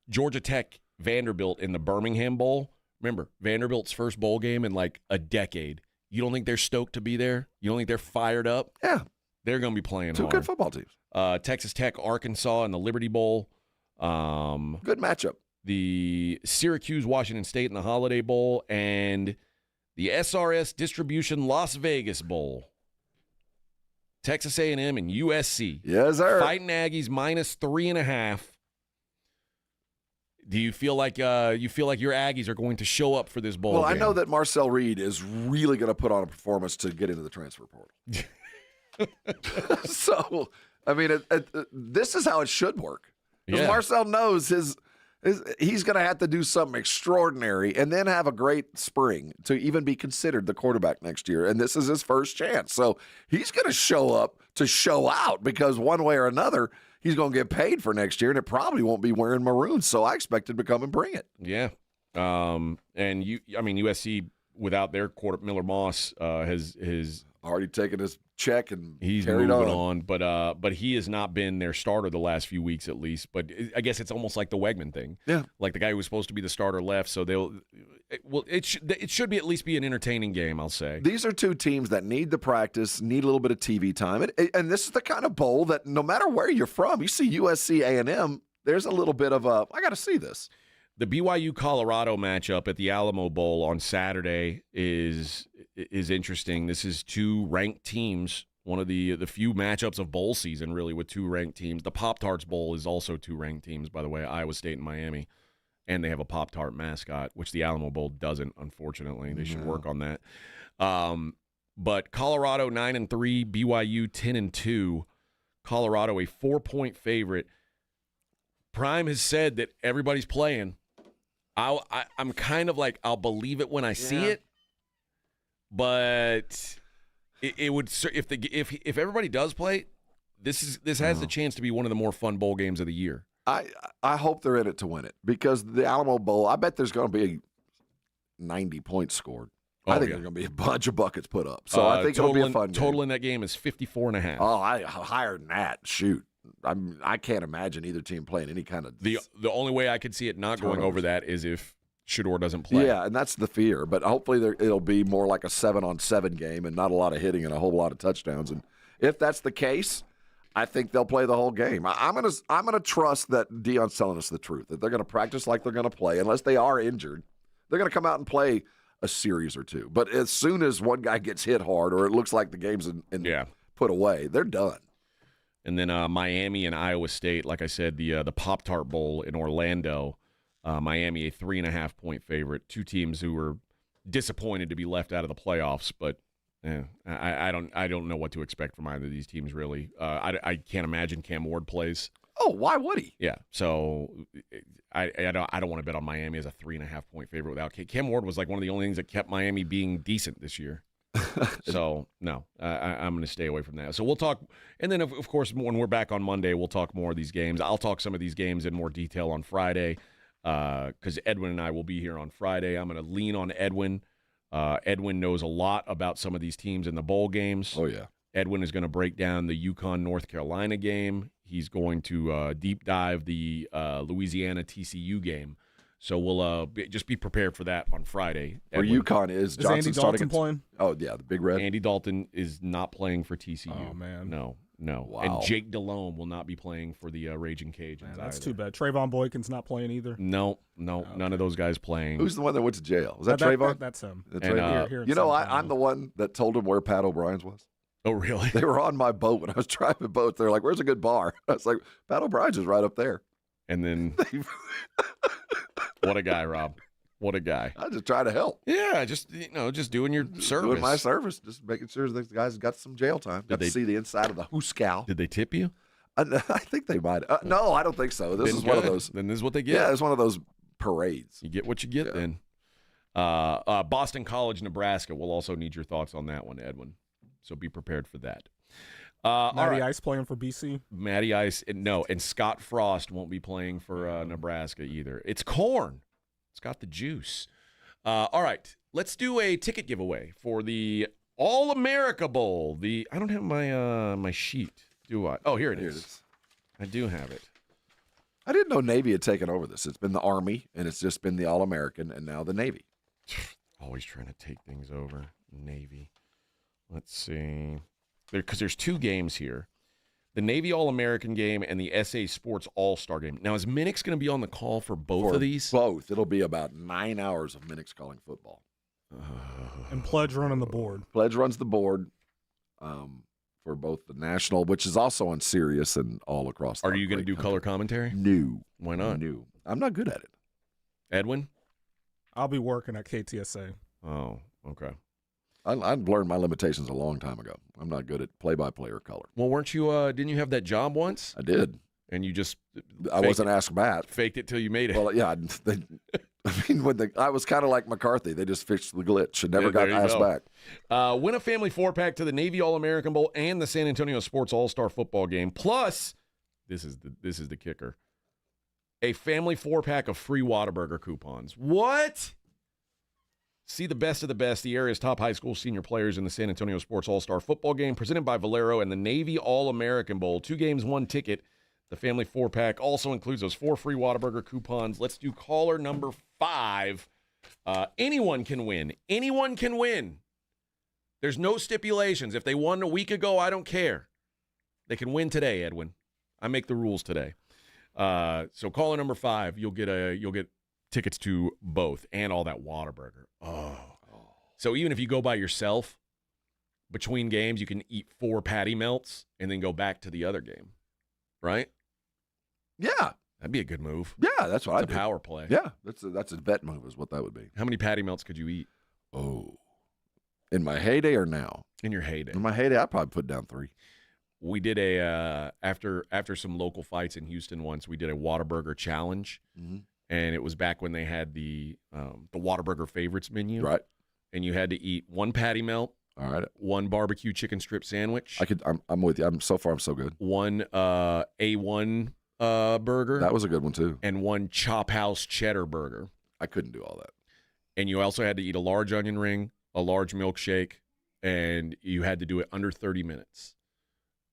Georgia Tech, Vanderbilt in the Birmingham Bowl. Remember, Vanderbilt's first bowl game in like a decade. You don't think they're stoked to be there? You don't think they're fired up? Yeah. They're going to be playing Two hard. good football teams. Texas Tech, Arkansas in the Liberty Bowl. Good matchup. The Syracuse, Washington State in the Holiday Bowl, and the SRS Distribution Las Vegas Bowl. Texas A&M and USC. Yes, sir. Fighting Aggies -3.5. Do you feel like your Aggies are going to show up for this bowl Well, game? I know that Marcel Reed is really going to put on a performance to get into the transfer portal. So, I mean, this is how it should work. Because Yeah. Marcel knows he's going to have to do something extraordinary and then have a great spring to even be considered the quarterback next year. And this is his first chance. So he's going to show up to show out because one way or another, he's going to get paid for next year, and it probably won't be wearing maroon. So I expect him to come and bring it. Yeah. And USC without their quarterback, Miller Moss, has already taken his check and he's carried moving on. But he has not been their starter the last few weeks at least. But I guess it's almost like the Wegman thing. Yeah, like the guy who was supposed to be the starter left. So it should be at least be an entertaining game. I'll say these are two teams that need the practice, need a little bit of TV time, and this is the kind of bowl that no matter where you're from, you see USC A&M. There's a little bit of I got to see this. The BYU-Colorado matchup at the Alamo Bowl on Saturday is interesting. This is two ranked teams, one of the few matchups of bowl season, really, with two ranked teams. The Pop-Tarts Bowl is also two ranked teams, by the way, Iowa State and Miami, and they have a Pop-Tart mascot, which the Alamo Bowl doesn't, unfortunately. They should work on that. But Colorado 9-3, BYU 10-2. Colorado a 4-point favorite. Prime has said that everybody's playing. I'm kind of like, I'll believe it when I see it, but it would if everybody does play, this has the chance to be one of the more fun bowl games of the year. I hope they're in it to win it because the Alamo Bowl, I bet there's going to be 90 points scored. I think there's going to be a bunch of buckets put up. So I think it'll be a fun game. Total in that game is 54.5. Oh, higher than that. Shoot. I can't imagine either team playing any kind of the only way I could see it not going over that is if Shedeur doesn't play. Yeah, and that's the fear. But hopefully it'll be more like a 7-on-7 game and not a lot of hitting and a whole lot of touchdowns. And if that's the case, I think they'll play the whole game. I'm gonna trust that Deion's telling us the truth, that they're gonna practice like they're gonna play. Unless they are injured, they're gonna come out and play a series or two. But as soon as one guy gets hit hard or it looks like the game's put away, they're done. And then Miami and Iowa State, like I said, the Pop-Tart Bowl in Orlando. Miami a 3.5-point favorite. Two teams who were disappointed to be left out of the playoffs, but I don't know what to expect from either of these teams really. I can't imagine Cam Ward plays. Oh, why would he? Yeah, so I don't want to bet on Miami as a 3.5-point favorite without Cam Ward. Was like one of the only things that kept Miami being decent this year. So, no, I'm going to stay away from that. So we'll talk, and then, of course, when we're back on Monday, we'll talk more of these games. I'll talk some of these games in more detail on Friday because Edwin and I will be here on Friday. I'm going to lean on Edwin. Edwin knows a lot about some of these teams in the bowl games. Oh, yeah. Edwin is going to break down the UConn-North Carolina game. He's going to deep dive the Louisiana-TCU game. So we'll just be prepared for that on Friday. Where UConn is Johnson Andy Dalton playing? Oh, yeah, the Big Red. Andy Dalton is not playing for TCU. Oh, man. No. Wow. And Jake Delhomme will not be playing for the Raging Cajuns. Man, that's either. too bad. Trayvon Boykin's not playing either. No, none of those guys playing. Who's the one that went to jail? Was that Trayvon? That's him. Here I'm the one that told him where Pat O'Brien's was. Oh, really? They were on my boat when I was driving boats. They're like, "Where's a good bar?" I was like, "Pat O'Brien's is right up there." And then, what a guy, Rob! What a guy! I just try to help. Yeah, just doing your service. Doing my service, just making sure the guys got some jail time. Got to see the inside of the hooskow. Did they tip you? I think they might. No, I don't think so. This is one of those. Then this is what they get. Yeah, it's one of those parades. You get what you get then. Boston College, Nebraska. We'll also need your thoughts on that one, Edwin. So be prepared for that. Matty Ice playing for BC? Matty Ice, and Scott Frost won't be playing for Nebraska either. It's corn. It's got the juice. All right, let's do a ticket giveaway for the All-America Bowl. I don't have my sheet, do I? Oh, here it is. I do have it. I didn't know Navy had taken over this. It's been the Army, and it's just been the All-American, and now the Navy. Always trying to take things over. Navy. Let's see. Because there's 2 games here. The Navy All-American game and the SA Sports All-Star game. Now, is Minix going to be on the call for both of these? Both. It'll be about 9 hours of Minix calling football. And Pledge running the board. Pledge runs the board for both the national, which is also on Sirius and all across the Are you going to do color commentary? No. Why not? No. I'm not good at it. Edwin? I'll be working at KTSA. Oh, okay. I've learned my limitations a long time ago. I'm not good at play-by-play or color. Well, weren't you? Didn't you have that job once? I did. And you just I wasn't asked back. Faked it till you made it. Well, yeah. I was kind of like McCarthy. They just fixed the glitch and never got asked back. Win a family 4-pack to the Navy All-American Bowl and the San Antonio Sports All-Star football game. Plus, this is the kicker, a family 4-pack of free Whataburger coupons. What? See the best of the best, the area's top high school senior players in the San Antonio Sports All-Star football game presented by Valero and the Navy All-American Bowl. 2 games, 1 ticket. The family 4-pack also includes those 4 free Whataburger coupons. Let's do caller number 5. Anyone can win. Anyone can win. There's no stipulations. If they won a week ago, I don't care. They can win today, Edwin. I make the rules today. So caller number 5, you'll get tickets to both and all that Whataburger. Oh. So even if you go by yourself, between games, you can eat 4 patty melts and then go back to the other game. Right? Yeah. That'd be a good move. Yeah, that's what I do. It's a power play. Yeah, that's a bet move is what that would be. How many patty melts could you eat? Oh. In my heyday or now? In your heyday. In my heyday, I'd probably put down 3. We did a after some local fights in Houston once, we did a Whataburger challenge. Mm-hmm. And it was back when they had the Whataburger favorites menu. Right. And you had to eat 1 patty melt. All right. 1 barbecue chicken strip sandwich. I'm with you. So far I'm so good. 1 A1 burger. That was a good one too. And 1 Chop House cheddar burger. I couldn't do all that. And you also had to eat a large onion ring, a large milkshake, and you had to do it under 30 minutes.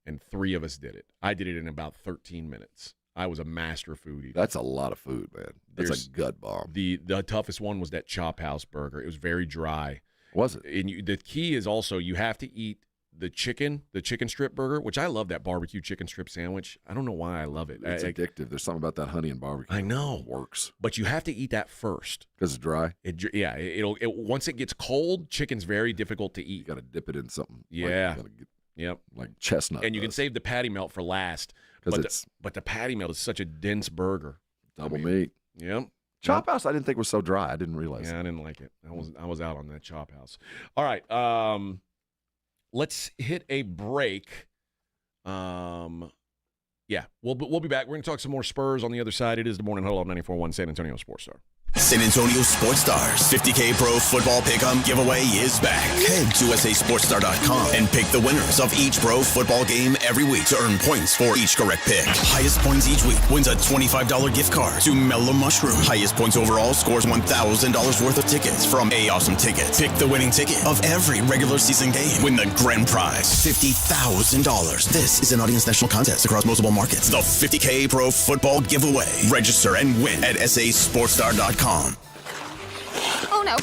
And 3 of us did it. I did it in about 13 minutes. I was a master food eater. That's a lot of food, man. That's a gut bomb. The toughest one was that Chop House burger. It was very dry. Was it? And the key is also you have to eat the chicken strip burger, which I love that barbecue chicken strip sandwich. I don't know why I love it. It's addictive. There's something about that honey and barbecue. I know. It works. But you have to eat that first. Because it's dry? Once it gets cold, chicken's very difficult to eat. You got to dip it in something. Yeah. Like, like chestnut. And you can save the patty melt for last. But the patty melt is such a dense burger. Double meat. Yep. Chop House I didn't think was so dry. I didn't realize. Yeah, I didn't like it. I was out on that Chop House. All right. Let's hit a break. Yeah, we'll be back. We're going to talk some more Spurs on the other side. It is the Morning Huddle on 94.1 San Antonio Sports Star. San Antonio Sports Stars 50K Pro Football Pick'em giveaway is back. Head to SASportsStar.com and pick the winners of each pro football game every week to earn points for each correct pick. Highest points each week wins a $25 gift card to Mellow Mushroom. Highest points overall scores $1,000 worth of tickets from A Awesome Tickets. Pick the winning ticket of every regular season game. Win the grand prize, $50,000. This is an Audience National contest across multiple markets. The 50K Pro Football Giveaway. Register and win at SASportsStar.com. Oh no,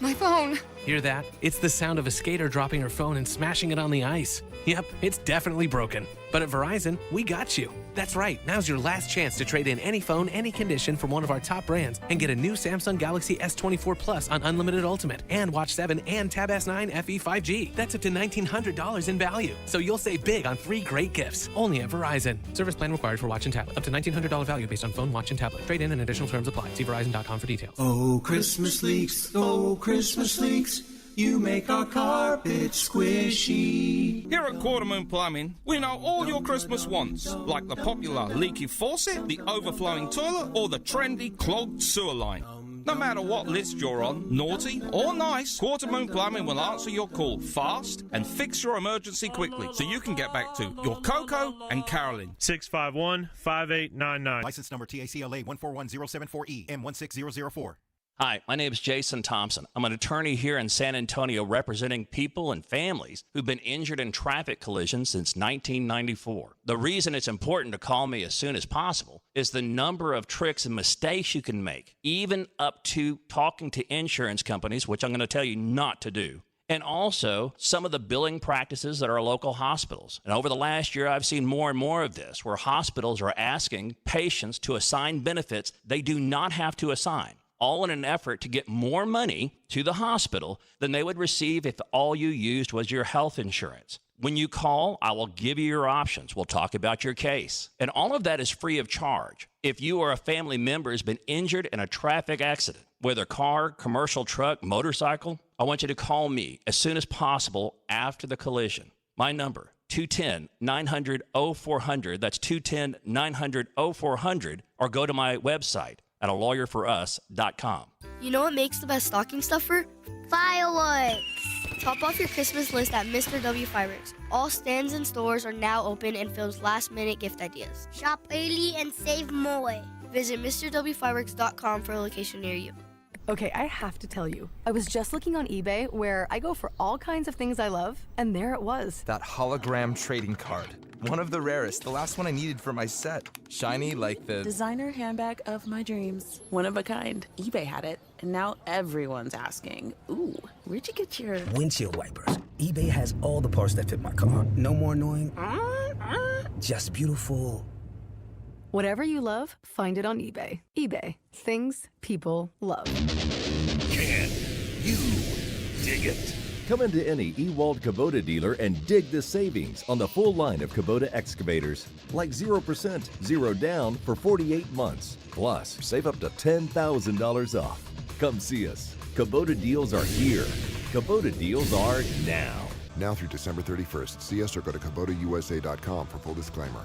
my phone. Hear that? It's the sound of a skater dropping her phone and smashing it on the ice. Yep, it's definitely broken. But at Verizon, we got you. That's right, now's your last chance to trade in any phone, any condition from one of our top brands and get a new Samsung Galaxy S24 Plus on Unlimited Ultimate and Watch 7 and Tab S9 FE 5G. That's up to $1,900 in value. So you'll save big on 3 great gifts, only at Verizon. Service plan required for watch and tablet. Up to $1,900 value based on phone, watch, and tablet. Trade in and additional terms apply. See Verizon.com for details. Oh, Christmas leaks. Oh, Christmas leaks. You make our carpet squishy. Here at Quartermoon Plumbing, we know all your Christmas wants, like the popular leaky faucet, the overflowing toilet, or the trendy clogged sewer line. No matter what list you're on, naughty or nice, Quartermoon Plumbing will answer your call fast and fix your emergency quickly so you can get back to your Coco and Carolyn. 651-5899. License number TACLA 141074E M16004. Hi, my name is Jason Thompson. I'm an attorney here in San Antonio representing people and families who've been injured in traffic collisions since 1994. The reason it's important to call me as soon as possible is the number of tricks and mistakes you can make, even up to talking to insurance companies, which I'm going to tell you not to do. And also some of the billing practices at our local hospitals. And over the last year, I've seen more and more of this, where hospitals are asking patients to assign benefits they do not have to assign, all in an effort to get more money to the hospital than they would receive if all you used was your health insurance. When you call, I will give you your options. We'll talk about your case. And all of that is free of charge. If you or a family member has been injured in a traffic accident, whether car, commercial truck, motorcycle, I want you to call me as soon as possible after the collision. My number, 210-900-0400. That's 210-900-0400. Or go to my website at alawyer4us.com. You know what makes the best stocking stuffer? Fireworks! Top off your Christmas list at Mr. W Fireworks. All stands and stores are now open and fills last-minute gift ideas. Shop early and save more. Visit MrWFireworks.com for a location near you. Okay, I have to tell you, I was just looking on eBay where I go for all kinds of things I love, and there it was. That hologram trading card. One of the rarest, the last one I needed for my set. Shiny like the designer handbag of my dreams. One of a kind. eBay had it, and now everyone's asking, ooh, where'd you get your windshield wipers? eBay has all the parts that fit my car. No more annoying, just beautiful. Whatever you love, find it on eBay. eBay, things people love. Can you dig it? Come into any Ewald Kubota dealer and dig the savings on the full line of Kubota excavators. Like 0%, 0 down for 48 months. Plus, save up to $10,000 off. Come see us. Kubota deals are here. Kubota deals are now. Now through December 31st. See us or go to KubotaUSA.com for full disclaimer.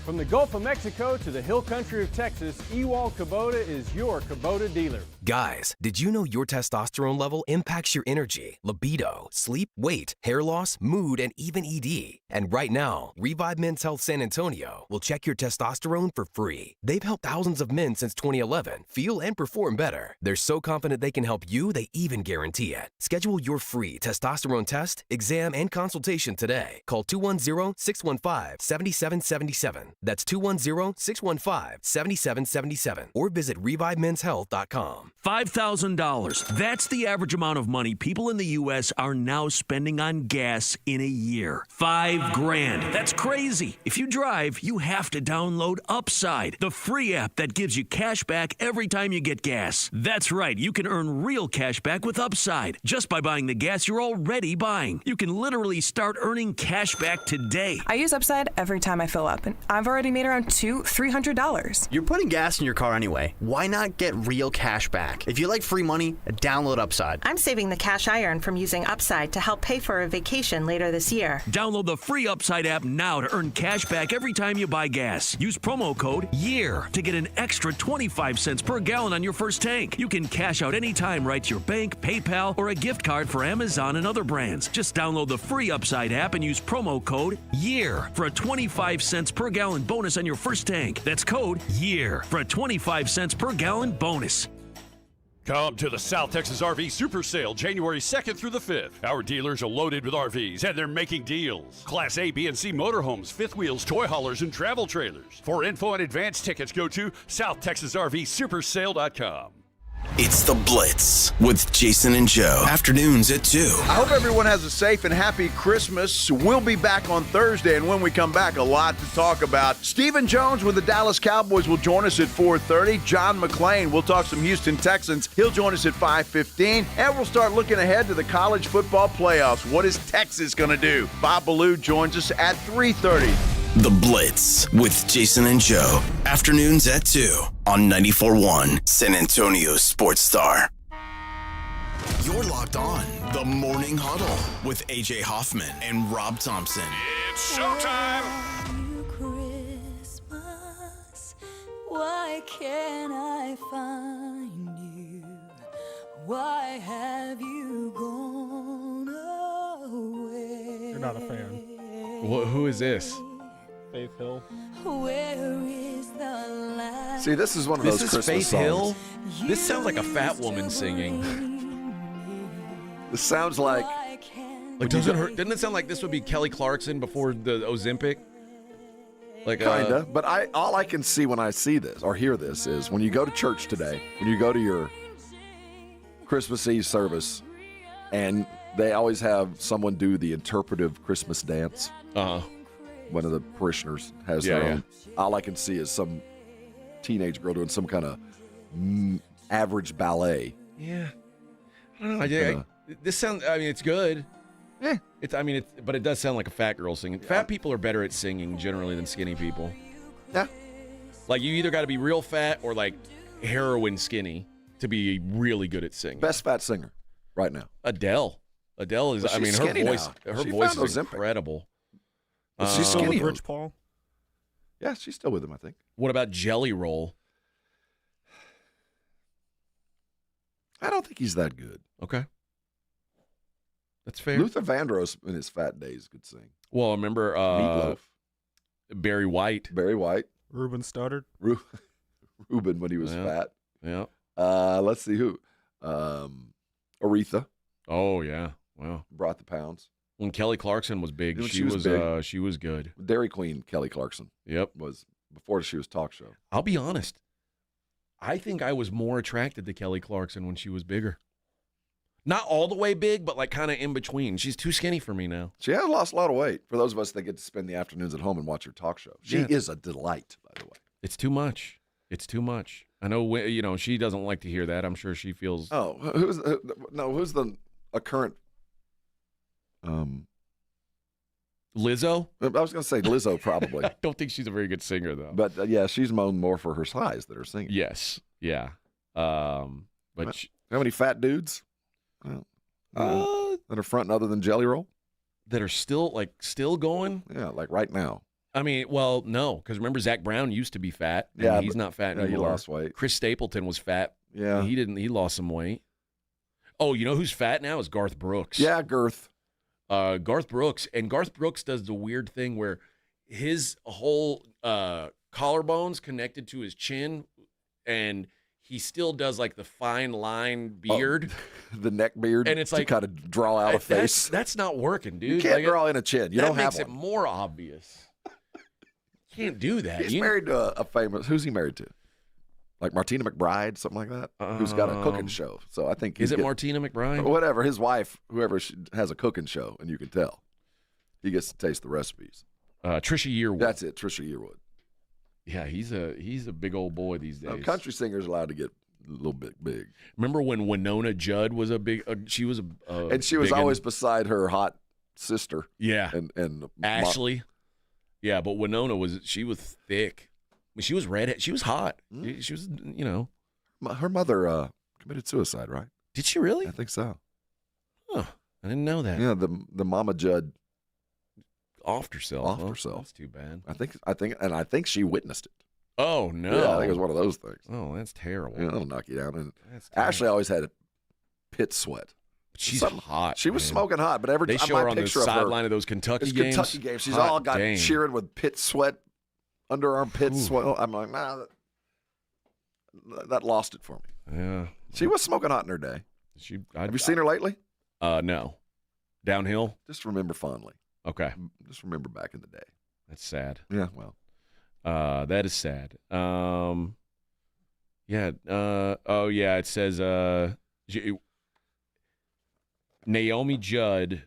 From the Gulf of Mexico to the hill country of Texas, Ewald Kubota is your Kubota dealer. Guys, did you know your testosterone level impacts your energy, libido, sleep, weight, hair loss, mood, and even ED? And right now, Revive Men's Health San Antonio will check your testosterone for free. They've helped thousands of men since 2011 feel and perform better. They're so confident they can help you, they even guarantee it. Schedule your free testosterone test, exam, and consultation today. Call 210-615-7777. That's 210-615-7777. Or visit ReviveMen'sHealth.com. $5,000. That's the average amount of money people in the U.S. are now spending on gas in a year. $5,000. That's crazy. If you drive, you have to download Upside, the free app that gives you cash back every time you get gas. That's right. You can earn real cash back with Upside just by buying the gas you're already buying. You can literally start earning cash back today. I use Upside every time I fill up, and I've already made around $300. You're putting gas in your car anyway. Why not get real cash back? If you like free money, download Upside. I'm saving the cash I earn from using Upside to help pay for a vacation later this year. Download the free Upside app now to earn cash back every time you buy gas. Use promo code YEAR to get an extra 25 cents per gallon on your first tank. You can cash out anytime right to your bank, PayPal, or a gift card for Amazon and other brands. Just download the free Upside app and use promo code YEAR for a 25 cents per gallon bonus on your first tank. That's code YEAR for a 25 cents per gallon bonus. Come to the South Texas RV Super Sale January 2nd through the 5th. Our dealers are loaded with RVs and they're making deals. Class A, B, and C motorhomes, fifth wheels, toy haulers, and travel trailers. For info and advance tickets, go to SouthTexasRVSupersale.com. It's The Blitz with Jason and Joe. Afternoons at 2. I hope everyone has a safe and happy Christmas. We'll be back on Thursday, and when we come back, a lot to talk about. Stephen Jones with the Dallas Cowboys will join us at 4:30. John McClain, we'll talk some Houston Texans. He'll join us at 5:15. And we'll start looking ahead to the college football playoffs. What is Texas going to do? Bob Ballou joins us at 3:30. The Blitz with Jason and Joe. Afternoons at 2 on 94.1 San Antonio Sports Star. You're locked on The Morning Huddle with A.J. Hoffman and Rob Thompson. It's showtime! Christmas, why can't I find you? Why have you gone away? You're not a fan. Who is this? Faith Hill. Where is the light? See, this is one of those This is Christmas Faith songs. Hill. This sounds like a fat woman singing. This sounds like didn't it sound like this would be Kelly Clarkson before the Ozempic? Like kinda, but all I can see when I see this or hear this is when you go to church today, when you go to your Christmas Eve service, and they always have someone do the interpretive Christmas dance. One of the parishioners has their own. All I can see is some teenage girl doing some kind of average ballet. Yeah. I don't know. This sounds. I mean, it's good. But it does sound like a fat girl singing. Fat people are better at singing generally than skinny people. Yeah. Like you either got to be real fat or like heroin skinny to be really good at singing. Best fat singer right now. Adele. Adele is. Well, I mean, she's her skinny voice. now. Her She voice found is Ozempic. incredible. She's skinny. Rich Paul. Yeah, she's still with him, I think. What about Jelly Roll? I don't think he's that good. Okay. That's fair. Luther Vandross in his fat days could sing. Well, remember Meatloaf. Barry White. Ruben Studdard. Ruben when he was fat. Yeah. Let's see who. Aretha. Oh yeah. Wow. Brought the pounds. When Kelly Clarkson was big, When she she was was big. she was good. Dairy Queen Kelly Clarkson. Yep. Was before she was talk show. I'll be honest. I think I was more attracted to Kelly Clarkson when she was bigger. Not all the way big, but like kind of in between. She's too skinny for me now. She has lost a lot of weight. For those of us that get to spend the afternoons at home and watch her talk show, she is a delight. By the way, it's too much. It's too much. I know. She doesn't like to hear that. I'm sure she feels. Oh, who's a current? Lizzo. I was going to say Lizzo, probably. I don't think she's a very good singer though. But yeah, she's known more for her size that are singing. Yes. Yeah. But how many fat dudes? That are fronting other than Jelly Roll? That are still going? Yeah, like right now. I mean, well, no, because remember Zach Brown used to be fat. And he's not fat anymore. He lost weight. Chris Stapleton was fat. Yeah, he didn't. He lost some weight. Oh, you know who's fat now is Garth Brooks. Yeah, Garth Brooks, and Garth Brooks does the weird thing where his whole collarbone's connected to his chin, and he still does like the fine line beard, the neck beard, and it's like to kind of draw out a face. That's not working, dude. You can't draw in a chin. You don't have one. That makes it more obvious. You can't do that. He's married to a famous. Who's he married to? Like Martina McBride, something like that, who's got a cooking show. So I think Martina McBride? Whatever, his wife, whoever has a cooking show, and you can tell. He gets to taste the recipes. Trisha Yearwood. That's it, Trisha Yearwood. Yeah, he's a big old boy these days. Country singers allowed to get a little bit big. Remember when Winona Judd was a big? She was and she was always beside her hot sister. Yeah, and Ashley. Yeah, but Winona was thick. I mean, she was redhead. She was hot. She was, Her mother committed suicide, right? Did she really? I think so. Huh. I didn't know that. Yeah, the Mama Judd offed herself. That's too bad. I think she witnessed it. Oh no! Yeah, I think it was one of those things. Oh, that's terrible. Yeah, that'll knock you down. And Ashley always had a pit sweat. She's hot. She was smoking hot, but every they show her on the sideline of those Kentucky games. Kentucky games. She's all got cheering with pit sweat, underarm pit sweat. I'm like, nah, that lost it for me. Yeah, she was smoking hot in her day. Have you seen her lately? No. Downhill. Just remember fondly. Okay. Just remember back in the day. That's sad. Yeah. Well. That is sad. Yeah. Oh yeah. It says Naomi Judd.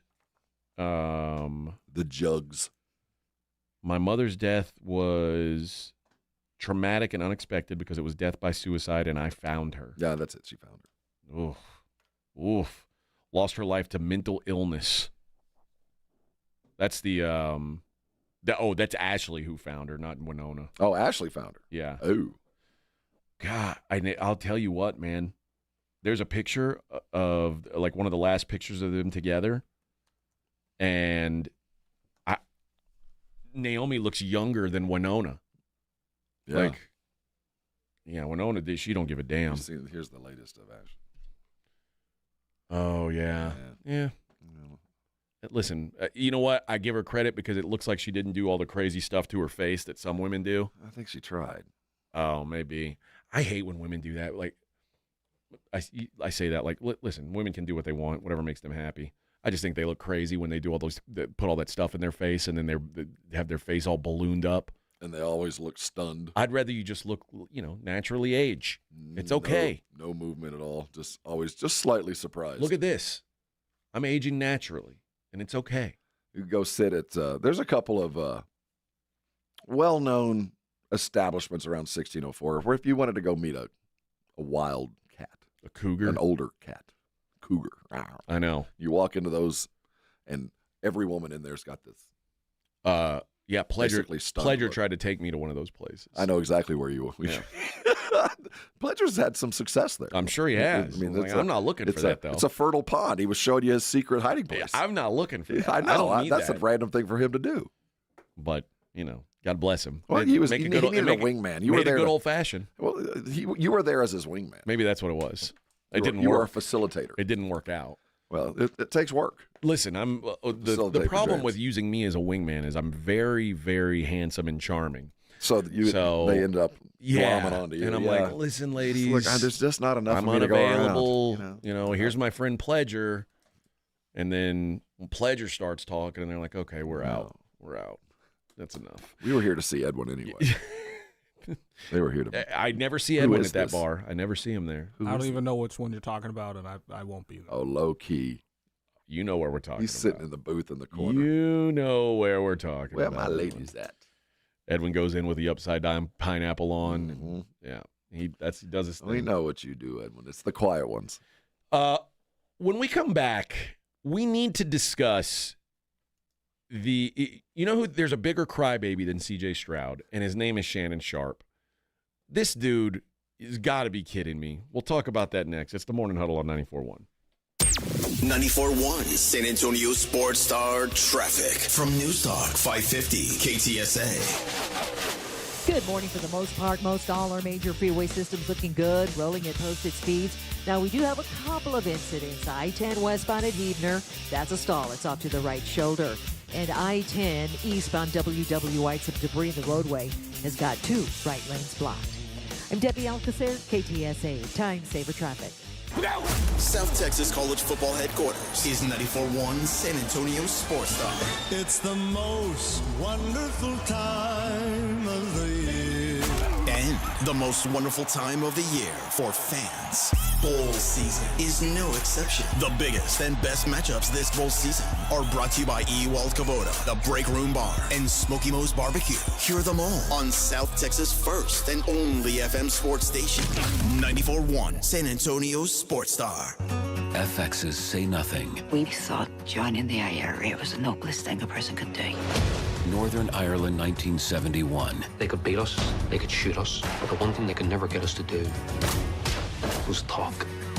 The Jugs. My mother's death was traumatic and unexpected because it was death by suicide, and I found her. Yeah, that's it. She found her. Oof. Oof. Lost her life to mental illness. That's that's Ashley who found her, not Winona. Oh, Ashley found her. Yeah. Oh. God, I'll tell you what, man. There's a picture of like one of the last pictures of them together, and Naomi looks younger than Winona. Yeah. Like, Winona, she don't give a damn. Here's the latest of Ashley. Oh yeah. Yeah. Listen, you know what? I give her credit because it looks like she didn't do all the crazy stuff to her face that some women do. I think she tried. Oh, maybe. I hate when women do that. Like, I say that, like, listen, women can do what they want, whatever makes them happy. I just think they look crazy when they do all those, they put all that stuff in their face, and then they have their face all ballooned up. And they always look stunned. I'd rather you just look, naturally age. It's okay. No movement at all. Just slightly surprised. Look at this. I'm aging naturally, and it's okay. You go sit at, there's a couple of well-known establishments around 1604 where if you wanted to go meet a wild cat. A cougar? An older cat. Cougar. I know. You walk into those, and every woman in there's got this. Yeah, Pledger tried to take me to one of those places. I know exactly where you were. Yeah. Pledger's had some success there. I'm sure he has. I mean, I'm not looking for that, though. It's a fertile pond. He was showing you his secret hiding place. I'm not looking for that. I know. I don't need that's that. a random thing for him to do. But, God bless him. Well, he needed a wingman. You were there. Good old-fashioned. Well, you were there as his wingman. Maybe that's what it was. It didn't work. You were a facilitator. It didn't work out. Well, it takes work. Listen, I'm the problem with using me as a wingman is I'm very, very handsome and charming. So they end up glomming onto you. And I'm like, listen, ladies, look, there's just not enough. I'm for me unavailable. To go around, Here's my friend Pledger, and then when Pledger starts talking, and they're like, okay, we're out. That's enough. We were here to see Edwin anyway. They were here to. I'd never see Edwin at that bar. I never see him there. I don't even know which one you're talking about, and I won't be there. Oh, low key. You know where we're talking. He's sitting in the booth in the corner. You know where we're talking. Where about. my lady's at? Edwin goes in with the upside down pineapple on. Mm-hmm. Yeah, he does his thing. We know what you do, Edwin. It's the quiet ones. When we come back, we need to discuss there's a bigger crybaby than C.J. Stroud, and his name is Shannon Sharp. This dude has got to be kidding me. We'll talk about that next. It's the Morning Huddle on 94.1. 94.1 San Antonio Sports Star Traffic from News Talk 550 KTSA. Good morning for the most part. Most all our major freeway systems looking good, rolling at posted speeds. Now, we do have a couple of incidents. I-10 westbound at Heebner, that's a stall. It's off to the right shoulder. And I-10 eastbound WW, some debris in the roadway has got 2 right lanes blocked. I'm Debbie Alcacer, KTSA, Time Saver Traffic. South Texas College Football Headquarters is 94.1 San Antonio Sports Star. It's the most wonderful time of the year. And the most wonderful time of the year for fans. Bowl season is no exception. The biggest and best matchups this bowl season are brought to you by Ewald Kubota, the Break Room Bar, and Smoky Mo's Barbecue. Hear them all on South Texas' first and only FM sports station. 94.1 San Antonio Sports Star. FX's Say Nothing. We thought joining the IRA was the noblest thing a person could do. Northern Ireland, 1971. They could beat us, they could shoot us, but the one thing they could never get us to do was talk.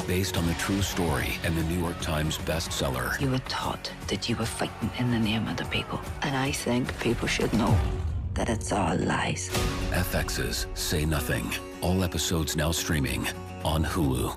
Based on the true story and the New York Times bestseller. You were taught that you were fighting in the name of the people. And I think people should know that it's all lies. FX's Say Nothing. All episodes now streaming on Hulu.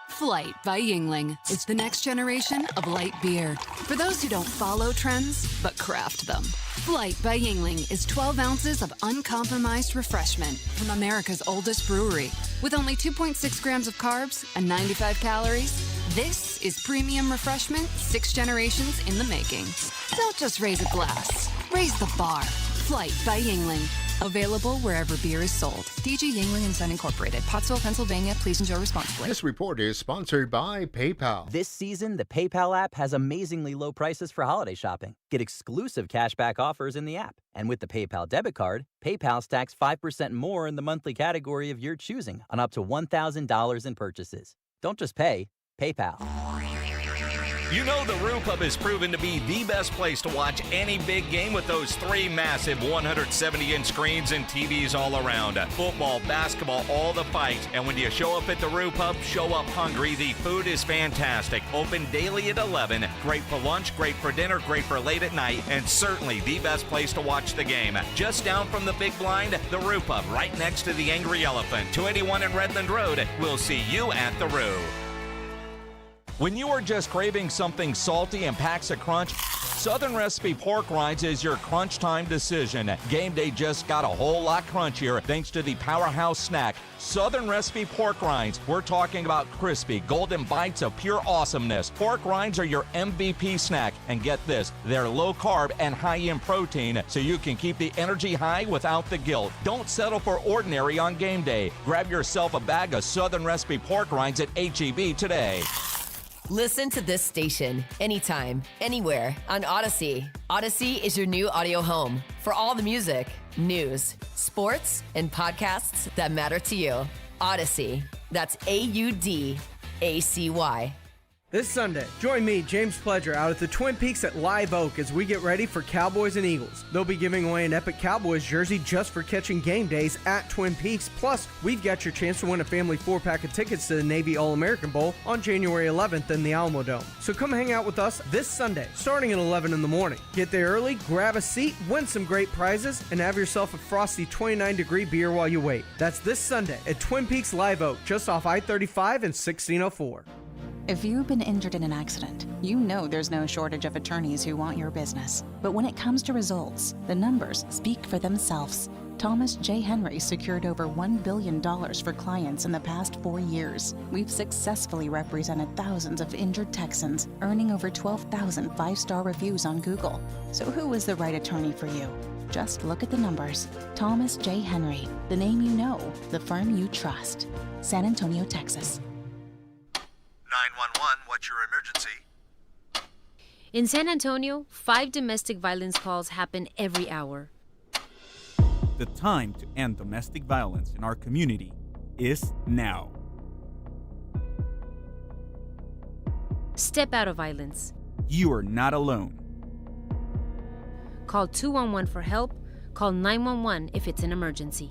Flight by Yingling. It's the next generation of light beer. For those who don't follow trends, but craft them. Flight by Yingling is 12 ounces of uncompromised refreshment from America's oldest brewery. With only 2.6 grams of carbs and 95 calories, this is premium refreshment 6 generations in the making. Don't just raise a glass, raise the bar. Flight by Yingling. Available wherever beer is sold. DG Yingling & Son Incorporated, Pottsville, Pennsylvania. Please enjoy responsibly. This report is sponsored by PayPal. This season, the PayPal app has amazingly low prices for holiday shopping. Get exclusive cashback offers in the app. And with the PayPal debit card, PayPal stacks 5% more in the monthly category of your choosing on up to $1,000 in purchases. Don't just pay, PayPal. You know the Roo Pub has proven to be the best place to watch any big game with those 3 massive 170-inch screens and TVs all around. Football, basketball, all the fights. And when you show up at the Roo Pub, show up hungry. The food is fantastic. Open daily at 11. Great for lunch, great for dinner, great for late at night, and certainly the best place to watch the game. Just down from the big blind, the Roo Pub, right next to the Angry Elephant. 281 in Redland Road. We'll see you at the Roo. When you are just craving something salty and packs a crunch, Southern Recipe Pork Rinds is your crunch time decision. Game day just got a whole lot crunchier thanks to the powerhouse snack, Southern Recipe Pork Rinds. We're talking about crispy, golden bites of pure awesomeness. Pork rinds are your MVP snack. And get this, they're low carb and high in protein, so you can keep the energy high without the guilt. Don't settle for ordinary on game day. Grab yourself a bag of Southern Recipe Pork Rinds at H-E-B today. Listen to this station anytime, anywhere on Odyssey. Odyssey is your new audio home for all the music, news, sports, and podcasts that matter to you. Odyssey. That's AUDACY. This Sunday, join me, James Pledger, out at the Twin Peaks at Live Oak as we get ready for Cowboys and Eagles. They'll be giving away an Epic Cowboys jersey just for catching game days at Twin Peaks. Plus, we've got your chance to win a family 4-pack of tickets to the Navy All-American Bowl on January 11th in the Alamo Dome. So come hang out with us this Sunday, starting at 11 in the morning. Get there early, grab a seat, win some great prizes, and have yourself a frosty 29-degree beer while you wait. That's this Sunday at Twin Peaks Live Oak, just off I-35 and 1604. If you've been injured in an accident, you know there's no shortage of attorneys who want your business. But when it comes to results, the numbers speak for themselves. Thomas J. Henry secured over $1 billion for clients in the past 4 years. We've successfully represented thousands of injured Texans, earning over 12,000 5-star reviews on Google. So who is the right attorney for you? Just look at the numbers. Thomas J. Henry, the name you know, the firm you trust. San Antonio, Texas. 911, what's your emergency? In San Antonio, 5 domestic violence calls happen every hour. The time to end domestic violence in our community is now. Step out of violence. You are not alone. Call 211 for help. Call 911 if it's an emergency.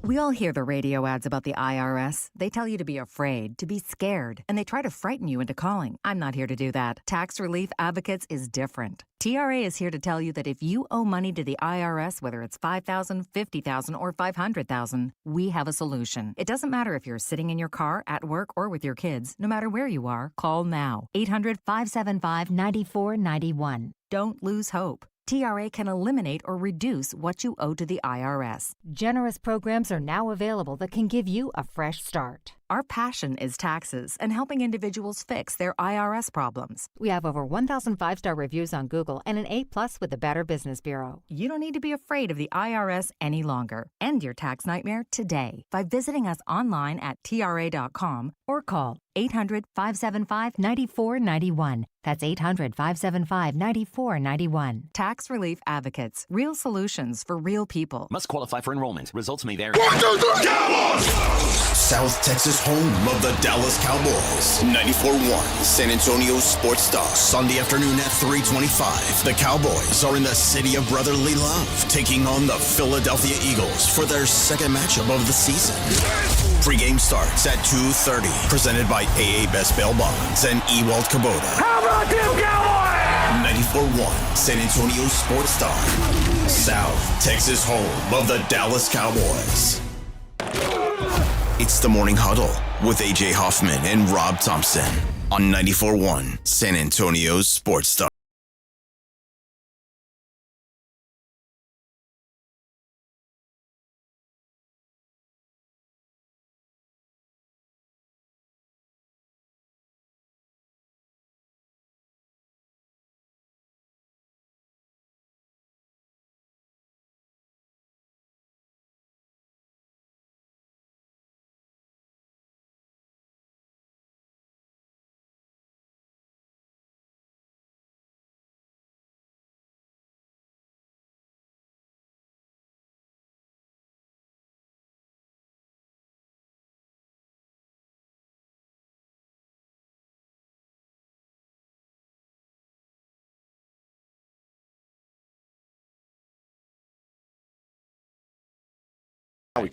We all hear the radio ads about the IRS. They tell you to be afraid, to be scared, and they try to frighten you into calling. I'm not here to do that. Tax Relief Advocates is different. TRA is here to tell you that if you owe money to the IRS, whether it's $5,000, $50,000, or $500,000, we have a solution. It doesn't matter if you're sitting in your car, at work, or with your kids. No matter where you are, call now. 800-575-9491. Don't lose hope. TRA can eliminate or reduce what you owe to the IRS. Generous programs are now available that can give you a fresh start. Our passion is taxes and helping individuals fix their IRS problems. We have over 1,000 5-star reviews on Google and an A+ with the Better Business Bureau. You don't need to be afraid of the IRS any longer. End your tax nightmare today by visiting us online at TRA.com or call 800-575-9491. That's 800-575-9491. Tax Relief Advocates. Real solutions for real people. Must qualify for enrollment. Results may vary. South Texas home of the Dallas Cowboys. 94.1 San Antonio Sports Star. Sunday afternoon at 3:25. The Cowboys are in the city of brotherly love, taking on the Philadelphia Eagles for their second matchup of the season. Pre-game starts at 2:30. Presented by AA Best Bail Bonds and Ewald Kubota. How about them Cowboys? 94.1 San Antonio Sports Star. South Texas home of the Dallas Cowboys. It's the Morning Huddle with AJ Hoffman and Rob Thompson on 94.1 San Antonio Sports Star.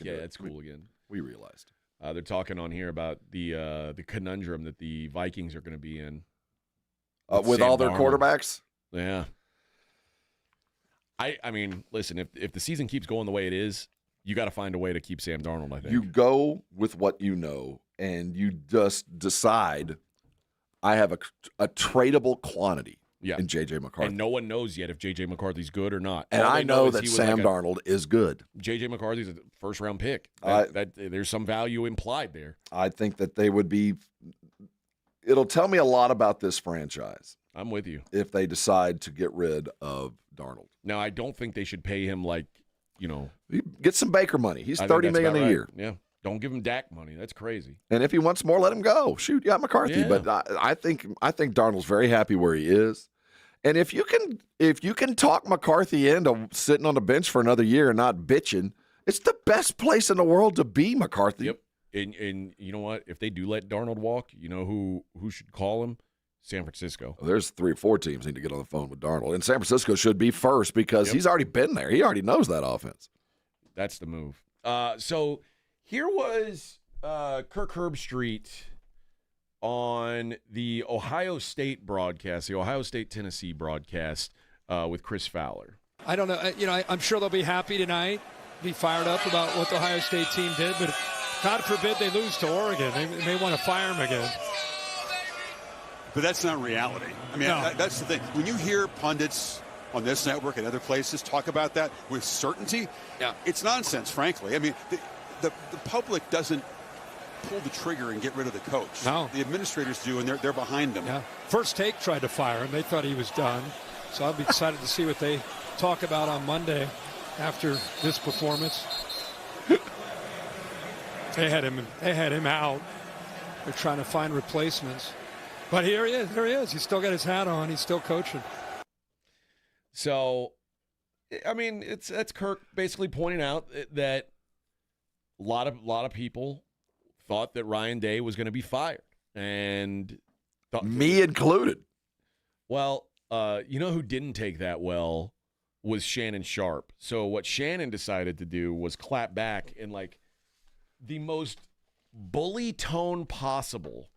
Yeah, that's cool again. We realized. They're talking on here about the conundrum that the Vikings are going to be in. With all their quarterbacks? Yeah. I mean, listen, if the season keeps going the way it is, you got to find a way to keep Sam Darnold, I think. You go with what you know, and you just decide I have a tradable quantity in J.J. McCarthy. And no one knows yet if J.J. McCarthy's good or not. And I know that Sam Darnold is good. J.J. McCarthy's a first-round pick. There's some value implied there. I think that they would be – it'll tell me a lot about this franchise. I'm with you. If they decide to get rid of Darnold. Now, I don't think they should pay him get some Baker money. He's $30 million a year. Yeah. Don't give him Dak money. That's crazy. And if he wants more, let him go. Shoot, McCarthy. Yeah. But I think Darnold's very happy where he is. And if you can talk McCarthy into sitting on the bench for another year and not bitching, it's the best place in the world to be, McCarthy. Yep. And you know what? If they do let Darnold walk, you know who should call him? San Francisco. Well, there's 3 or 4 teams need to get on the phone with Darnold. And San Francisco should be first because he's already been there. He already knows that offense. That's the move. So here was Kirk Herbstreit on the Ohio State broadcast, the Ohio State-Tennessee broadcast with Chris Fowler. I don't know. I'm sure they'll be happy tonight, be fired up about what the Ohio State team did, but God forbid they lose to Oregon. They may want to fire him again. But that's not reality. I mean, that's the thing. When you hear pundits on this network and other places talk about that with certainty, it's nonsense, frankly. I mean, the public doesn't pull the trigger and get rid of the coach. No. The administrators do, and they're behind them. Yeah. First Take tried to fire him. They thought he was done. So I'll be excited to see what they talk about on Monday after this performance. They had him out. They're trying to find replacements. But here he is. There he is. He's still got his hat on. He's still coaching. So, I mean, that's Kirk basically pointing out that a lot of people thought that Ryan Day was going to be fired, and me included. Well, you know who didn't take that well was Shannon Sharp. So what Shannon decided to do was clap back in like the most bully tone possible.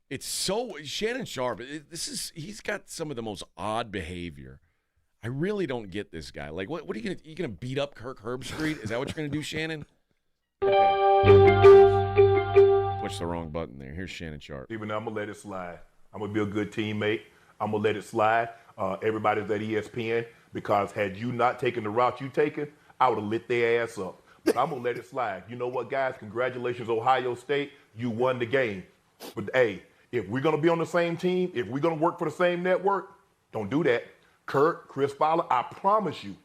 It's so Shannon Sharp. He's got some of the most odd behavior. I really don't get this guy. Like, what are you gonna beat up Kirk Herbstreit? Is that what you're gonna do, Shannon? Okay. Push the wrong button there. Here's Shannon Sharp. Even though I'm gonna let it slide. I'm gonna be a good teammate. I'm gonna let it slide. Everybody's at ESPN because had you not taken the route you taken, I would have lit their ass up. But I'm gonna let it slide. You know what, guys? Congratulations, Ohio State. You won the game. But hey, if we're gonna be on the same team, if we're gonna work for the same network, don't do that. Kurt, Chris Fowler, I promise you,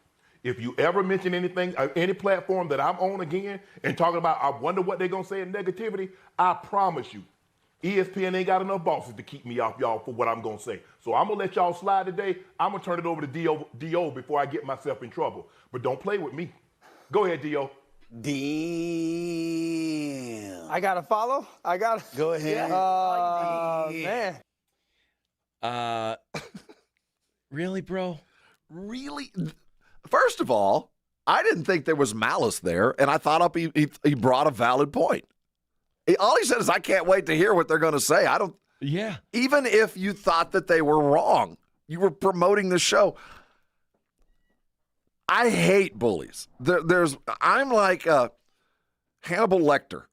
if you ever mention anything, any platform that I'm on again and talking about, I wonder what they're going to say in negativity, I promise you, ESPN ain't got enough bosses to keep me off y'all for what I'm going to say. So I'm going to let y'all slide today. I'm going to turn it over to D.O. before I get myself in trouble. But don't play with me. Go ahead, D.O. Damn. I got to follow? Go ahead. Man. Really, bro? Really? First of all, I didn't think there was malice there, and I thought he brought a valid point. All he said is, I can't wait to hear what they're going to say. I don't. Yeah. Even if you thought that they were wrong, you were promoting the show. I hate bullies. I'm like Hannibal Lecter.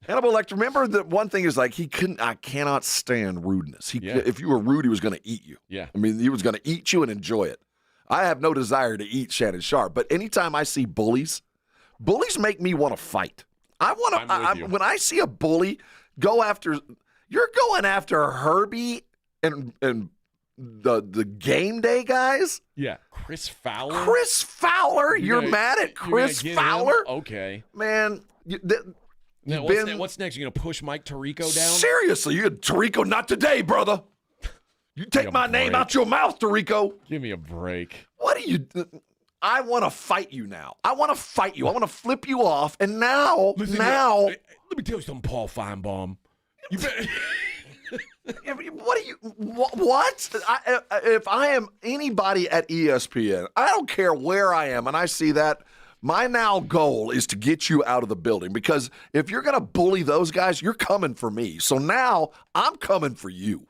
Hannibal Lecter, remember that one thing is like I cannot stand rudeness. If you were rude, he was going to eat you. Yeah. I mean, he was going to eat you and enjoy it. I have no desire to eat Shannon Sharp, but anytime I see bullies make me want to fight. When I see a bully you're going after Herbie and the game day guys? Yeah. Chris Fowler? You're mad at Chris Fowler? Okay. Man, Now, what's next? You going to push Mike Tirico down? Seriously, Tirico, not today, brother. You take my name out your mouth, Tirico. Give me a break. What are you? I want to fight you now. I want to fight you. I want to flip you off. And now. Let me tell you something, Paul Feinbaum. You better. What are you? What? If I am anybody at ESPN, I don't care where I am, and I see that. My now goal is to get you out of the building because if you're going to bully those guys, you're coming for me. So now I'm coming for you.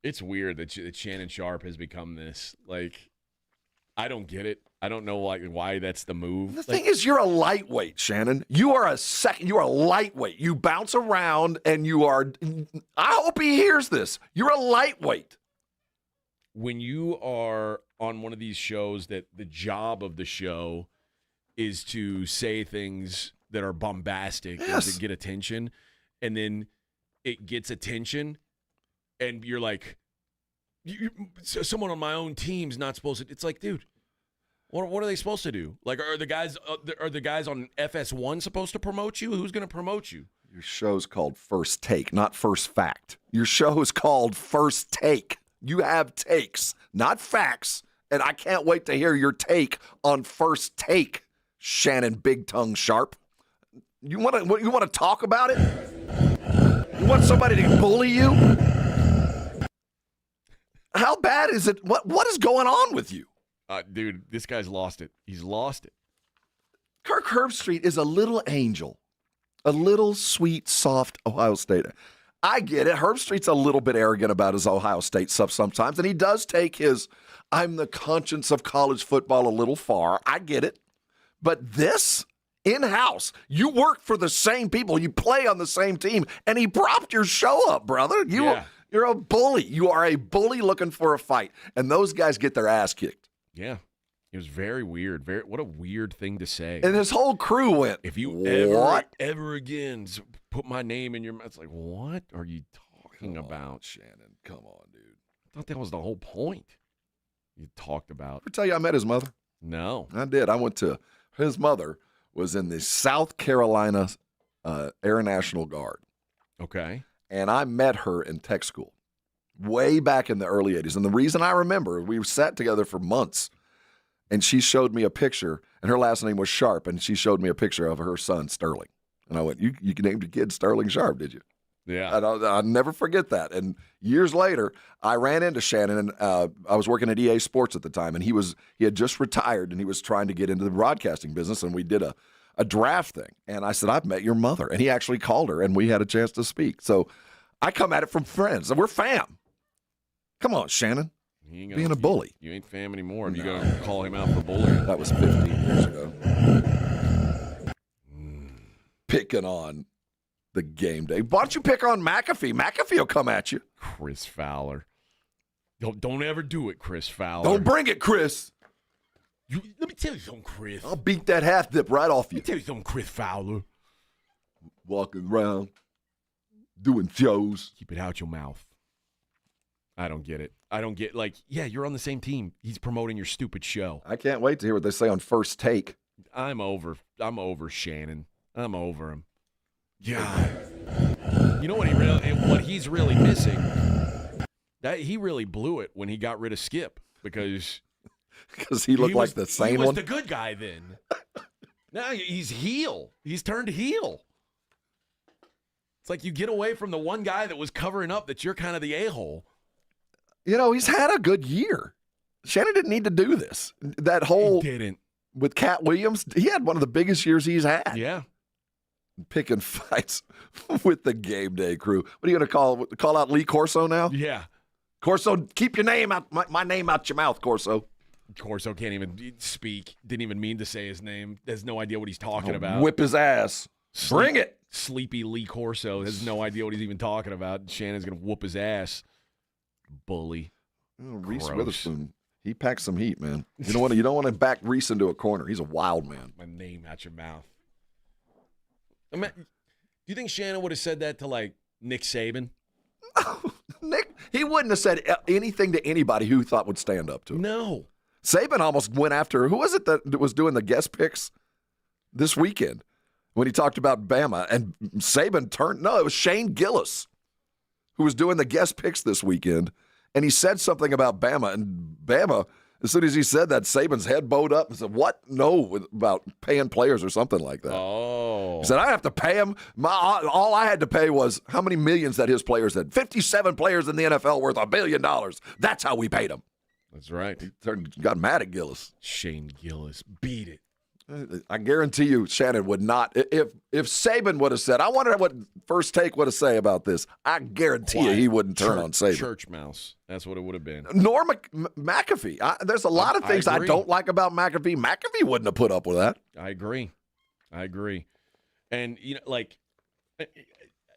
It's weird that Shannon Sharp has become this. Like, I don't get it. I don't know why that's the move. The thing is, you're a lightweight, Shannon. You are a lightweight. You bounce around, and you are. I hope he hears this. You're a lightweight. When you are on one of these shows that the job of the show is to say things that are bombastic and to get attention, and then it gets attention, and you're like, someone on my own team's not supposed to. It's like, dude, what are they supposed to do? Like, are the guys on FS1 supposed to promote you? Who's going to promote you? Your show's called First Take, not First Fact. Your show is called First Take. You have takes, not facts, and I can't wait to hear your take on First Take, Shannon Big Tongue Sharp. You want to talk about it? You want somebody to bully you? How bad is it? What is going on with you? Dude, this guy's lost it. He's lost it. Kirk Herbstreit is a little angel, a little sweet, soft Ohio State. I get it. Herbstreit's a little bit arrogant about his Ohio State stuff sometimes, and he does take his I'm the conscience of college football a little far. I get it. But this, in-house, you work for the same people. You play on the same team, and he propped your show up, brother. You're a bully. You are a bully looking for a fight, and those guys get their ass kicked. Yeah. It was very weird. What a weird thing to say. And his whole crew went, if you ever again put my name in your mouth, it's like, what are you talking about? Shannon, come on, dude. I thought that was the whole point you talked about. Ever tell you I met his mother? No. I did. His mother was in the South Carolina Air National Guard. Okay. And I met her in tech school way back in the early 80s. And the reason I remember, we sat together for months, and she showed me a picture, and her last name was Sharp, and she showed me a picture of her son, Sterling. And I went, you named your kid Sterling Sharp, did you? Yeah. I'll never forget that. And years later, I ran into Shannon, and I was working at EA Sports at the time, and he had just retired, and he was trying to get into the broadcasting business, and we did a draft thing. And I said, I've met your mother. And he actually called her, and we had a chance to speak. So I come at it from friends, and we're fam. Come on, Shannon. Being a bully. You ain't fam anymore. If you're going to call him out for bullying. That was 15 years ago. Picking on the game day. Why don't you pick on McAfee? McAfee will come at you. Chris Fowler. Don't ever do it, Chris Fowler. Don't bring it, Chris. Let me tell you something, Chris. I'll beat that half dip right off you. Let me tell you something, Chris Fowler. Walking around, doing shows. Keep it out your mouth. I don't get it. You're on the same team. He's promoting your stupid show. I can't wait to hear what they say on First Take. I'm over Shannon. I'm over him. God. You know what he's really missing? That he really blew it when he got rid of Skip because he looked like the sane one. He was the good guy then. Now he's heel. He's turned heel. It's like you get away from the one guy that was covering up that you're kind of the a-hole. You know, he's had a good year. Shannon didn't need to do this. That whole he didn't. With Cat Williams, he had one of the biggest years he's had. Yeah. Picking fights with the game day crew. What are you going to call out Lee Corso now? Yeah. Corso, keep your name out, my name out your mouth, Corso. Corso can't even speak. Didn't even mean to say his name. Has no idea what he's talking about. Whip his ass. Bring it. Sleepy Lee Corso has no idea what he's even talking about. Shannon's going to whoop his ass. Bully. Reese Witherspoon, he packs some heat, man. You don't want to back Reese into a corner. He's a wild man. My name out your mouth. I mean, do you think Shannon would have said that to like Nick Saban? Nick, he wouldn't have said anything to anybody who thought would stand up to him. No. Saban almost went after, who was it that was doing the guest picks this weekend when he talked about Bama? And Saban it was Shane Gillis who was doing the guest picks this weekend. And he said something about Bama. And Bama, as soon as he said that, Saban's head bowed up and said, what? No, about paying players or something like that. Oh. He said, I have to pay him. All I had to pay was how many millions that his players had. 57 players in the NFL worth $1 billion. That's how we paid him. That's right. He got mad at Gillis. Shane Gillis. Beat it. I guarantee you Shannon would not. If Saban would have said, I wonder what First Take would have say about this, I guarantee you he wouldn't turn on Saban. Church mouse. That's what it would have been. Nor McAfee. There's a lot of things I don't like about McAfee. McAfee wouldn't have put up with that. I agree. And, like,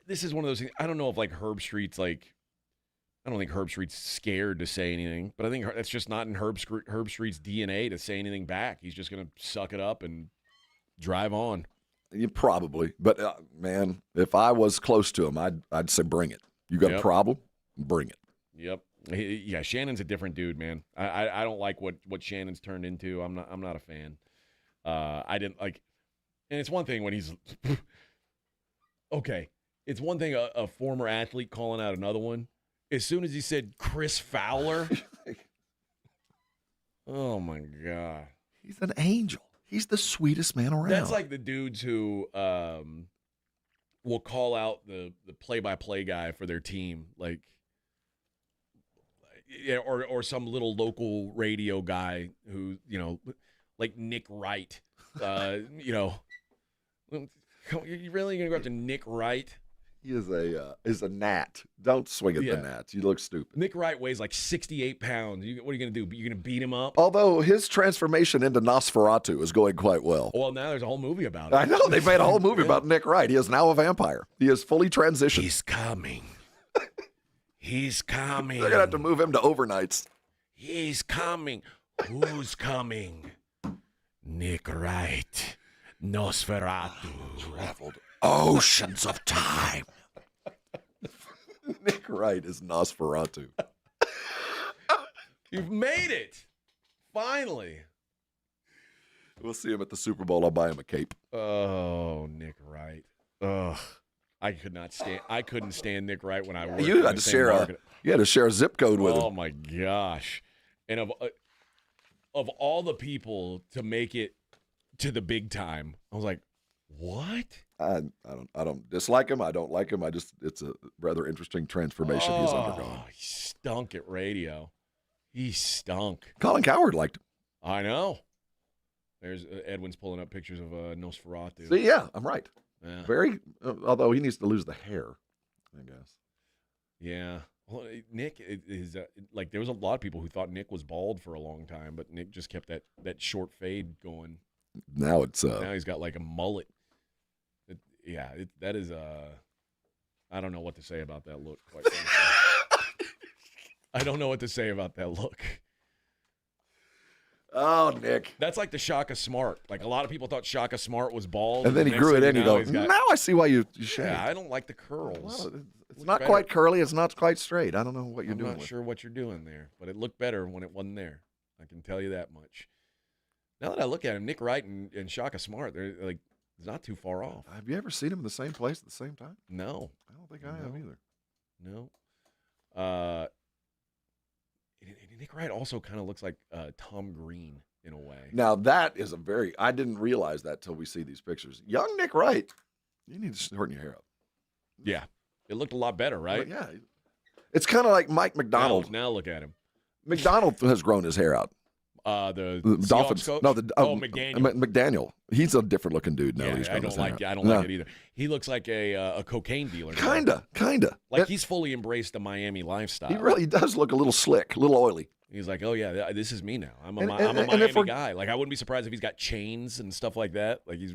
this is one of those things. I don't know if, like, Herb Street's, like, I don't think Herb Street's scared to say anything, but I think that's just not in Herb Street's DNA to say anything back. He's just going to suck it up and drive on. You probably. But, man, if I was close to him, I'd say bring it. You got a problem? Bring it. Yep. Yeah, Shannon's a different dude, man. I don't like what Shannon's turned into. I'm not a fan. I didn't like, and it's one thing when he's okay. It's one thing a former athlete calling out another one. As soon as he said Chris Fowler, oh my God, he's an angel. He's the sweetest man around. That's like the dudes who will call out the play-by-play guy for their team, like. Yeah, or some little local radio guy who, like Nick Wright. You really gonna go up to Nick Wright? He is a gnat. Don't swing at the gnats. You look stupid. Nick Wright weighs like 68 pounds. What are you gonna do? You're gonna beat him up? Although his transformation into Nosferatu is going quite well. Well, now there's a whole movie about it. I know they made a whole movie about Nick Wright. He is now a vampire. He is fully transitioned. He's coming. He's coming. They're going to have to move him to overnights. He's coming. Who's coming? Nick Wright. Nosferatu. Traveled oceans of time. Nick Wright is Nosferatu. You've made it. Finally. We'll see him at the Super Bowl. I'll buy him a cape. Oh, Nick Wright. Ugh. I couldn't stand Nick Wright when I worked. You had to share a zip code with him. Oh my gosh! And of all the people to make it to the big time, I was like, what? I don't dislike him. I don't like him. It's a rather interesting transformation he's undergone. He stunk at radio. He stunk. Colin Cowherd liked him. I know. There's Edwin's pulling up pictures of Nosferatu. See, yeah, I'm right. Yeah. Very, although he needs to lose the hair, I guess. Yeah. Well, Nick is like there was a lot of people who thought Nick was bald for a long time, but Nick just kept that short fade going. Now he's got like a mullet. That is I don't know what to say about that look. Quite frankly. I don't know what to say about that look. Oh, Nick. That's like the Shaka Smart. Like a lot of people thought Shaka Smart was bald. And then he grew it in. You go, now I see why you shaved. Yeah, I don't like the curls. Well, it's not quite curly. It's not quite straight. I don't know what you're doing. I'm not sure what you're doing there, but it looked better when it wasn't there. I can tell you that much. Now that I look at him, Nick Wright and Shaka Smart, they're like not too far off. Have you ever seen him in the same place at the same time? No. I don't think I have either. No. Nick Wright also kind of looks like Tom Green in a way. Now, that is I didn't realize that till we see these pictures. Young Nick Wright, you need to shorten your hair up. Yeah. It looked a lot better, right? Yeah. It's kind of like Mike McDonald. Now look at him. McDonald has grown his hair out. The Dolphins. Coach? No, McDaniel. McDaniel. He's a different looking dude now. Yeah, he's I don't like it either. He looks like a cocaine dealer. Kinda. Like he's fully embraced the Miami lifestyle. He really does look a little slick, a little oily. He's like, oh yeah, this is me now. I'm a Miami guy. Like I wouldn't be surprised if he's got chains and stuff like that. Like he's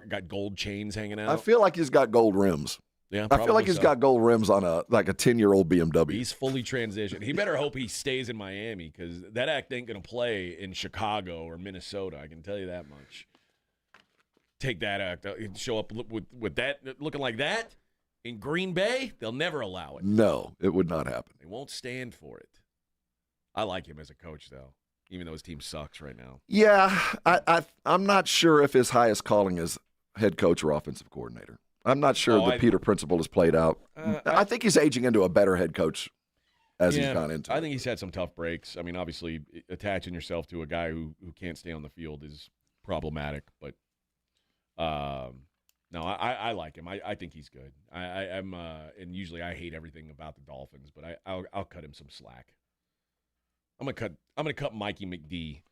got gold chains hanging out. I feel like he's got gold rims. Yeah, I feel like he's got gold rims on a 10-year-old BMW. He's fully transitioned. He better hope he stays in Miami because that act ain't gonna play in Chicago or Minnesota. I can tell you that much. Take that act. Show up with that looking like that in Green Bay. They'll never allow it. No, it would not happen. They won't stand for it. I like him as a coach though, even though his team sucks right now. Yeah, I'm not sure if his highest calling is head coach or offensive coordinator. I'm not sure the Peter principle has played out. I think he's aging into a better head coach as he's gone into. I think he's had some tough breaks. I mean, obviously, attaching yourself to a guy who can't stay on the field is problematic. But no, I like him. I think he's good. I'm and usually I hate everything about the Dolphins, but I'll cut him some slack. I'm gonna cut Mikey McD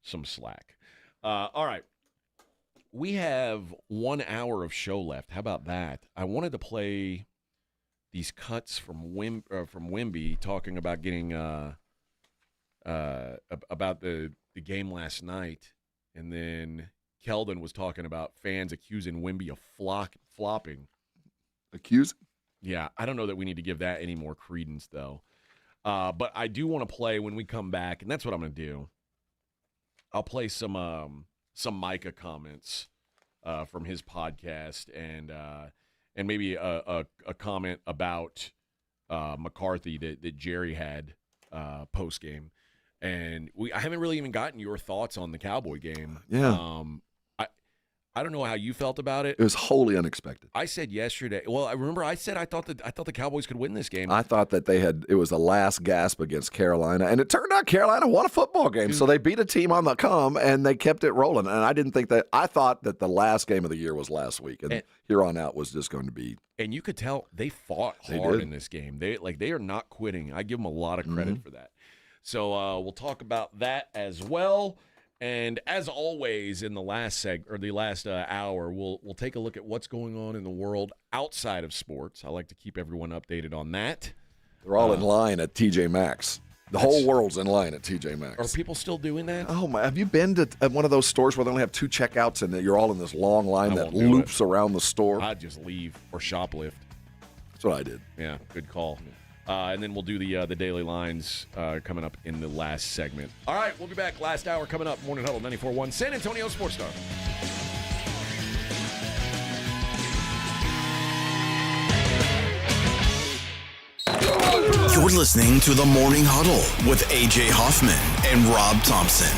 some slack. All right. we have 1 hour of show left. How about that? I wanted to play these cuts from Wimby talking about getting about the game last night, and then Keldon was talking about fans accusing Wimby of flopping. Accusing? Yeah, I don't know that we need to give that any more credence, though. But I do want to play when we come back, and that's what I'm going to do. I'll play some Micah comments from his podcast, and maybe a comment about McCarthy that Jerry had post game. And I haven't really even gotten your thoughts on the Cowboy game. Yeah. I don't know how you felt about it. It was wholly unexpected. I said yesterday. Well, I remember I said I thought the Cowboys could win this game. I thought that it was the last gasp against Carolina, and it turned out Carolina won a football game. So they beat a team on the come, and they kept it rolling. And I didn't think that. I thought that the last game of the year was last week, and here on out was just going to be. And you could tell they fought hard in this game. They are not quitting. I give them a lot of credit for that. So we'll talk about that as well. And as always, in the last hour, we'll take a look at what's going on in the world outside of sports. I like to keep everyone updated on that. They're all in line at TJ Maxx. The whole world's in line at TJ Maxx. Are people still doing that? Oh my! Have you been to one of those stores where they only have 2 checkouts and you're all in this long line that loops around the store? I'd just leave or shoplift. That's what I did. Yeah, good call. And then we'll do the daily lines coming up in the last segment. All right, we'll be back. Last hour coming up. Morning Huddle 94.1 San Antonio Sports Star. You're listening to the Morning Huddle with A.J. Hoffman and Rob Thompson.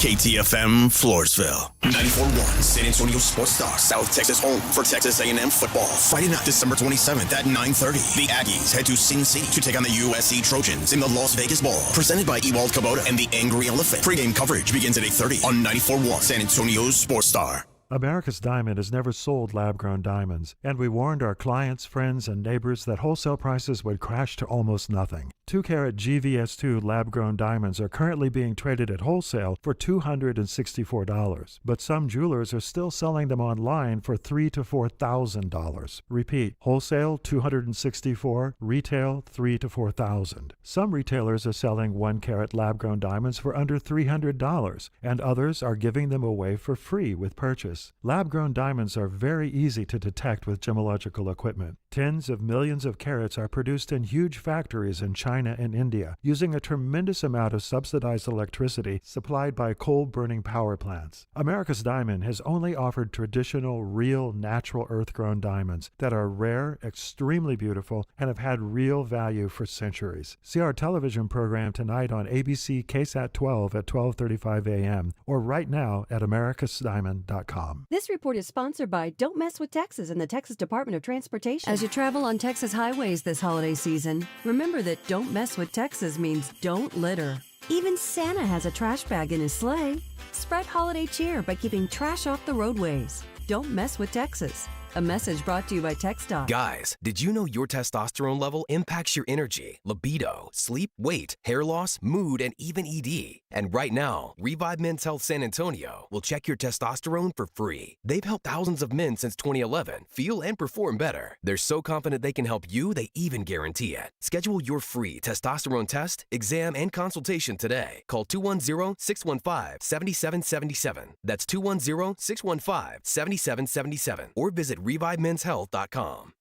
KTFM Floresville. 94.1 San Antonio Sports Star. South Texas home for Texas A&M football. Friday night, December 27th at 9:30. The Aggies head to Sin City to take on the USC Trojans in the Las Vegas Bowl. Presented by Ewald Kubota and the Angry Elephant. Pre-game coverage begins at 8:30 on 94.1 San Antonio Sports Star. America's Diamond has never sold lab-grown diamonds, and we warned our clients, friends, and neighbors that wholesale prices would crash to almost nothing. 2-carat GVS2 lab-grown diamonds are currently being traded at wholesale for $264, but some jewelers are still selling them online for $3,000 to $4,000. Repeat, wholesale $264, retail $3,000 to $4,000. Some retailers are selling 1-carat lab-grown diamonds for under $300, and others are giving them away for free with purchase. Lab-grown diamonds are very easy to detect with gemological equipment. Tens of millions of carats are produced in huge factories in China and India, using a tremendous amount of subsidized electricity supplied by coal-burning power plants. America's Diamond has only offered traditional, real, natural earth-grown diamonds that are rare, extremely beautiful, and have had real value for centuries. See our television program tonight on ABC KSAT 12 at 12:35 a.m. or right now at americasdiamond.com. This report is sponsored by Don't Mess with Texas and the Texas Department of Transportation. As you travel on Texas highways this holiday season, remember that Don't Mess with Texas means don't litter. Even Santa has a trash bag in his sleigh. Spread holiday cheer by keeping trash off the roadways. Don't mess with Texas. A message brought to you by TxDOT. Guys, did you know your testosterone level impacts your energy, libido, sleep, weight, hair loss, mood, and even ED? And right now, Revive Men's Health San Antonio will check your testosterone for free. They've helped thousands of men since 2011 feel and perform better. They're so confident they can help you, they even guarantee it. Schedule your free testosterone test, exam, and consultation today. Call 210-615-7777. That's 210-615-7777. Or visit ReviveMen'sHealth.com.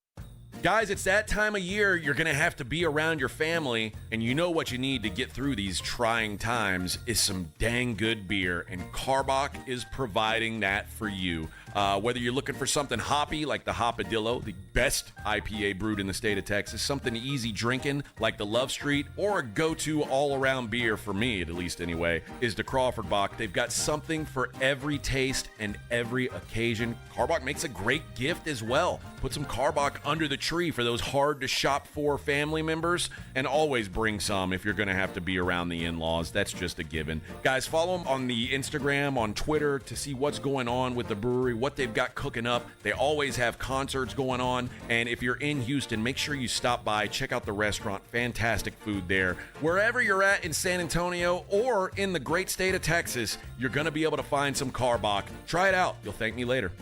Guys, it's that time of year you're going to have to be around your family, and you know what you need to get through these trying times is some dang good beer, and Karbach is providing that for you. Whether you're looking for something hoppy like the Hopadillo, the best IPA brewed in the state of Texas, something easy drinking like the Love Street, or a go-to all-around beer, for me at least anyway, is the Crawford Bock. They've got something for every taste and every occasion. Karbach makes a great gift as well. Put some Karbach under the tree for those hard-to-shop-for family members, and always bring some if you're going to have to be around the in-laws. That's just a given. Guys, follow them on the Instagram, on Twitter, to see what's going on with the brewery, what they've got cooking up. They always have concerts going on. And if you're in Houston, make sure you stop by, check out the restaurant. Fantastic food there. Wherever you're at in San Antonio or in the great state of Texas, you're going to be able to find some Karbach. Try it out. You'll thank me later.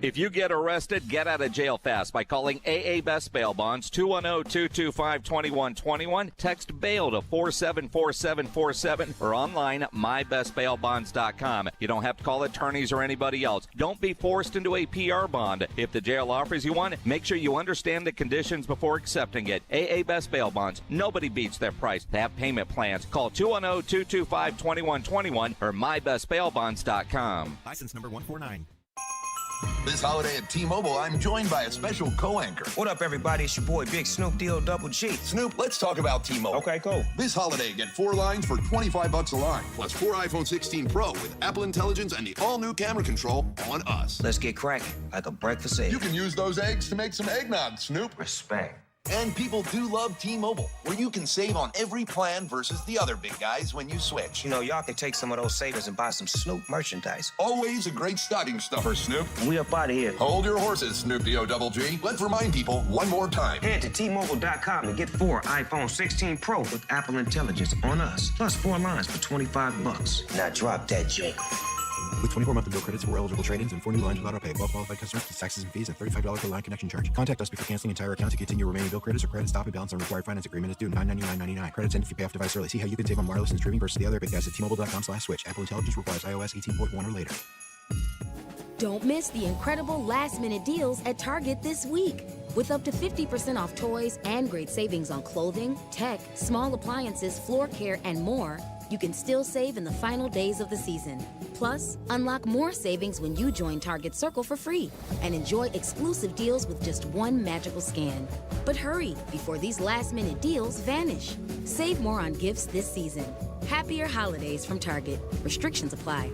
If you get arrested, get out of jail fast by calling AA Best Bail Bonds, 210-225-2121. Text bail to 474747 or online at mybestbailbonds.com. You don't have to call attorneys or anybody else. Don't be forced into a PR bond. If the jail offers you one, make sure you understand the conditions before accepting it. AA Best Bail Bonds. Nobody beats their price. They have payment plans. Call 210-225-2121 or mybestbailbonds.com. License number 149. This holiday at T-Mobile, I'm joined by a special co-anchor. What up, everybody? It's your boy, Big Snoop Deal Double G. Snoop, let's talk about T-Mobile. Okay, cool. This holiday, get 4 lines for $25 a line, plus 4 iPhone 16 Pro with Apple Intelligence and the all-new camera control on us. Let's get cracking, like a breakfast egg. You can use those eggs to make some eggnog, Snoop. Respect. And people do love T-Mobile, where you can save on every plan versus the other big guys when you switch. You know, y'all can take some of those savings and buy some Snoop merchandise. Always a great stocking stuffer, Snoop. We up out of here. Hold your horses, Snoop D-O Double G. Let's remind people one more time. Head to T-Mobile.com and get 4 iPhone 16 Pro with Apple Intelligence on us, plus 4 lines for $25. Now drop that joke. With 24 monthly bill credits for eligible trade-ins and 4 new lines without auto pay. Well qualified customers plus taxes and fees and $35 per line connection charge. Contact us before canceling entire account to continue remaining bill credits or credit stop and balance on required finance agreement is due $999.99. Credits end if you pay off device early. See how you can save on wireless and streaming versus the other big guys at T-Mobile.com/switch. Apple Intelligence requires iOS 18.1 or later. Don't miss the incredible last-minute deals at Target this week. With up to 50% off toys and great savings on clothing, tech, small appliances, floor care, and more, you can still save in the final days of the season. Plus, unlock more savings when you join Target Circle for free and enjoy exclusive deals with just one magical scan. But hurry, before these last-minute deals vanish. Save more on gifts this season. Happier holidays from Target. Restrictions apply.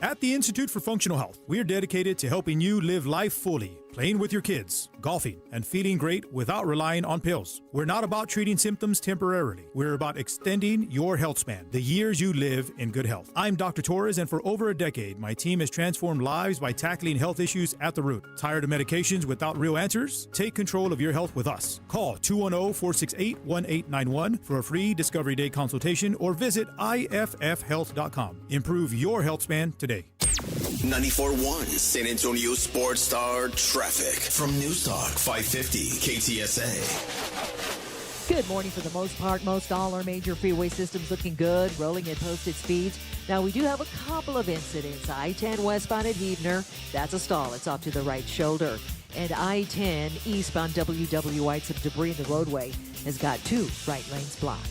At the Institute for Functional Health, we are dedicated to helping you live life fully, playing with your kids, golfing, and feeling great without relying on pills. We're not about treating symptoms temporarily. We're about extending your health span, the years you live in good health. I'm Dr. Torres, and for over a decade, my team has transformed lives by tackling health issues at the root. Tired of medications without real answers? Take control of your health with us. Call 210-468-1891 for a free Discovery Day consultation or visit iffhealth.com. Improve your health span today. 94.1 San Antonio Sports Star traffic from News Talk 550 KTSA. Good morning for the most part. Most all our major freeway systems looking good, rolling at posted speeds. Now, we do have a couple of incidents. I-10 westbound at Heebner, that's a stall. It's off to the right shoulder. And I-10 eastbound WW White, some debris in the roadway has got 2 right lanes blocked.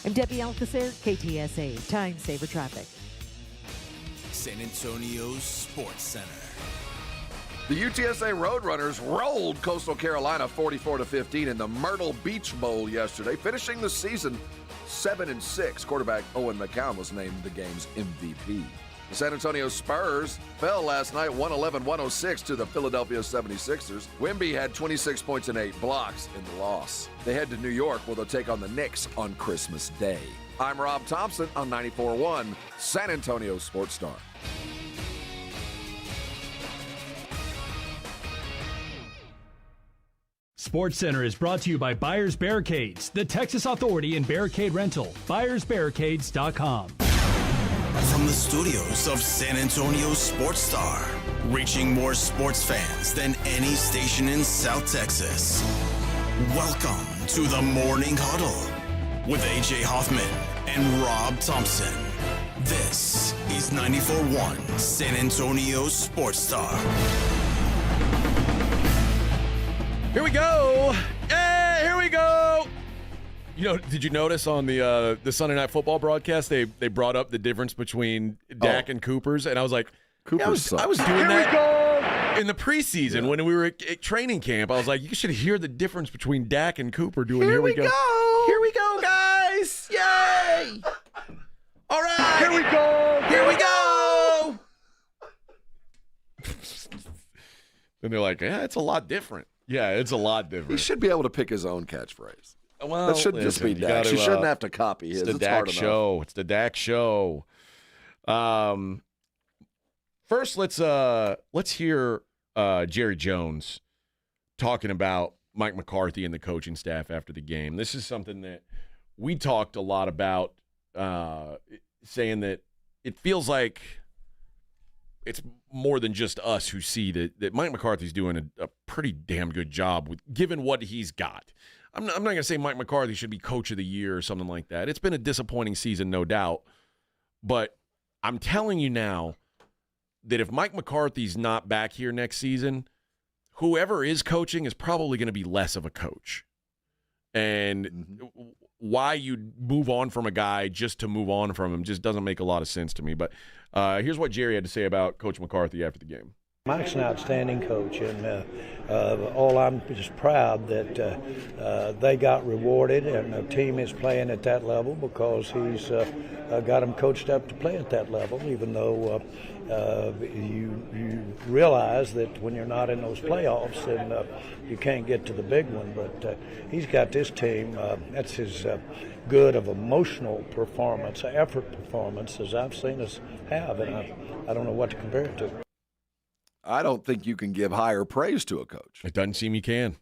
I'm Debbie Alcacer, KTSA, Time Saver Traffic. San Antonio Sports Center. The UTSA Roadrunners rolled Coastal Carolina 44-15 in the Myrtle Beach Bowl yesterday, finishing the season 7-6. Quarterback Owen McCown was named the game's MVP. The San Antonio Spurs fell last night 111-106 to the Philadelphia 76ers. Wemby had 26 points and 8 blocks in the loss. They head to New York where they'll take on the Knicks on Christmas Day. I'm Rob Thompson on 94.1 San Antonio Sports Star. Sports Center is brought to you by Buyers Barricades, the Texas authority in barricade rental. BuyersBarricades.com. From the studios of San Antonio Sports Star, reaching more sports fans than any station in South Texas. Welcome to the Morning Huddle with AJ Hoffman and Rob Thompson. This is 94.1 San Antonio Sports Star. Here we go. Hey, here we go. You know, did you notice on the Sunday Night Football broadcast they brought up the difference between Dak and Cooper's, and I was like, I was doing that in the preseason when we were at training camp. I was like, you should hear the difference between Dak and Cooper doing. Here we go. Here we go, guys! Yay! All right. Here we go. Here we go. And they're like, yeah, it's a lot different. Yeah, it's a lot different. He should be able to pick his own catchphrase. Well, that shouldn't just be Dak. You shouldn't have to copy his. It's the Dak show. It's the Dak show. First, let's hear Jerry Jones talking about Mike McCarthy and the coaching staff after the game. This is something that we talked a lot about, saying that it feels like it's more than just us who see that Mike McCarthy's doing a pretty damn good job given what he's got. I'm not going to say Mike McCarthy should be coach of the year or something like that. It's been a disappointing season, no doubt. But I'm telling you now that if Mike McCarthy's not back here next season, whoever is coaching is probably going to be less of a coach. And why you move on from a guy just to move on from him just doesn't make a lot of sense to me. But here's what Jerry had to say about Coach McCarthy after the game. Mike's an outstanding coach, and I'm just proud that they got rewarded and the team is playing at that level because he's got them coached up to play at that level, even though you realize that when you're not in those playoffs, then you can't get to the big one. But he's got this team, that's his good of emotional performance, effort performance, as I've seen us have, and I don't know what to compare it to. I don't think you can give higher praise to a coach. It doesn't seem you can.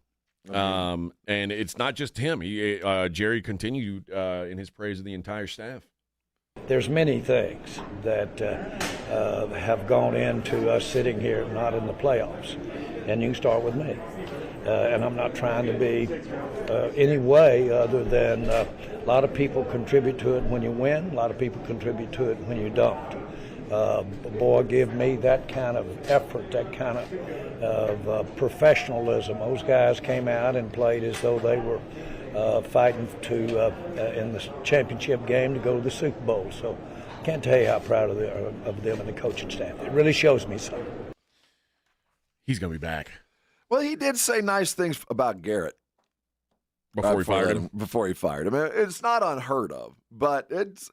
And it's not just him. Jerry continued in his praise of the entire staff. There's many things that have gone into us sitting here not in the playoffs, and you can start with me. And I'm not trying to be any way other than a lot of people contribute to it when you win, a lot of people contribute to it when you don't. Boy, give me that kind of effort, that kind of professionalism. Those guys came out and played as though they were fighting in the championship game to go to the Super Bowl. So I can't tell you how proud of them and the coaching staff. It really shows me something. He's going to be back. Well, he did say nice things about Garrett. Before he fired him. Before he fired him. It's not unheard of, but it's,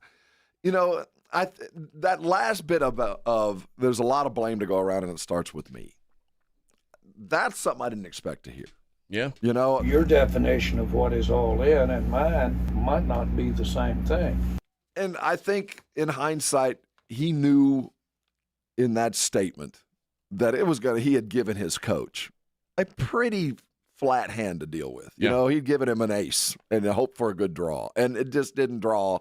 that last bit of there's a lot of blame to go around, and it starts with me. That's something I didn't expect to hear. Yeah. Your definition of what is all in and mine might not be the same thing. And I think in hindsight, he knew in that statement that he had given his coach a pretty flat hand to deal with. He'd given him an ace and hoped for a good draw, and it just didn't draw.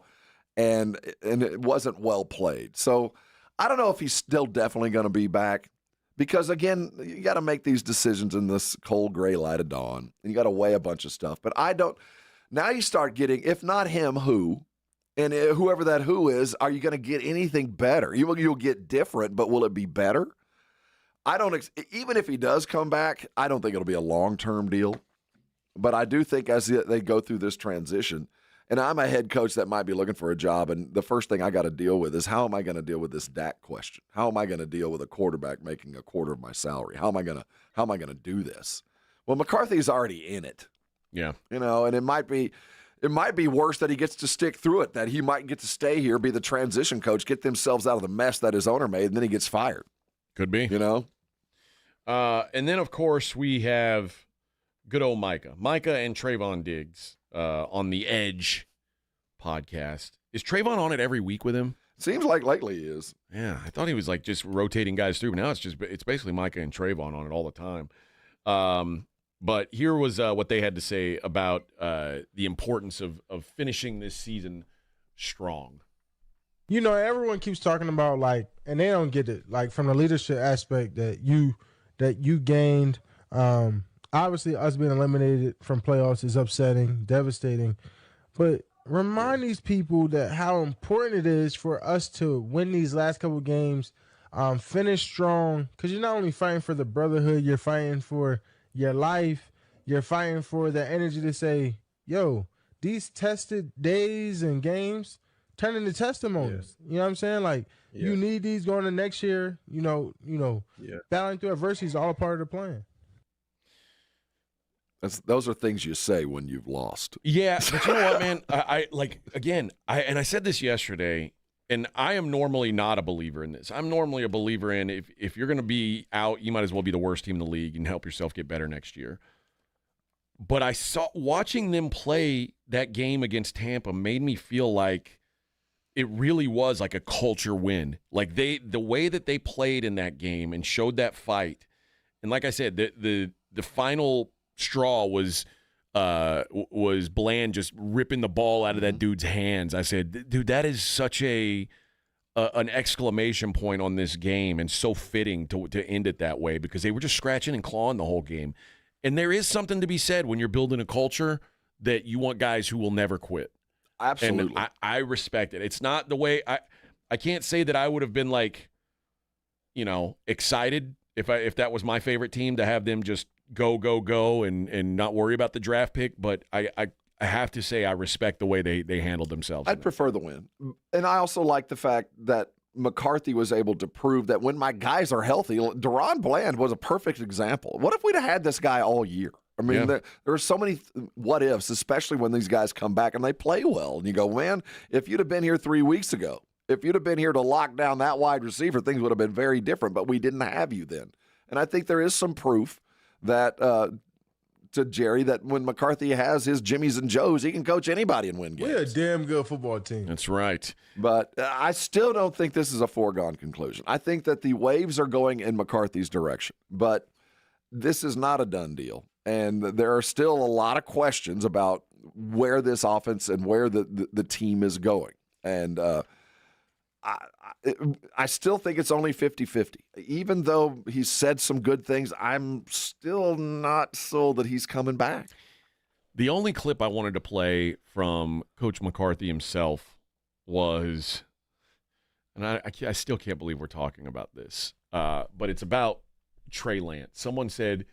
And it wasn't well played. So I don't know if he's still definitely going to be back because, again, you got to make these decisions in this cold gray light of dawn, and you got to weigh a bunch of stuff. But I don't – now you start getting, if not him, who? And whoever that who is, are you going to get anything better? You'll get different, but will it be better? I don't even if he does come back, I don't think it'll be a long-term deal. But I do think as they go through this transition – and I'm a head coach that might be looking for a job, and the first thing I got to deal with is how am I going to deal with this Dak question? How am I going to deal with a quarterback making a quarter of my salary? How am I going to do this? Well, McCarthy's already in it. Yeah. And it might be worse that he gets to stick through it, that he might get to stay here, be the transition coach, get themselves out of the mess that his owner made, and then he gets fired. Could be. And then, of course, we have good old Micah and Trayvon Diggs. On the Edge podcast. Is Trayvon on it every week with him? Seems like lately he is. Yeah, I thought he was like just rotating guys through, but now it's basically Micah and Trayvon on it all the time. But here was what they had to say about the importance of finishing this season strong. Everyone keeps talking about and they don't get it, from the leadership aspect that you gained. Obviously, us being eliminated from playoffs is upsetting, devastating. But remind these people that how important it is for us to win these last couple games, finish strong. Because you're not only fighting for the brotherhood, you're fighting for your life. You're fighting for the energy to say, yo, these tested days and games turn into testimonies. Yeah. You know what I'm saying? You need these going to next year. Battling through adversity is all a part of the plan. Those are things you say when you've lost. Yeah, but you know what, man? I said this yesterday, and I am normally not a believer in this. I'm normally a believer in if you're going to be out, you might as well be the worst team in the league and help yourself get better next year. But I saw watching them play that game against Tampa made me feel like it really was like a culture win. Like the way that they played in that game and showed that fight. And like I said, the final straw was Bland just ripping the ball out of that dude's hands. I said, dude, that is such an exclamation point on this game, and so fitting to end it that way, because they were just scratching and clawing the whole game. And there is something to be said when you're building a culture that you want guys who will never quit. Absolutely. And I respect it. It's not the way I can't say that I would have been like, excited if that was my favorite team to have them just go and not worry about the draft pick, but I have to say I respect the way they handled themselves. I'd prefer the win. And I also like the fact that McCarthy was able to prove that when my guys are healthy, Deron Bland was a perfect example. What if we'd have had this guy all year? I mean, there are so many what ifs, especially when these guys come back and they play well. And you go, man, if you'd have been here 3 weeks ago, if you'd have been here to lock down that wide receiver, things would have been very different, but we didn't have you then. And I think there is some proof that to Jerry that when McCarthy has his Jimmies and Joes, he can coach anybody and win games. We're a damn good football team. That's right. But I still don't think this is a foregone conclusion. I think that the waves are going in McCarthy's direction, but this is not a done deal. And there are still a lot of questions about where this offense and where the team is going. And I still think it's only 50-50. Even though he said some good things, I'm still not sold that he's coming back. The only clip I wanted to play from Coach McCarthy himself was, and I still can't believe we're talking about this, but it's about Trey Lance. Someone said,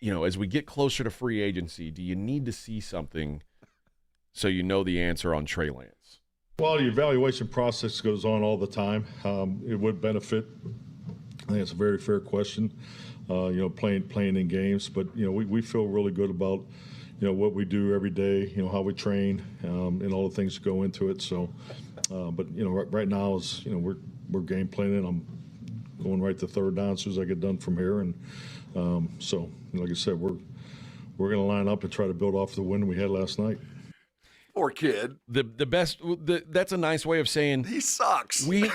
as we get closer to free agency, do you need to see something so you know the answer on Trey Lance? Well, the evaluation process goes on all the time. It would benefit. I think it's a very fair question, playing in games. But, we feel really good about, what we do every day, how we train, and all the things that go into it. So, but, right now is, we're game planning. I'm going right to third down as soon as I get done from here. And so, like I said, we're going to line up and try to build off the win we had last night. Poor kid. That's a nice way of saying he sucks. We've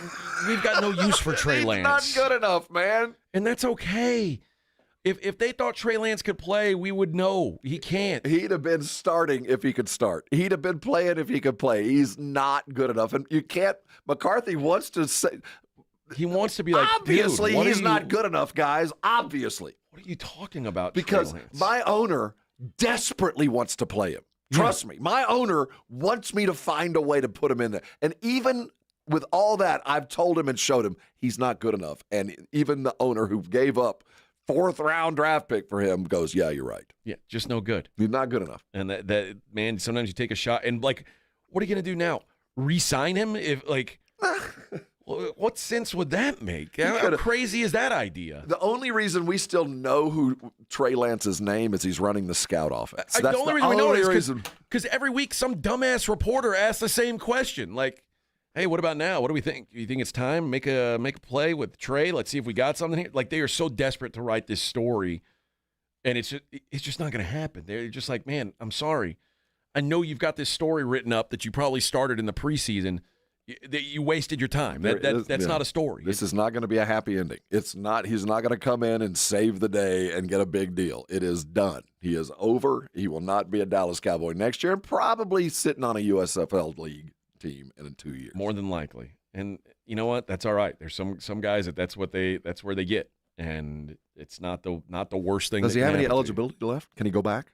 got no use for Trey Lance. He's not good enough, man. And that's okay. If they thought Trey Lance could play, we would know he can't. He'd have been starting if he could start. He'd have been playing if he could play. He's not good enough. And you can't – McCarthy wants to say – he wants to be like, obviously he's not good enough, guys. Obviously. What are you talking about, because Trey Lance? My owner desperately wants to play him. Trust me, my owner wants me to find a way to put him in there. And even with all that, I've told him and showed him he's not good enough. And even the owner who gave up 4th-round draft pick for him goes, yeah, you're right. Yeah, just no good. He's not good enough. And that man, sometimes you take a shot. And, what are you going to do now? Re-sign him? What sense would that make? How crazy is that idea? The only reason we still know who Trey Lance's name is he's running the scout offense. The only reason we know it is because every week some dumbass reporter asks the same question. Like, hey, what about now? What do we think? You think it's time? Make a play with Trey? Let's see if we got something here. Like, they are so desperate to write this story, and it's just not going to happen. They're just like, man, I'm sorry. I know you've got this story written up that you probably started in the preseason. You wasted your time. That's not a story. This is not going to be a happy ending. It's not. He's not going to come in and save the day and get a big deal. It is done. He is over. He will not be a Dallas Cowboy next year and probably sitting on a USFL League team in 2 years. More than likely. And you know what? That's all right. There's some guys that's where they get. And it's not the worst thing. Does he have any eligibility left? Can he go back?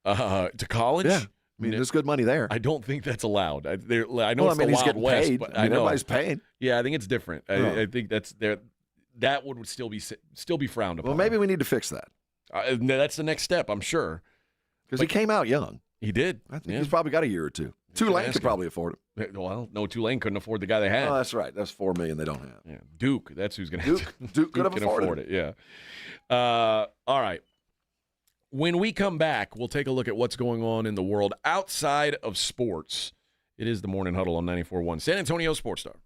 To college? Yeah. I mean, there's good money there. I don't think that's allowed. I know it's the he's Wild getting West, paid. but I know everybody's paying. Yeah, I think it's different. I think that's there. That would still be frowned upon. Well, maybe we need to fix that. That's the next step, I'm sure. Because he came out young. He did. I think he's probably got a year or two. Tulane could probably afford him. Well, no, Tulane couldn't afford the guy they had. Oh, that's right. That's $4 million they don't have. Yeah. Duke. That's who's going to have to. Duke could have afforded it. Yeah. All right. When we come back, we'll take a look at what's going on in the world outside of sports. It is the Morning Huddle on 94.1 San Antonio Sports Star.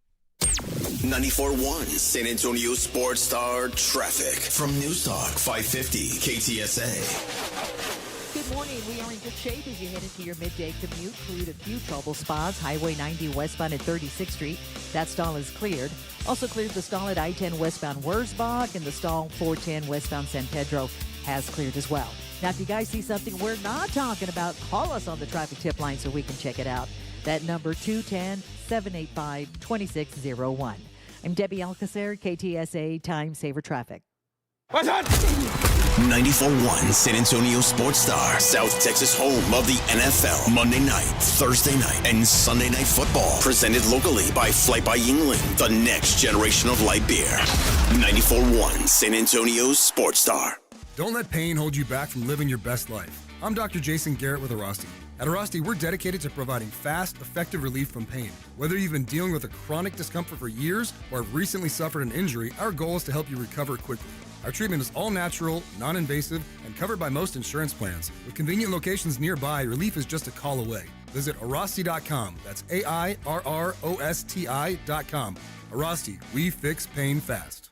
94.1 San Antonio Sports Star traffic from News Talk 550 KTSA. Good morning. We are in good shape as you head into your midday commute. Cleared a few trouble spots. Highway 90 westbound at 36th Street. That stall is cleared. Also cleared the stall at I-10 westbound Wurzbach, and the stall 410 westbound San Pedro has cleared as well. Now, if you guys see something we're not talking about, call us on the traffic tip line so we can check it out. That number 210-785-2601. I'm Debbie Alcacer, KTSA Time Saver Traffic. What's on? 94.1 San Antonio Sports Star, South Texas home of the NFL. Monday night, Thursday night, and Sunday night football. Presented locally by Flight by Yingling, the next generation of light beer. 94.1 San Antonio Sports Star. Don't let pain hold you back from living your best life. I'm Dr. Jason Garrett with Arasti. At Arasti, we're dedicated to providing fast, effective relief from pain. Whether you've been dealing with a chronic discomfort for years or have recently suffered an injury, our goal is to help you recover quickly. Our treatment is all natural, non-invasive, and covered by most insurance plans. With convenient locations nearby, relief is just a call away. Visit Arasti.com. That's AIRROSTI.com. Arasti, we fix pain fast.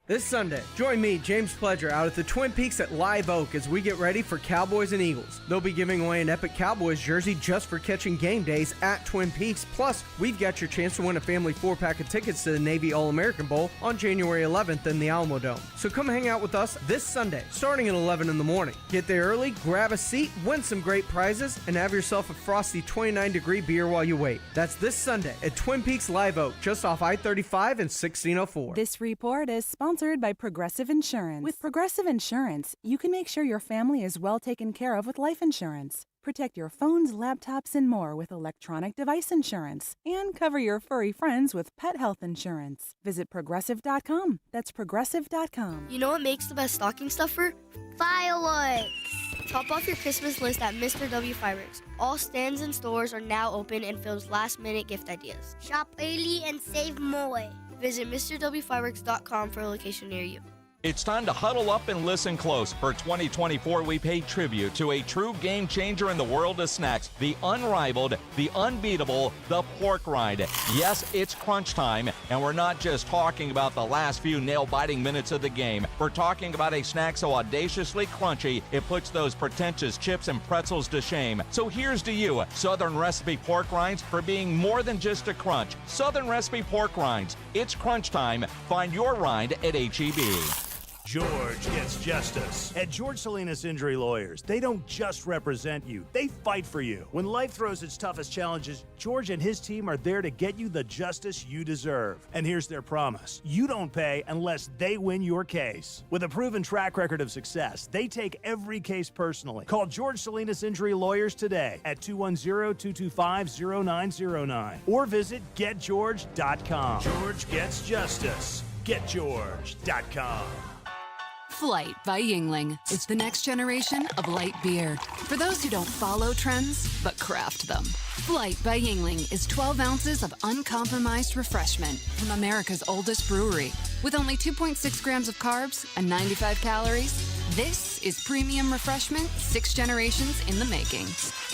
This Sunday, join me, James Pledger, out at the Twin Peaks at Live Oak as we get ready for Cowboys and Eagles. They'll be giving away an epic Cowboys jersey just for catching game days at Twin Peaks. Plus, we've got your chance to win a family 4-pack of tickets to the Navy All-American Bowl on January 11th in the Alamo Dome. So come hang out with us this Sunday, starting at 11 in the morning. Get there early, grab a seat, win some great prizes, and have yourself a frosty 29-degree beer while you wait. That's this Sunday at Twin Peaks Live Oak, just off I-35 and 1604. This report is sponsored by Progressive Insurance. With Progressive Insurance, you can make sure your family is well taken care of with life insurance. Protect your phones, laptops, and more with electronic device insurance. And cover your furry friends with pet health insurance. Visit Progressive.com. That's Progressive.com. You know what makes the best stocking stuffer? Fireworks! Top off your Christmas list at Mr. W Fireworks. All stands and stores are now open and filled with last-minute gift ideas. Shop early and save more. Visit MrWFireworks.com for a location near you. It's time to huddle up and listen close. For 2024, we pay tribute to a true game changer in the world of snacks, the unrivaled, the unbeatable, the pork rind. Yes, it's crunch time, and we're not just talking about the last few nail-biting minutes of the game. We're talking about a snack so audaciously crunchy, it puts those pretentious chips and pretzels to shame. So here's to you, Southern Recipe Pork Rinds, for being more than just a crunch. Southern Recipe Pork Rinds. It's crunch time. Find your rind at H-E-B. George gets justice. At George Salinas Injury Lawyers, they don't just represent you, they fight for you. When life throws its toughest challenges, George and his team are there to get you the justice you deserve. And here's their promise: you don't pay unless they win your case. With a proven track record of success, they take every case personally. Call George Salinas Injury Lawyers today at 210-225-0909 or visit getgeorge.com. George gets justice. Getgeorge.com. Flight by Yingling. It's the next generation of light beer. For those who don't follow trends, but craft them. Flight by Yingling is 12 ounces of uncompromised refreshment from America's oldest brewery. With only 2.6 grams of carbs and 95 calories, this is premium refreshment 6 generations in the making.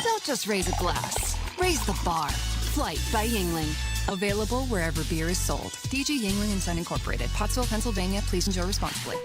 Don't just raise a glass, raise the bar. Flight by Yingling. Available wherever beer is sold. DG Yingling & Son Incorporated, Pottsville, Pennsylvania. Please enjoy responsibly.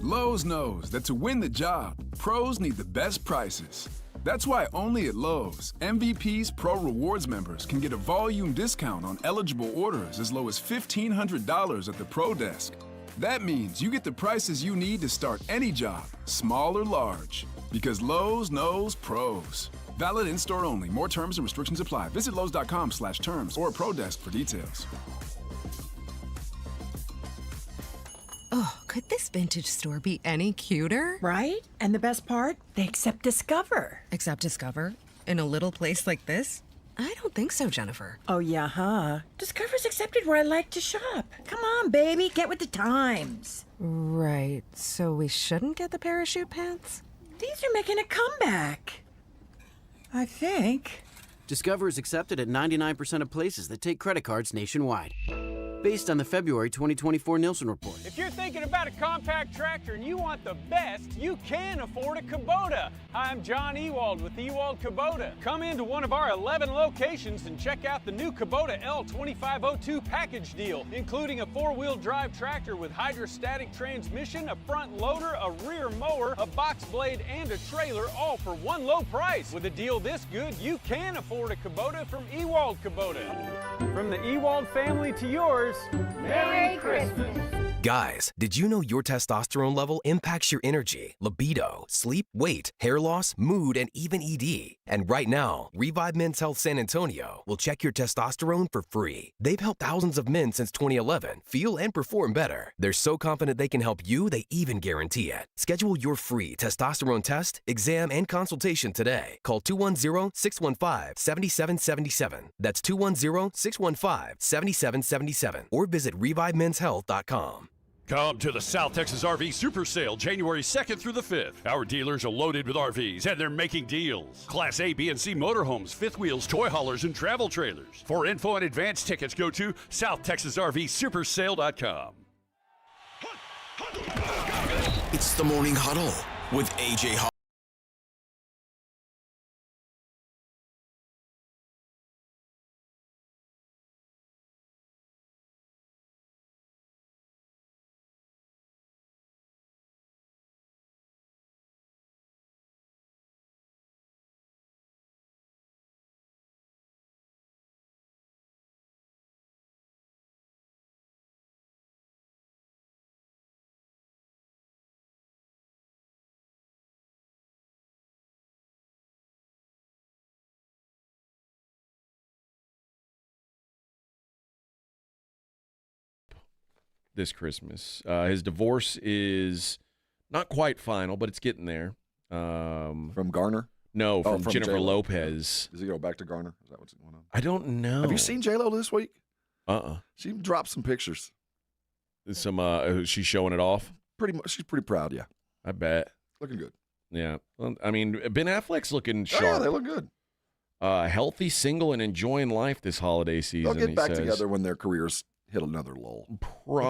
Lowe's knows that to win the job, pros need the best prices. That's why only at Lowe's, MVP's Pro Rewards members can get a volume discount on eligible orders as low as $1,500 at the Pro Desk. That means you get the prices you need to start any job, small or large. Because Lowe's knows pros. Valid in-store only. More terms and restrictions apply. Visit Lowe's.com/terms or Pro Desk for details. Oh, could this vintage store be any cuter? Right? And the best part? They accept Discover. Accept Discover? In a little place like this? I don't think so, Jennifer. Oh, yeah, huh? Discover's accepted where I like to shop. Come on, baby, get with the times. Right, so we shouldn't get the parachute pants? These are making a comeback. I think. Discover is accepted at 99% of places that take credit cards nationwide. based on the February 2024 Nielsen report. If you're thinking about a compact tractor and you want the best, you can afford a Kubota. Hi, I'm John Ewald with Ewald Kubota. Come into one of our 11 locations and check out the new Kubota L2502 package deal, including a 4-wheel drive tractor with hydrostatic transmission, a front loader, a rear mower, a box blade, and a trailer, all for one low price. With a deal this good, you can afford a Kubota from Ewald Kubota. From the Ewald family to yours, Merry Christmas. Guys, did you know your testosterone level impacts your energy, libido, sleep, weight, hair loss, mood, and even ED? And right now, Revive Men's Health San Antonio will check your testosterone for free. They've helped thousands of men since 2011 feel and perform better. They're so confident they can help you, they even guarantee it. Schedule your free testosterone test, exam, and consultation today. Call 210-615-7777. That's 210-615-7777. Or visit ReviveMen'sHealth.com. Come to the South Texas RV Super Sale January 2nd through the 5th. Our dealers are loaded with RVs and they're making deals. Class A, B, and C motorhomes, fifth wheels, toy haulers, and travel trailers. For info and advance tickets, go to SouthTexasRVSupersale.com. It's the Morning Huddle with AJ Hall. This Christmas. His divorce is not quite final, but it's getting there. From Garner? No, from Jennifer J-Lo. Does he go back to Garner? Is that what's going on? I don't know. Have you seen J-Lo this week? Uh-uh. She dropped some pictures. She's showing it off? Pretty much. She's pretty proud, yeah. I bet. Looking good. Yeah. Well, I mean, Ben Affleck's looking sharp. Oh, yeah, they look good. Healthy, single, and enjoying life this holiday season. They'll get back together when their careers hit another lull.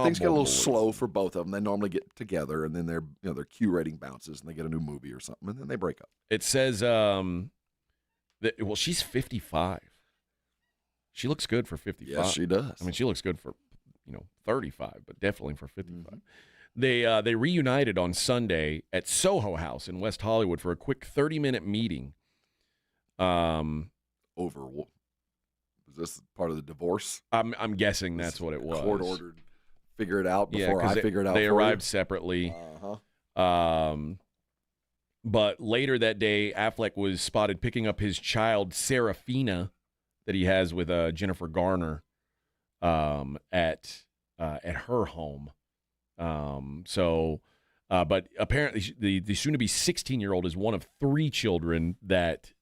Things get a little slow for both of them. They normally get together, and then their Q rating bounces, and they get a new movie or something, and then they break up. It says she's 55. She looks good for 55. Yes, she does. I mean, she looks good for 35, but definitely for 55. Mm-hmm. They reunited on Sunday at Soho House in West Hollywood for a quick 30-minute meeting. Over what? Is this part of the divorce? I'm guessing that's what it was. Court ordered. Figure it out before I figured out. They arrived separately. But later that day, Affleck was spotted picking up his child Serafina, that he has with Jennifer Garner, at her home. But apparently the soon-to-be 16-year-old is one of 3 children that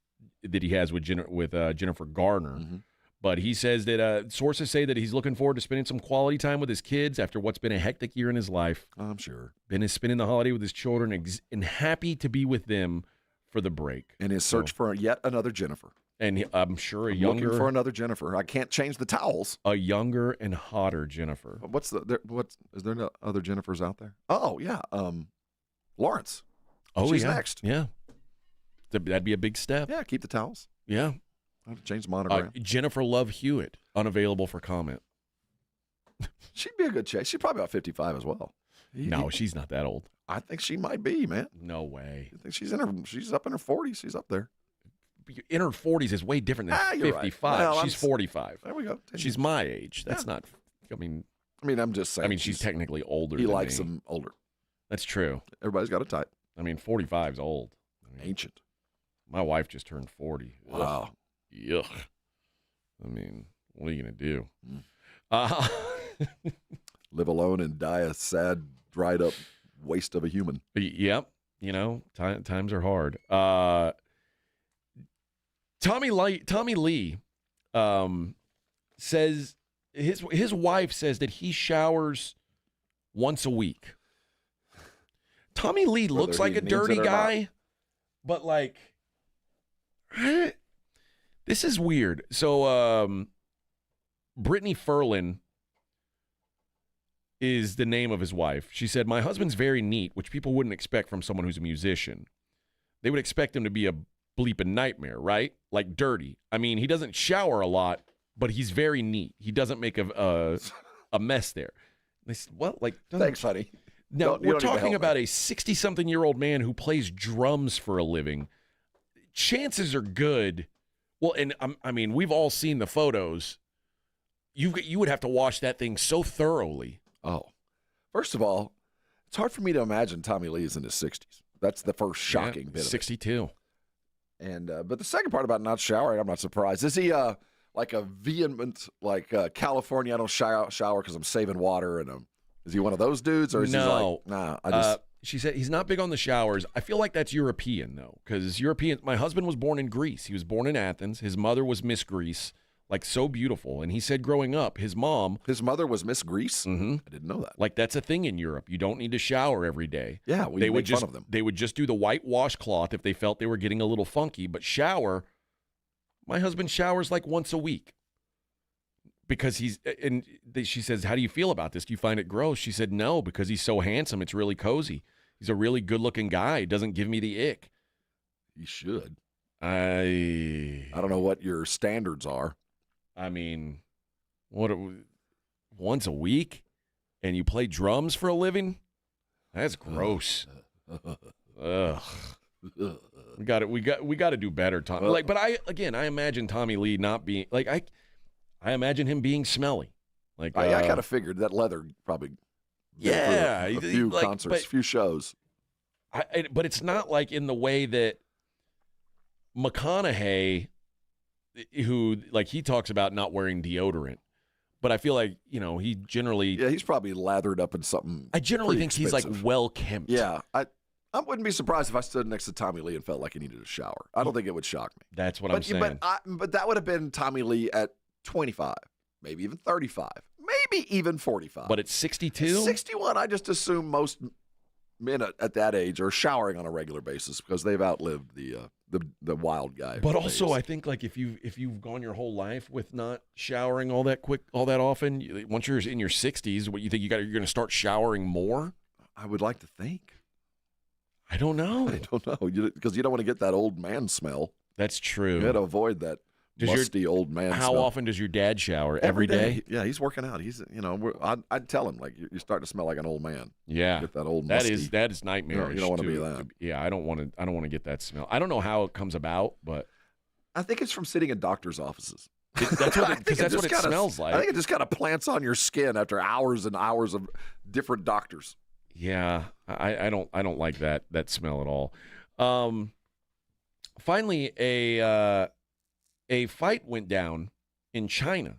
he has with Jennifer Garner. Mm-hmm. But he says that sources say that he's looking forward to spending some quality time with his kids after what's been a hectic year in his life. I'm sure. Ben is spending the holiday with his children and happy to be with them for the break. And his search for yet another Jennifer. And I'm sure looking for another Jennifer. I can't change the towels. A younger and hotter Jennifer. Is there no other Jennifers out there? Oh yeah, Lawrence. Oh, she's next. Yeah, that'd be a big step. Yeah, keep the towels. Yeah. I have to change the monitor. Jennifer Love Hewitt, unavailable for comment. She'd be a good chase. She's probably about 55 as well. No, she's not that old. I think she might be, man. No way. I think she's up in her 40s. She's up there. In her 40s is way different than 55. Right. Well, she's 45. There we go. She's my age. That's not. I mean, I'm just saying. I mean, she's technically older. He than likes me. them older. That's true. Everybody's got a type. I mean, 45 is old. Ancient. My wife just turned 40. Wow. Yuck. I mean, what are you gonna do? Live alone and die a sad, dried up waste of a human. Yep. Times are hard. Tommy Lee says his wife says that he showers once a week. Tommy Lee looks like a dirty guy, but like, this is weird. So Brittany Ferlin is the name of his wife. She said, my husband's very neat, which people wouldn't expect from someone who's a musician. They would expect him to be a bleeping nightmare, right? Like dirty. I mean, he doesn't shower a lot, but he's very neat. He doesn't make a mess there. They said, well, like, thanks, honey. Now, we're talking about a 60-something-year-old man who plays drums for a living. Chances are good. Well, and I mean, we've all seen the photos. You would have to wash that thing so thoroughly. Oh, first of all, it's hard for me to imagine Tommy Lee is in his 60s. That's the first shocking bit of 62. And but the second part about not showering, I'm not surprised. Is he like a vehement, like California, I don't shower because I'm saving water, and is he one of those dudes, or is he like, nah, I just... She said he's not big on the showers. I feel like that's European, though, because European. My husband was born in Greece. He was born in Athens. His mother was Miss Greece, like so beautiful. And he said growing up, his mother was Miss Greece? Mm-hmm. I didn't know that. Like that's a thing in Europe. You don't need to shower every day. Yeah, we make fun of them. They would just do the white washcloth if they felt they were getting a little funky. But shower, my husband showers like once a week. Because she says, how do you feel about this? Do you find it gross? She said, no, because he's so handsome. It's really cozy. He's a really good-looking guy. He doesn't give me the ick. He should. I don't know what your standards are. I mean, once a week, and you play drums for a living? That's gross. Ugh. We got to do better, Tom. But I imagine Tommy Lee not being like I imagine him being smelly. Like I kind of figured that leather probably. Yeah, a few concerts, a few shows. But it's not like in the way that McConaughey, who like he talks about not wearing deodorant. But I feel like, he generally... Yeah, he's probably lathered up in something. I generally think he's like well-kempt. Yeah, I wouldn't be surprised if I stood next to Tommy Lee and felt like he needed a shower. I don't think it would shock me. That's what I'm saying. But that would have been Tommy Lee at 25, maybe even 35. Maybe even 45. But it's 62? 61, I just assume most men at that age are showering on a regular basis because they've outlived the wild guy. But also, I think like if you've gone your whole life with not showering all that often, once you're in your 60s, what you think you're going to start showering more? I would like to think. I don't know. Because you don't want to get that old man smell. That's true. You got to avoid that. Musty old man. How smell. often does your dad shower? Every day? Yeah, he's working out. He's, I'd tell him like you're starting to smell like an old man. Yeah, get that old. Musty. That is nightmarish. You don't want to be that. Yeah, I don't want to get that smell. I don't know how it comes about, but I think it's from sitting in doctors' offices. That's what it smells like. I think it just kind of plants on your skin after hours and hours of different doctors. Yeah, I don't like that smell at all. Finally, a fight went down in China,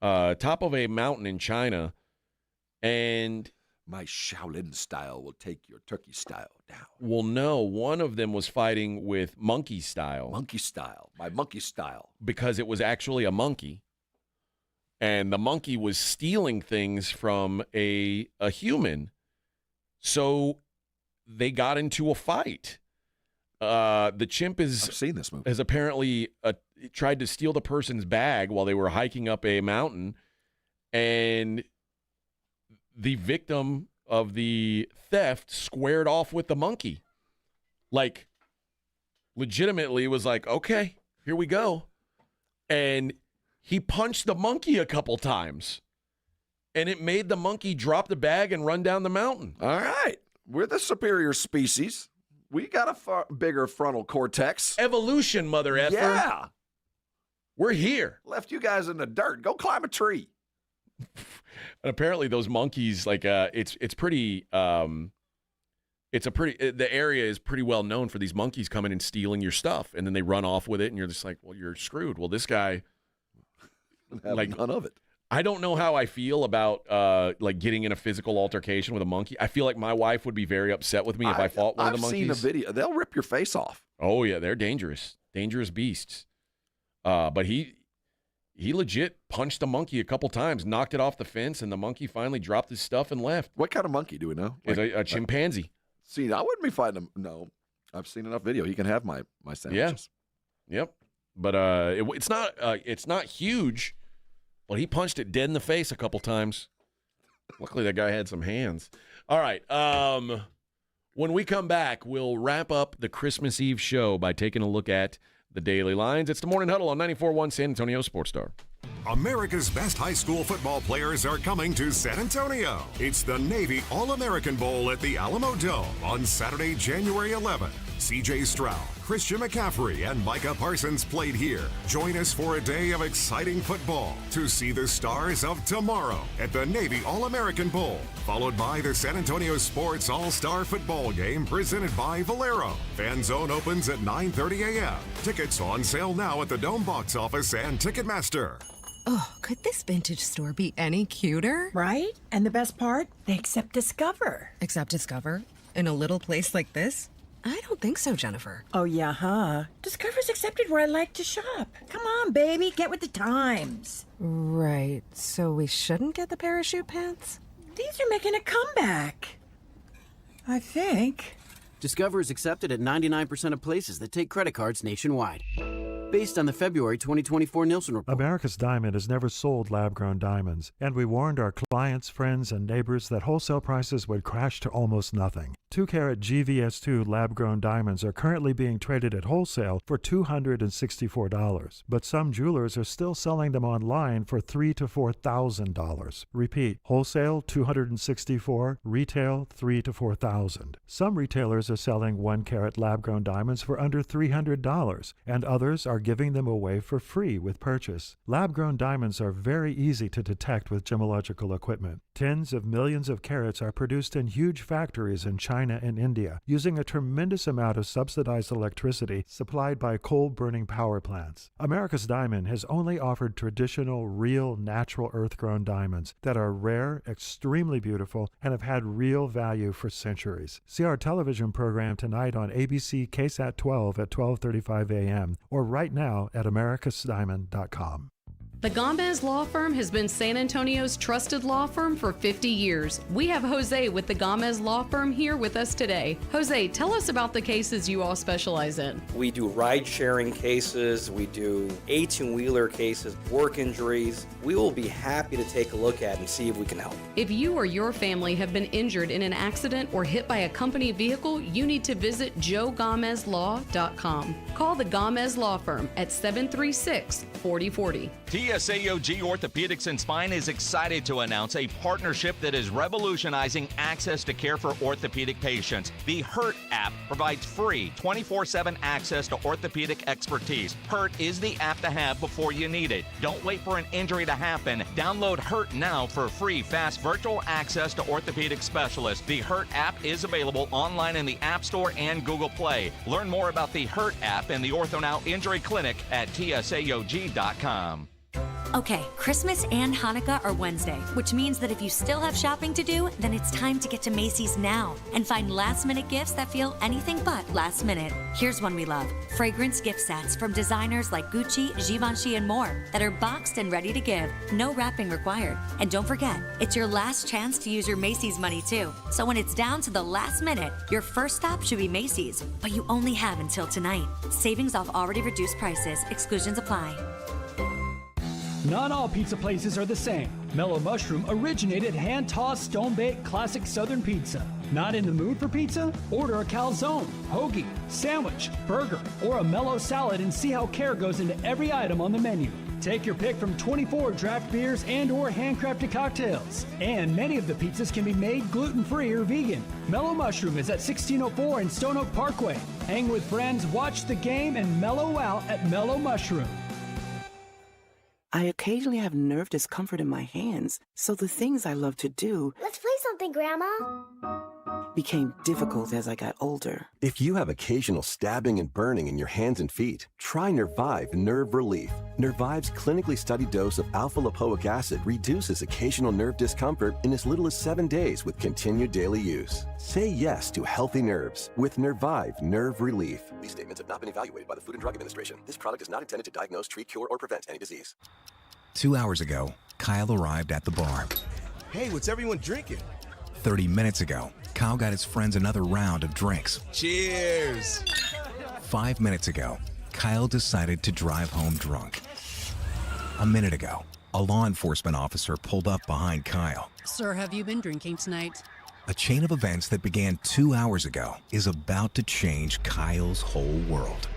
top of a mountain in China, and my Shaolin style will take your turkey style down. Well, no, one of them was fighting with monkey style. My monkey style. Because it was actually a monkey, and the monkey was stealing things from a human, so they got into a fight. The chimp I've seen this movie. has apparently tried to steal the person's bag while they were hiking up a mountain, and the victim of the theft squared off with the monkey. Like, legitimately was like, okay, here we go. And he punched the monkey a couple times, and it made the monkey drop the bag and run down the mountain. All right. We're the superior species. We got a bigger frontal cortex. Evolution, mother effer. Yeah. We're here. Left you guys in the dirt. Go climb a tree. And apparently those monkeys, like, it's pretty, the area is pretty well known for these monkeys coming and stealing your stuff. And then they run off with it, and you're just like, well, you're screwed. Well, this guy, like, none of it. I don't know how I feel about like getting in a physical altercation with a monkey. I feel like my wife would be very upset with me if I fought one of the monkeys. I've seen a video. They'll rip your face off. Oh yeah, they're dangerous beasts. But he legit punched the monkey a couple times, knocked it off the fence, and the monkey finally dropped his stuff and left. What kind of monkey do we know? It's a chimpanzee. See, I wouldn't be fighting him. No, I've seen enough video. He can have my sandwiches. Yeah. Yep. But it's not huge. But he punched it dead in the face a couple times. Luckily, that guy had some hands. All right. When we come back, we'll wrap up the Christmas Eve show by taking a look at the daily lines. It's the Morning Huddle on 94.1 San Antonio Sports Star. America's best high school football players are coming to San Antonio. It's the Navy All-American Bowl at the Alamo Dome on Saturday, January 11th. C.J. Stroud, Christian McCaffrey, and Micah Parsons played here. Join us for a day of exciting football to see the stars of tomorrow at the Navy All-American Bowl, followed by the San Antonio Sports All-Star Football Game presented by Valero. Fan Zone opens at 9:30 a.m. Tickets on sale now at the Dome box office and Ticketmaster. Oh, could this vintage store be any cuter? Right? And the best part? They accept Discover. Accept Discover? In a little place like this? I don't think so, Jennifer. Oh, yeah, huh? Discover's accepted where I like to shop. Come on, baby, get with the times. Right, so we shouldn't get the parachute pants? These are making a comeback. I think. Discover is accepted at 99% of places that take credit cards nationwide. Based on the February 2024 Nielsen report. America's Diamond has never sold lab-grown diamonds, and we warned our clients, friends, and neighbors that wholesale prices would crash to almost nothing. 2-carat GVS2 lab-grown diamonds are currently being traded at wholesale for $264, but some jewelers are still selling them online for $3,000 to $4,000. Repeat, wholesale $264, retail $3,000 to $4,000. Some retailers are selling 1-carat lab-grown diamonds for under $300, and others are giving them away for free with purchase. Lab-grown diamonds are very easy to detect with gemological equipment. Tens of millions of carats are produced in huge factories in China and India, using a tremendous amount of subsidized electricity supplied by coal-burning power plants. America's Diamond has only offered traditional, real, natural earth-grown diamonds that are rare, extremely beautiful, and have had real value for centuries. See our television program tonight on ABC KSAT 12 at 12:35 a.m. or right now at americasdiamond.com. The Gomez Law Firm has been San Antonio's trusted law firm for 50 years. We have Jose with the Gomez Law Firm here with us today. Jose, tell us about the cases you all specialize in. We do ride-sharing cases, we do 18-wheeler cases, work injuries. We will be happy to take a look at and see if we can help. If you or your family have been injured in an accident or hit by a company vehicle, you need to visit joegomezlaw.com. Call the Gomez Law Firm at 736-4040. TSAOG Orthopedics and Spine is excited to announce a partnership that is revolutionizing access to care for orthopedic patients. The HURT app provides free 24/7 access to orthopedic expertise. HURT is the app to have before you need it. Don't wait for an injury to happen. Download HURT now for free, fast virtual access to orthopedic specialists. The HURT app is available online in the App Store and Google Play. Learn more about the HURT app and the OrthoNow Injury Clinic at TSAOG.com. Okay, Christmas and Hanukkah are Wednesday, which means that if you still have shopping to do, then it's time to get to Macy's now and find last-minute gifts that feel anything but last minute. Here's one we love: fragrance gift sets from designers like Gucci, Givenchy, and more that are boxed and ready to give. No wrapping required. And don't forget, it's your last chance to use your Macy's money too. So when it's down to the last minute, your first stop should be Macy's, but you only have until tonight. Savings off already reduced prices. Exclusions apply. Not all pizza places are the same. Mellow Mushroom originated hand-tossed, stone-baked classic Southern pizza. Not in the mood for pizza? Order a calzone, hoagie, sandwich, burger, or a mellow salad and see how care goes into every item on the menu. Take your pick from 24 draft beers and or handcrafted cocktails. And many of the pizzas can be made gluten-free or vegan. Mellow Mushroom is at 1604 in Stone Oak Parkway. Hang with friends, watch the game, and mellow out at Mellow Mushroom. I occasionally have nerve discomfort in my hands, so the things I love to do Let's play something, Grandma. became difficult as I got older. If you have occasional stabbing and burning in your hands and feet, try Nervive Nerve Relief. Nervive's clinically studied dose of alpha-lipoic acid reduces occasional nerve discomfort in as little as 7 days with continued daily use. Say yes to healthy nerves with Nervive Nerve Relief. These statements have not been evaluated by the Food and Drug Administration. This product is not intended to diagnose, treat, cure, or prevent any disease. 2 hours ago, Kyle arrived at the bar. Hey, what's everyone drinking? 30 minutes ago, Kyle got his friends another round of drinks. Cheers! 5 minutes ago, Kyle decided to drive home drunk. A minute ago, a law enforcement officer pulled up behind Kyle. Sir, have you been drinking tonight? A chain of events that began 2 hours ago is about to change Kyle's whole world.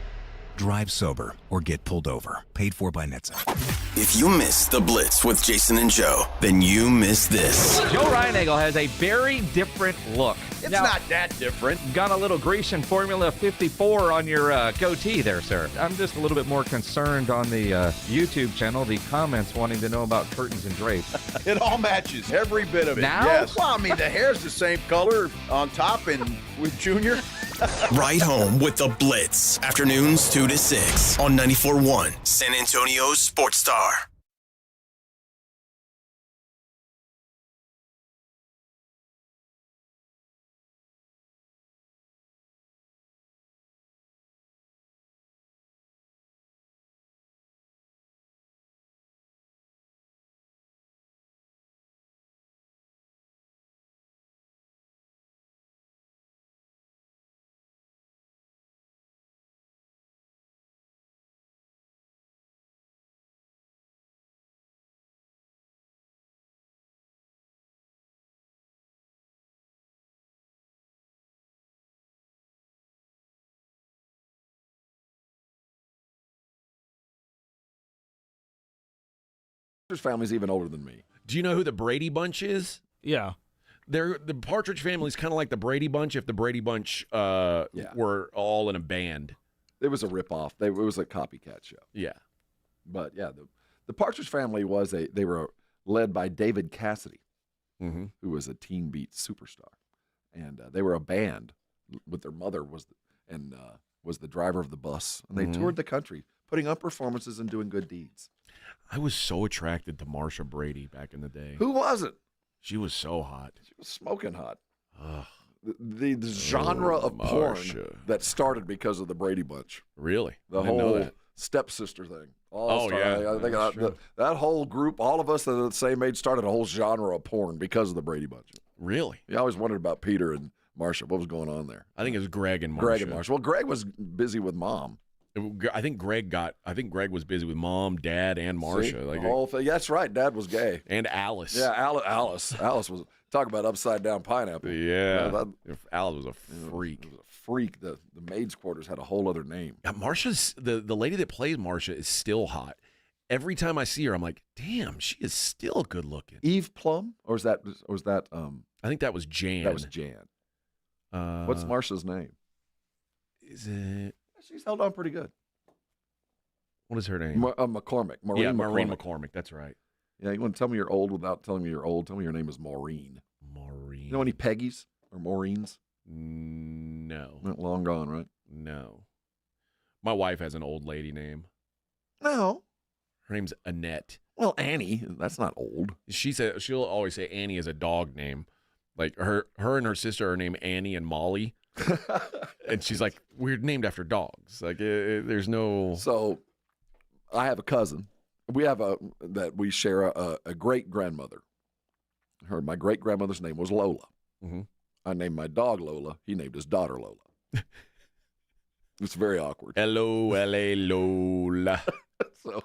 Drive sober or get pulled over. Paid for by NHTSA. If you missed the Blitz with Jason and Joe, then you missed this. Joe Reinagel has a very different look. It's not that different. Got a little Grecian Formula 54 on your goatee there, sir. I'm just a little bit more concerned on the YouTube channel, the comments wanting to know about curtains and drapes. It all matches, every bit of it. Now? Yes. Well, I mean, the hair's the same color on top and with Junior. Right home with the Blitz. Afternoons 2 to 6 on 94.1 San Antonio's Sports Star. Family's even older than me. Do you know who the Brady Bunch is? Yeah. The Partridge Family's kind of like the Brady Bunch if the Brady Bunch were all in a band. It was a ripoff. It was a copycat show. Yeah. But yeah, the Partridge Family they were led by David Cassidy, who was a Teen Beat superstar, and they were a band with their mother was the driver of the bus, and they toured the country, putting up performances and doing good deeds. I was so attracted to Marsha Brady back in the day. Who wasn't? She was so hot. She was smoking hot. The genre of porn that started because of the Brady Bunch. Really? The I didn't know whole that. stepsister thing. Yeah. I think that whole group, all of us that are the same age, started a whole genre of porn because of the Brady Bunch. Really? Yeah, I always wondered about Peter and Marsha. What was going on there? I think it was Greg and Marsha. Greg and Marsha. Well, Greg was busy with Mom. I think Greg was busy with Mom, Dad, and Marsha. See, the whole thing. Yeah, that's right. Dad was gay. And Alice. Yeah, Alice was talk about upside down pineapple. Yeah, Alice was a freak. It was a freak. The maids' quarters had a whole other name. Yeah, Marsha's the lady that plays Marsha is still hot. Every time I see her, I'm like, damn, she is still good looking. Eve Plum, or was that? I think that was Jan. That was Jan. What's Marsha's name? Is it? She's held on pretty good. What is her name? McCormick. Maureen McCormick. That's right. Yeah, you want to tell me you're old without telling me you're old? Tell me your name is Maureen. Maureen. You know any Peggies or Maureens? No. Long gone, right? No. My wife has an old lady name. No. Her name's Annette. Well, Annie. That's not old. She'll always say Annie is a dog name. Like her and her sister are named Annie and Molly. And she's like, we're named after dogs. Like, there's no. So, I have a cousin. We have we share a great grandmother. My great grandmother's name was Lola. Mm-hmm. I named my dog Lola. He named his daughter Lola. It's very awkward. L-O-L-A Lola. So,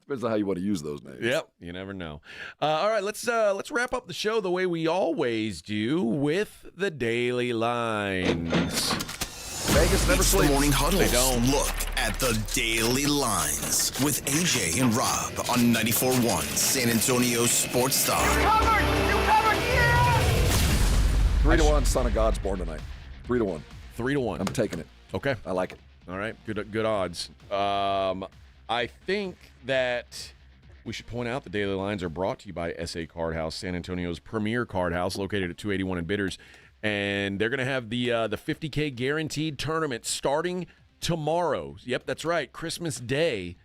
depends on how you want to use those names. Yep, you never know. All right, let's wrap up the show the way we always do with the Daily Lines. Vegas never sleeps. The Morning Huddle. They don't. Look at the Daily Lines with AJ and Rob on 94.1 San Antonio Sports Star. You covered, yeah! 3-1, Son of God's born tonight. 3-1. 3-1. I'm taking it. Okay. I like it. All right, good odds. I think that we should point out the Daily Lines are brought to you by SA Card House, San Antonio's premier card house, located at 281 in Bitters. And they're going to have the $50K guaranteed tournament starting tomorrow. Yep, that's right. Christmas Day,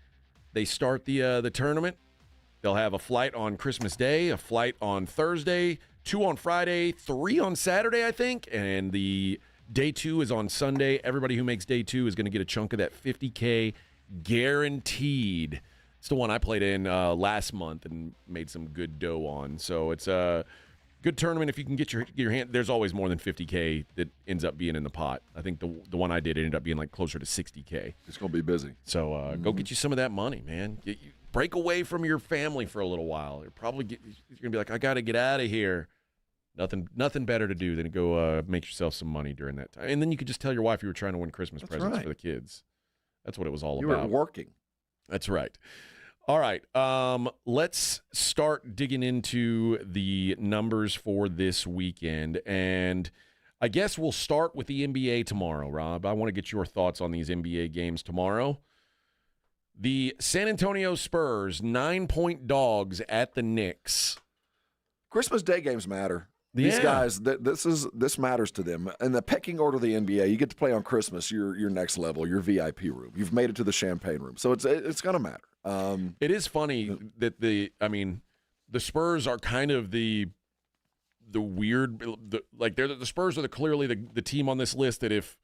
they start the tournament. They'll have a flight on Christmas Day, a flight on Thursday, 2 on Friday, 3 on Saturday, I think. And the day 2 is on Sunday. Everybody who makes day 2 is going to get a chunk of that $50K guaranteed. It's the one I played in last month and made some good dough on. So it's a good tournament if you can get your hand. There's always more than $50K that ends up being in the pot. I think the one I did ended up being like closer to $60K. It's going to be busy. So go get you some of that money, man. break away from your family for a little while. You're going to be like, I got to get out of here. Nothing better to do than to go make yourself some money during that time. And then you could just tell your wife you were trying to win Christmas presents for the kids. That's what it was all about. You were working. That's right. All right. Let's start digging into the numbers for this weekend. And I guess we'll start with the NBA tomorrow, Rob. I want to get your thoughts on these NBA games tomorrow. The San Antonio Spurs, 9-point dogs at the Knicks. Christmas Day games matter. These guys, this matters to them. In the pecking order of the NBA, you get to play on Christmas, your next level, your VIP room. You've made it to the champagne room, so it's going to matter. It is funny that the Spurs are kind of the weird, the Spurs are clearly the team on this list that if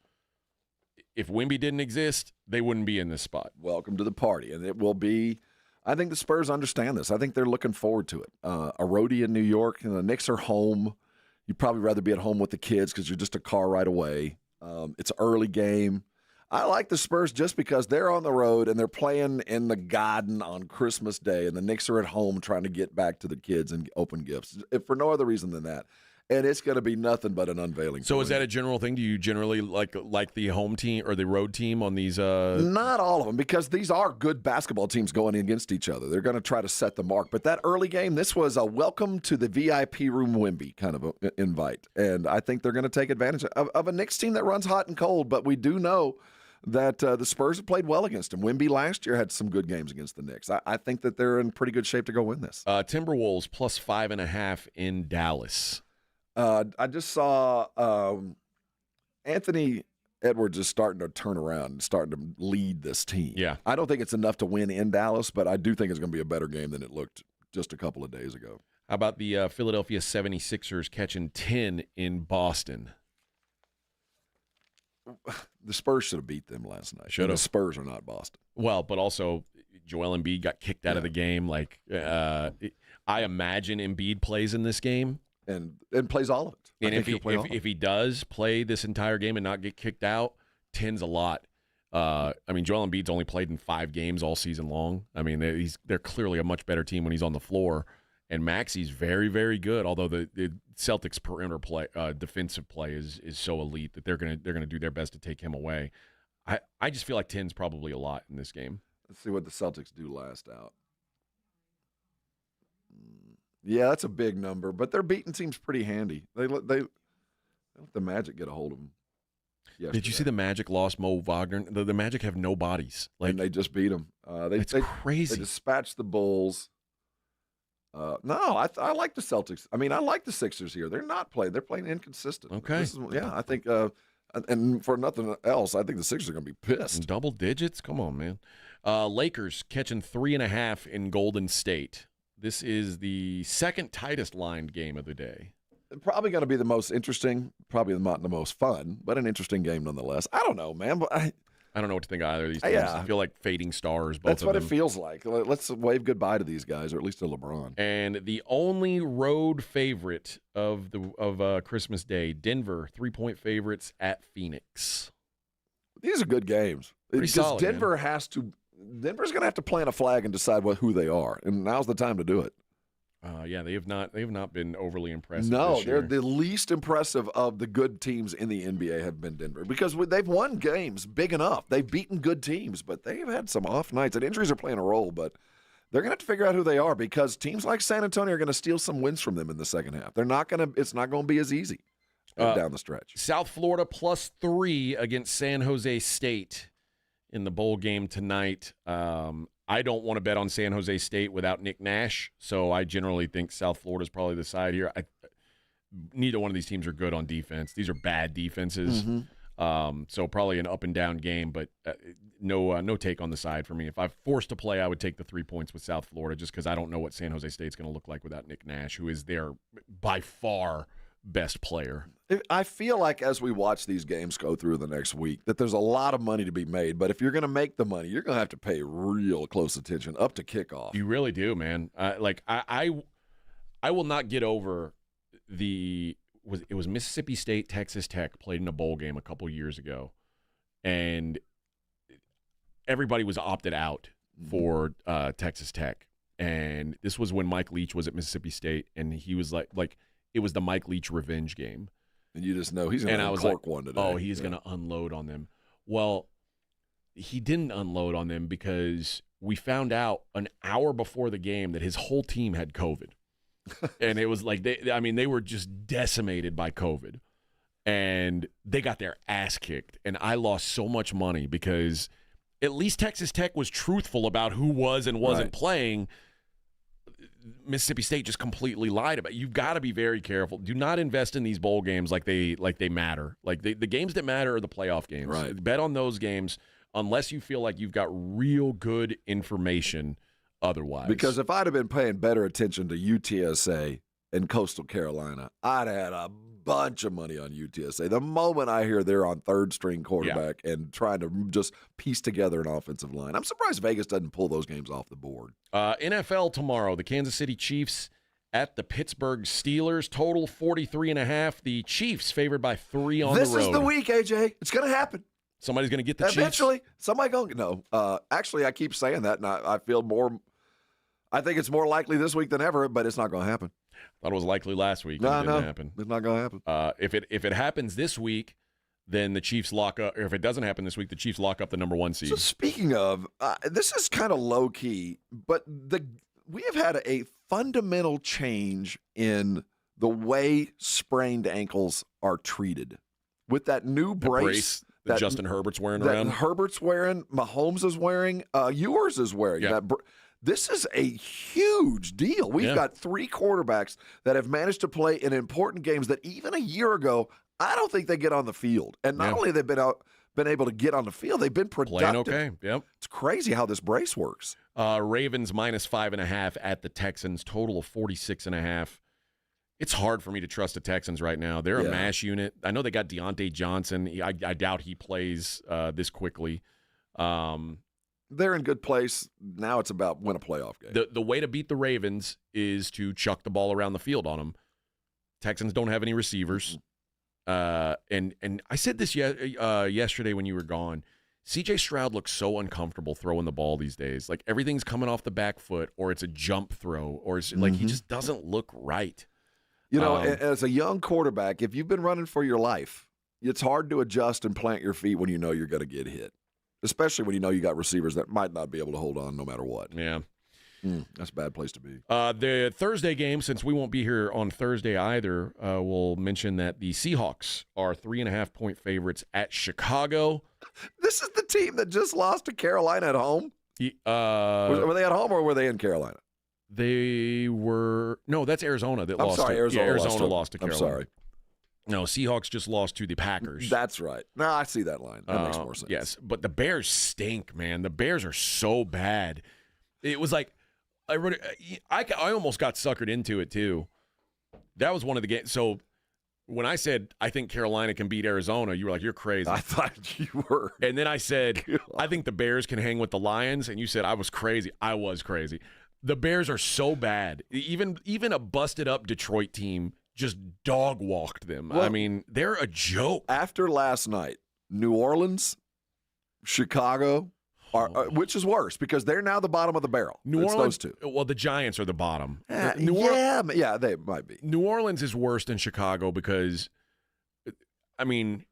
Wemby didn't exist, they wouldn't be in this spot. Welcome to the party, and it will be. I think the Spurs understand this. I think they're looking forward to it. A roadie in New York, and the Knicks are home. You'd probably rather be at home with the kids because you're just a car ride away. It's an early game. I like the Spurs just because they're on the road and they're playing in the Garden on Christmas Day, and the Knicks are at home trying to get back to the kids and open gifts, if for no other reason than that. And it's going to be nothing but an unveiling. So is that a general thing? Do you generally like the home team or the road team on these? Not all of them, because these are good basketball teams going against each other. They're going to try to set the mark. But that early game, this was a welcome to the VIP room Wemby kind of a invite. And I think they're going to take advantage of a Knicks team that runs hot and cold. But we do know that the Spurs have played well against them. Wemby last year had some good games against the Knicks. I think that they're in pretty good shape to go win this. Timberwolves plus 5.5 in Dallas. I just saw Anthony Edwards is starting to turn around and starting to lead this team. Yeah. I don't think it's enough to win in Dallas, but I do think it's going to be a better game than it looked just a couple of days ago. How about the Philadelphia 76ers catching 10 in Boston? The Spurs should have beat them last night. Should have. The Spurs are not Boston. Well, but also Joel Embiid got kicked out of the game. I imagine Embiid plays in this game. And plays all of it. And if he does play this entire game and not get kicked out, 10's a lot. Joel Embiid's only played in 5 games all season long. They're clearly a much better team when he's on the floor. And Maxi's very, very good. Although the Celtics' perimeter play, defensive play is so elite that they're gonna do their best to take him away. I just feel like 10's probably a lot in this game. Let's see what the Celtics do last out. Yeah, that's a big number, but their beating team's pretty handy. They let the Magic get a hold of them. Yesterday. Did you see the Magic lost Mo Wagner? The Magic have no bodies. And they just beat them. It's crazy. They dispatched the Bulls. No, I like the Celtics. I like the Sixers here. They're not playing. They're playing inconsistent. Okay. I think, and for nothing else, I think the Sixers are going to be pissed. In double digits? Come on, man. Lakers catching 3.5 in Golden State. This is the second tightest lined game of the day. Probably going to be the most interesting, probably not the most fun, but an interesting game nonetheless. I don't know, man. But I don't know what to think of either of these teams. Yeah. I feel like fading stars, both That's of what them. it feels like. Let's wave goodbye to these guys, or at least to LeBron. And the only road favorite of Christmas Day, Denver, 3-point favorites at Phoenix. These are good games. Pretty solid, Denver's going to have to plant a flag and decide who they are, and now's the time to do it. They have not been overly impressive. No, this year. They're the least impressive of the good teams in the NBA have been Denver, because they've won games big enough. They've beaten good teams, but they've had some off nights, and injuries are playing a role. But they're going to have to figure out who they are, because teams like San Antonio are going to steal some wins from them in the second half. It's not going to be as easy down the stretch. South Florida plus 3 against San Jose State in the bowl game tonight. I don't want to bet on San Jose State without Nick Nash, so I generally think South Florida is probably the side here. Neither one of these teams are good on defense. These are bad defenses, so probably an up-and-down game, but no take on the side for me. If I'm forced to play, I would take the 3 points with South Florida, just because I don't know what San Jose State's going to look like without Nick Nash, who is their, by far, best player. I feel like as we watch these games go through the next week that there's a lot of money to be made, but if you're going to make the money, you're going to have to pay real close attention up to kickoff. You really do, man. I will not get over it was Mississippi State, Texas Tech played in a bowl game a couple years ago, and everybody was opted out for Texas Tech. And this was when Mike Leach was at Mississippi State, and he was like it was the Mike Leach revenge game. And you just know he's going to uncork one today. Oh, he's going to unload on them. Well, he didn't unload on them because we found out an hour before the game that his whole team had COVID. And it was like they were just decimated by COVID. And they got their ass kicked. And I lost so much money because at least Texas Tech was truthful about who was and wasn't playing. Mississippi State just completely lied about it. You've got to be very careful. Do not invest in these bowl games like they matter. Like the games that matter are the playoff games. Right. Bet on those games unless you feel like you've got real good information otherwise. Because if I'd have been paying better attention to UTSA and Coastal Carolina, I'd have had a bunch of money on UTSA. The moment I hear they're on third-string quarterback and trying to just piece together an offensive line, I'm surprised Vegas doesn't pull those games off the board. NFL tomorrow, the Kansas City Chiefs at the Pittsburgh Steelers. Total 43.5. The Chiefs favored by 3 on the road. This is the week, AJ. It's going to happen. Somebody's going to get the Chiefs? Eventually. Somebody going to – no. Actually, I keep saying that, and I feel more – I think it's more likely this week than ever, but it's not going to happen. Thought it was likely last week. No, it didn't happen. It's not going to happen. If it happens this week, then the Chiefs lock up. Or if it doesn't happen this week, the Chiefs lock up the number 1 seed. So speaking of, this is kind of low key, but we have had a fundamental change in the way sprained ankles are treated with that new brace that Justin Herbert's wearing that around. Herbert's wearing, Mahomes is wearing, Ewers is wearing. Yeah. This is a huge deal. We've got 3 quarterbacks that have managed to play in important games that even a year ago, I don't think they get on the field. And not only have they been able to get on the field, they've been productive. Playing okay, yep. It's crazy how this brace works. Ravens -5.5 at the Texans, total of 46.5. It's hard for me to trust the Texans right now. They're a mash unit. I know they got Deontay Johnson. I doubt he plays this quickly. They're in good place. Now it's about win a playoff game. The way to beat the Ravens is to chuck the ball around the field on them. Texans don't have any receivers. And I said this yesterday when you were gone. C.J. Stroud looks so uncomfortable throwing the ball these days. Like everything's coming off the back foot, or it's a jump throw, or it's like he just doesn't look right. You know, as a young quarterback, if you've been running for your life, it's hard to adjust and plant your feet when you know you're going to get hit. Especially when you know you got receivers that might not be able to hold on no matter what. Yeah. That's a bad place to be. The Thursday game, since we won't be here on Thursday either, we'll mention that the Seahawks are 3.5-point favorites at Chicago. This is the team that just lost to Carolina at home? Were they at home or were they in Carolina? They were – no, that's Arizona that lost. Sorry, Arizona lost to Carolina. I'm sorry. No, Seahawks just lost to the Packers. That's right. No, I see that line. That makes more sense. Yes, but the Bears stink, man. The Bears are so bad. It was like I almost got suckered into it too. That was one of the games. So when I said I think Carolina can beat Arizona, you were like, "You're crazy." I thought you were. And then I said, "I think the Bears can hang with the Lions," and you said I was crazy. I was crazy. The Bears are so bad. Even a busted up Detroit team just dog walked them. Well, I mean, they're a joke. After last night, New Orleans, Chicago, which is worse because they're now the bottom of the barrel. New Orleans, Orleans, those 2. Well, the Giants are the bottom. Yeah, they might be. New Orleans is worse than Chicago because, I mean,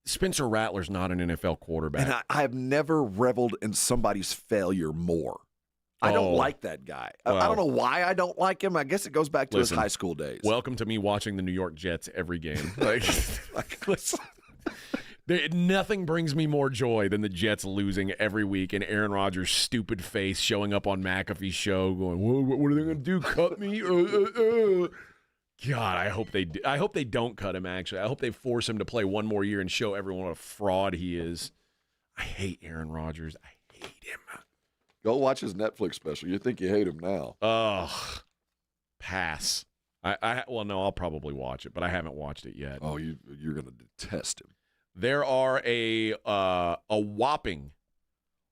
Spencer Rattler's not an NFL quarterback. And I have never reveled in somebody's failure more. I don't like that guy. Well, I don't know why I don't like him. I guess it goes back to his high school days. Welcome to me watching the New York Jets every game. Nothing brings me more joy than the Jets losing every week and Aaron Rodgers' stupid face showing up on McAfee's show going, what are they going to do, cut me? God, I hope they do. I hope they don't cut him, actually. I hope they force him to play one more year and show everyone what a fraud he is. I hate Aaron Rodgers. I hate him. Go watch his Netflix special. You think you hate him now. Ugh. Pass. Well, no, I'll probably watch it, but I haven't watched it yet. Oh, you're going to detest him. There are a whopping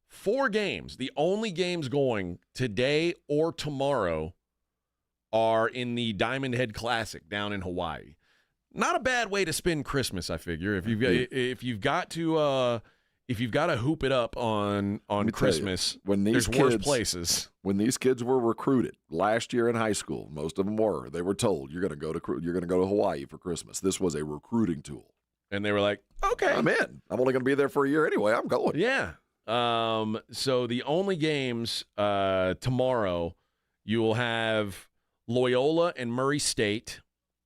4 games. The only games going today or tomorrow are in the Diamond Head Classic down in Hawaii. Not a bad way to spend Christmas, I figure. If you've got to if you've got to hoop it up on Christmas, there's worse places. When these kids were recruited last year in high school, most of them were. They were told you're going to go to Hawaii for Christmas. This was a recruiting tool, and they were like, "Okay, I'm in. I'm only going to be there for a year anyway. I'm going." Yeah. So the only games tomorrow, you will have Loyola and Murray State.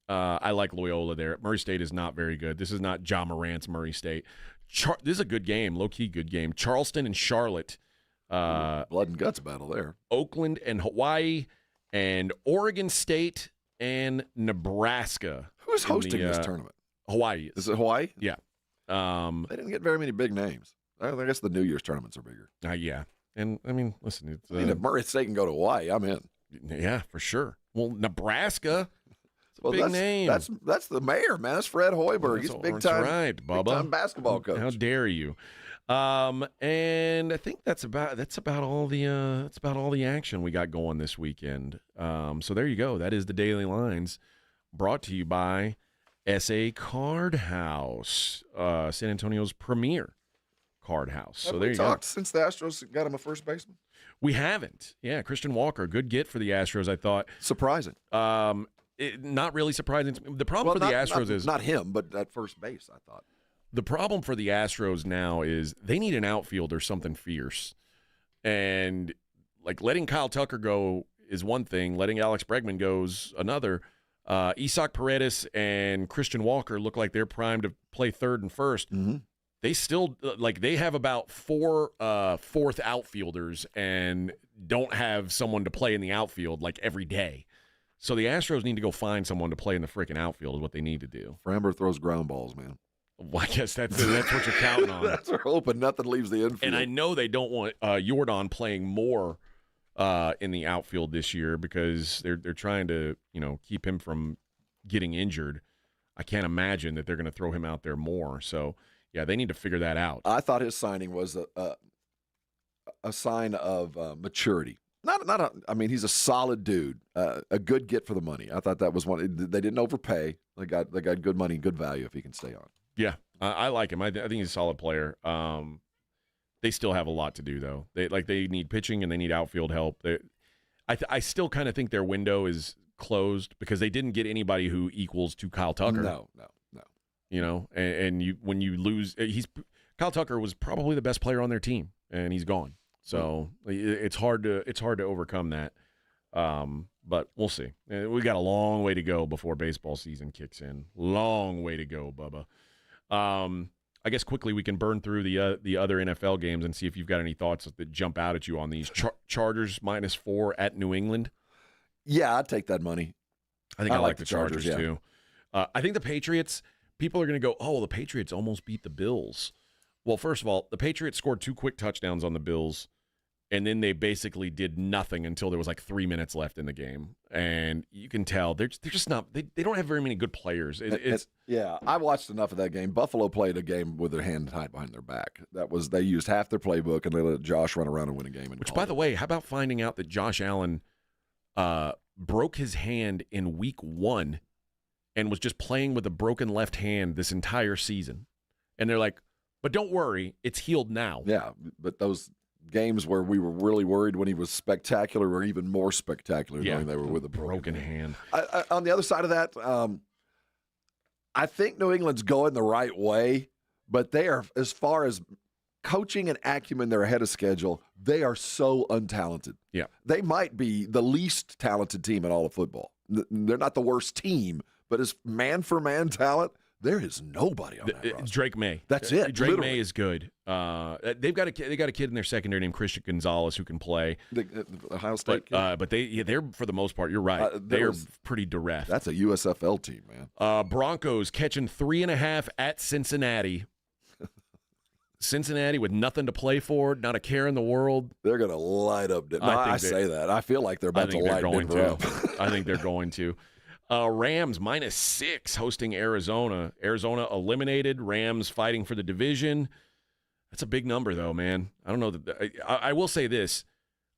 I like Loyola there. Murray State is not very good. This is not Ja Morant's Murray State. This is a good game, low-key good game. Charleston and Charlotte. Blood and guts battle there. Oakland and Hawaii, and Oregon State and Nebraska. Who's hosting this tournament? Hawaii. Is it Hawaii? Yeah. They didn't get very many big names. I guess the New Year's tournaments are bigger. Yeah. And, I mean, listen. It's, if Murray State can go to Hawaii, I'm in. Yeah, for sure. Well, Nebraska. Big name. That's the mayor, man. That's Fred Hoiberg. He's big time. That's right, Bubba. Big time basketball coach. How dare you? And I think that's about all the action we got going this weekend. So there you go. That is the Daily Lines, brought to you by SA Card House, San Antonio's premier card house. So Have there we you talked go. Since the Astros got him a first baseman? We haven't. Yeah, Christian Walker, good get for the Astros. I thought surprising. Not really surprising. The problem for the Astros is not him, but at first base. I thought the problem for the Astros now is they need an outfielder, something fierce, and like letting Kyle Tucker go is one thing. Letting Alex Bregman go is another. Isaac Paredes and Christian Walker look like they're primed to play third and first. Mm-hmm. They still they have about four fourth outfielders and don't have someone to play in the outfield like every day. So the Astros need to go find someone to play in the freaking outfield is what they need to do. Framber throws ground balls, man. Well, I guess that's what you're counting on. That's what we're hoping. Nothing leaves the infield. And I know they don't want Jordan playing more in the outfield this year because they're trying to keep him from getting injured. I can't imagine that they're going to throw him out there more. So yeah, they need to figure that out. I thought his signing was a sign of maturity. I mean, he's a solid dude, a good get for the money. I thought that was one. They didn't overpay. They got good money, good value if he can stay on. Yeah, I like him. I think he's a solid player. They still have a lot to do though. They need pitching and they need outfield help. I still kind of think their window is closed because they didn't get anybody who equals to Kyle Tucker. No. And when you lose, Kyle Tucker was probably the best player on their team, and he's gone. So it's hard to overcome that. But we'll see. We got a long way to go before baseball season kicks in. Long way to go, Bubba. I guess quickly we can burn through the other NFL games and see if you've got any thoughts that jump out at you on these. Chargers -4 at New England. Yeah, I'd take that money. I think I like the Chargers yeah. too. I think the Patriots, people are going to go, oh, the Patriots almost beat the Bills. Well, first of all, the Patriots scored 2 quick touchdowns on the Bills, and then they basically did nothing until there was like 3 minutes left in the game. And you can tell they're just not – they don't have very many good players. Yeah, I watched enough of that game. Buffalo played a game with their hand tied behind their back. They used half their playbook, and they let Josh run around and win a game. Which, by the way, how about finding out that Josh Allen broke his hand in week 1 and was just playing with a broken left hand this entire season? And they're like, but don't worry, it's healed now. Yeah, but those games where we were really worried when he was spectacular were even more spectacular knowing they were with a broken hand. On the other side of that, I think New England's going the right way, but they are, as far as coaching and acumen, they're ahead of schedule. They are so untalented. Yeah. They might be the least talented team in all of football. They're not the worst team, but as man-for-man talent, there is nobody on that roster. Drake May. That's it. Drake literally. May is good. They got a kid in their secondary named Christian Gonzalez who can play. The Ohio State kid? But they're for the most part, you're right. They're pretty direct. That's a USFL team, man. Broncos catching 3.5 at Cincinnati. Cincinnati with nothing to play for, not a care in the world. They're going to light up. I say that. I feel like they're about to light Denver up. I think they're going to. Rams -6 hosting Arizona. Arizona eliminated. Rams fighting for the division. That's a big number, though, man. I don't know. I will say this.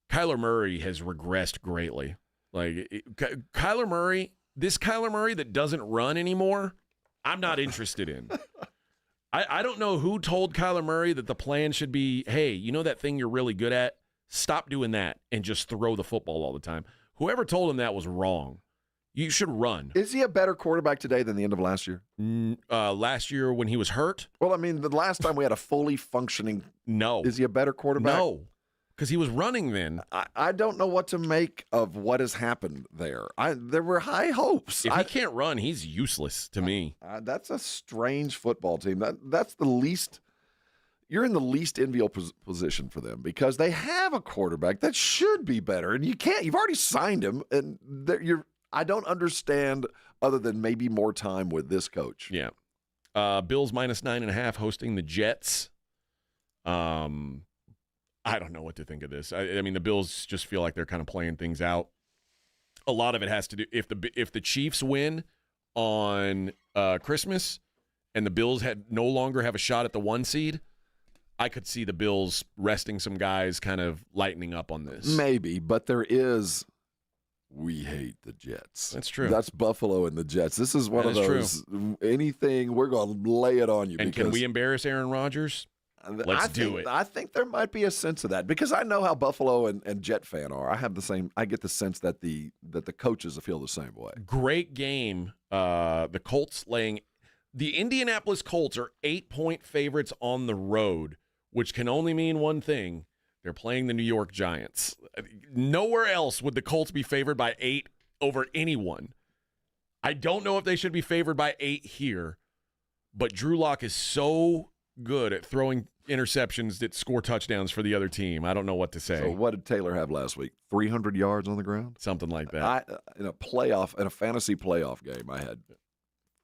Kyler Murray has regressed greatly. Kyler Murray, this Kyler Murray that doesn't run anymore, I'm not interested in. I don't know who told Kyler Murray that the plan should be, hey, you know that thing you're really good at? Stop doing that and just throw the football all the time. Whoever told him that was wrong. You should run. Is he a better quarterback today than the end of last year? Last year when he was hurt? Well, I mean, the last time we had a fully functioning. No. Is he a better quarterback? No, because he was running then. I don't know what to make of what has happened there. There were high hopes. If he can't run, he's useless to me. That's a strange football team. That's the least. You're in the least enviable position for them because they have a quarterback that should be better, and you can't. You've already signed him, and I don't understand other than maybe more time with this coach. Yeah. Bills -9.5 hosting the Jets. I don't know what to think of this. I mean, the Bills just feel like they're kind of playing things out. A lot of it has to do if the Chiefs win on Christmas and the Bills no longer have a shot at the 1 seed, I could see the Bills resting some guys, kind of lightening up on this. Maybe, but there is. We hate the Jets. That's true. That's Buffalo and the Jets. This is one of those. True. Anything, we're going to lay it on you. And can we embarrass Aaron Rodgers? Let's do it. I think there might be a sense of that because I know how Buffalo and Jet fan are. I get the sense that the coaches feel the same way. Great game. The Colts the Indianapolis Colts are 8-point favorites on the road, which can only mean one thing. They're playing the New York Giants. Nowhere else would the Colts be favored by 8 over anyone. I don't know if they should be favored by 8 here, but Drew Lock is so good at throwing interceptions that score touchdowns for the other team. I don't know what to say. So what did Taylor have last week? 300 yards on the ground? Something like that. In a fantasy playoff game, I had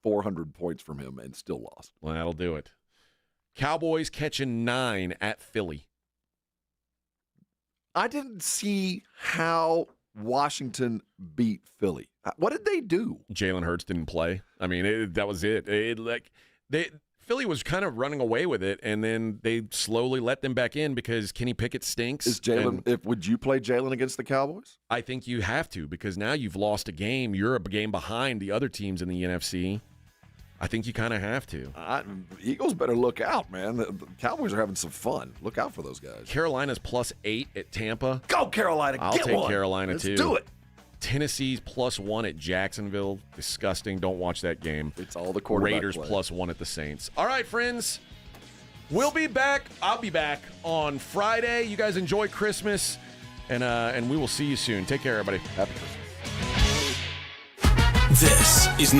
400 points from him and still lost. Well, that'll do it. Cowboys catching 9 at Philly. I didn't see how Washington beat Philly. What did they do? Jalen Hurts didn't play. I mean, that was it. Philly was kind of running away with it, and then they slowly let them back in because Kenny Pickett stinks. Is Jalen? Would you play Jalen against the Cowboys? I think you have to because now you've lost a game. You're a game behind the other teams in the NFC. I think you kind of have to. Eagles better look out, man. The Cowboys are having some fun. Look out for those guys. Carolina's +8 at Tampa. Go Carolina! I'll take Carolina too. Let's do it. Tennessee's +1 at Jacksonville. Disgusting. Don't watch that game. It's all the quarterback Raiders play. +1 at the Saints. All right, friends. We'll be back. I'll be back on Friday. You guys enjoy Christmas, and we will see you soon. Take care, everybody. Happy Christmas. This is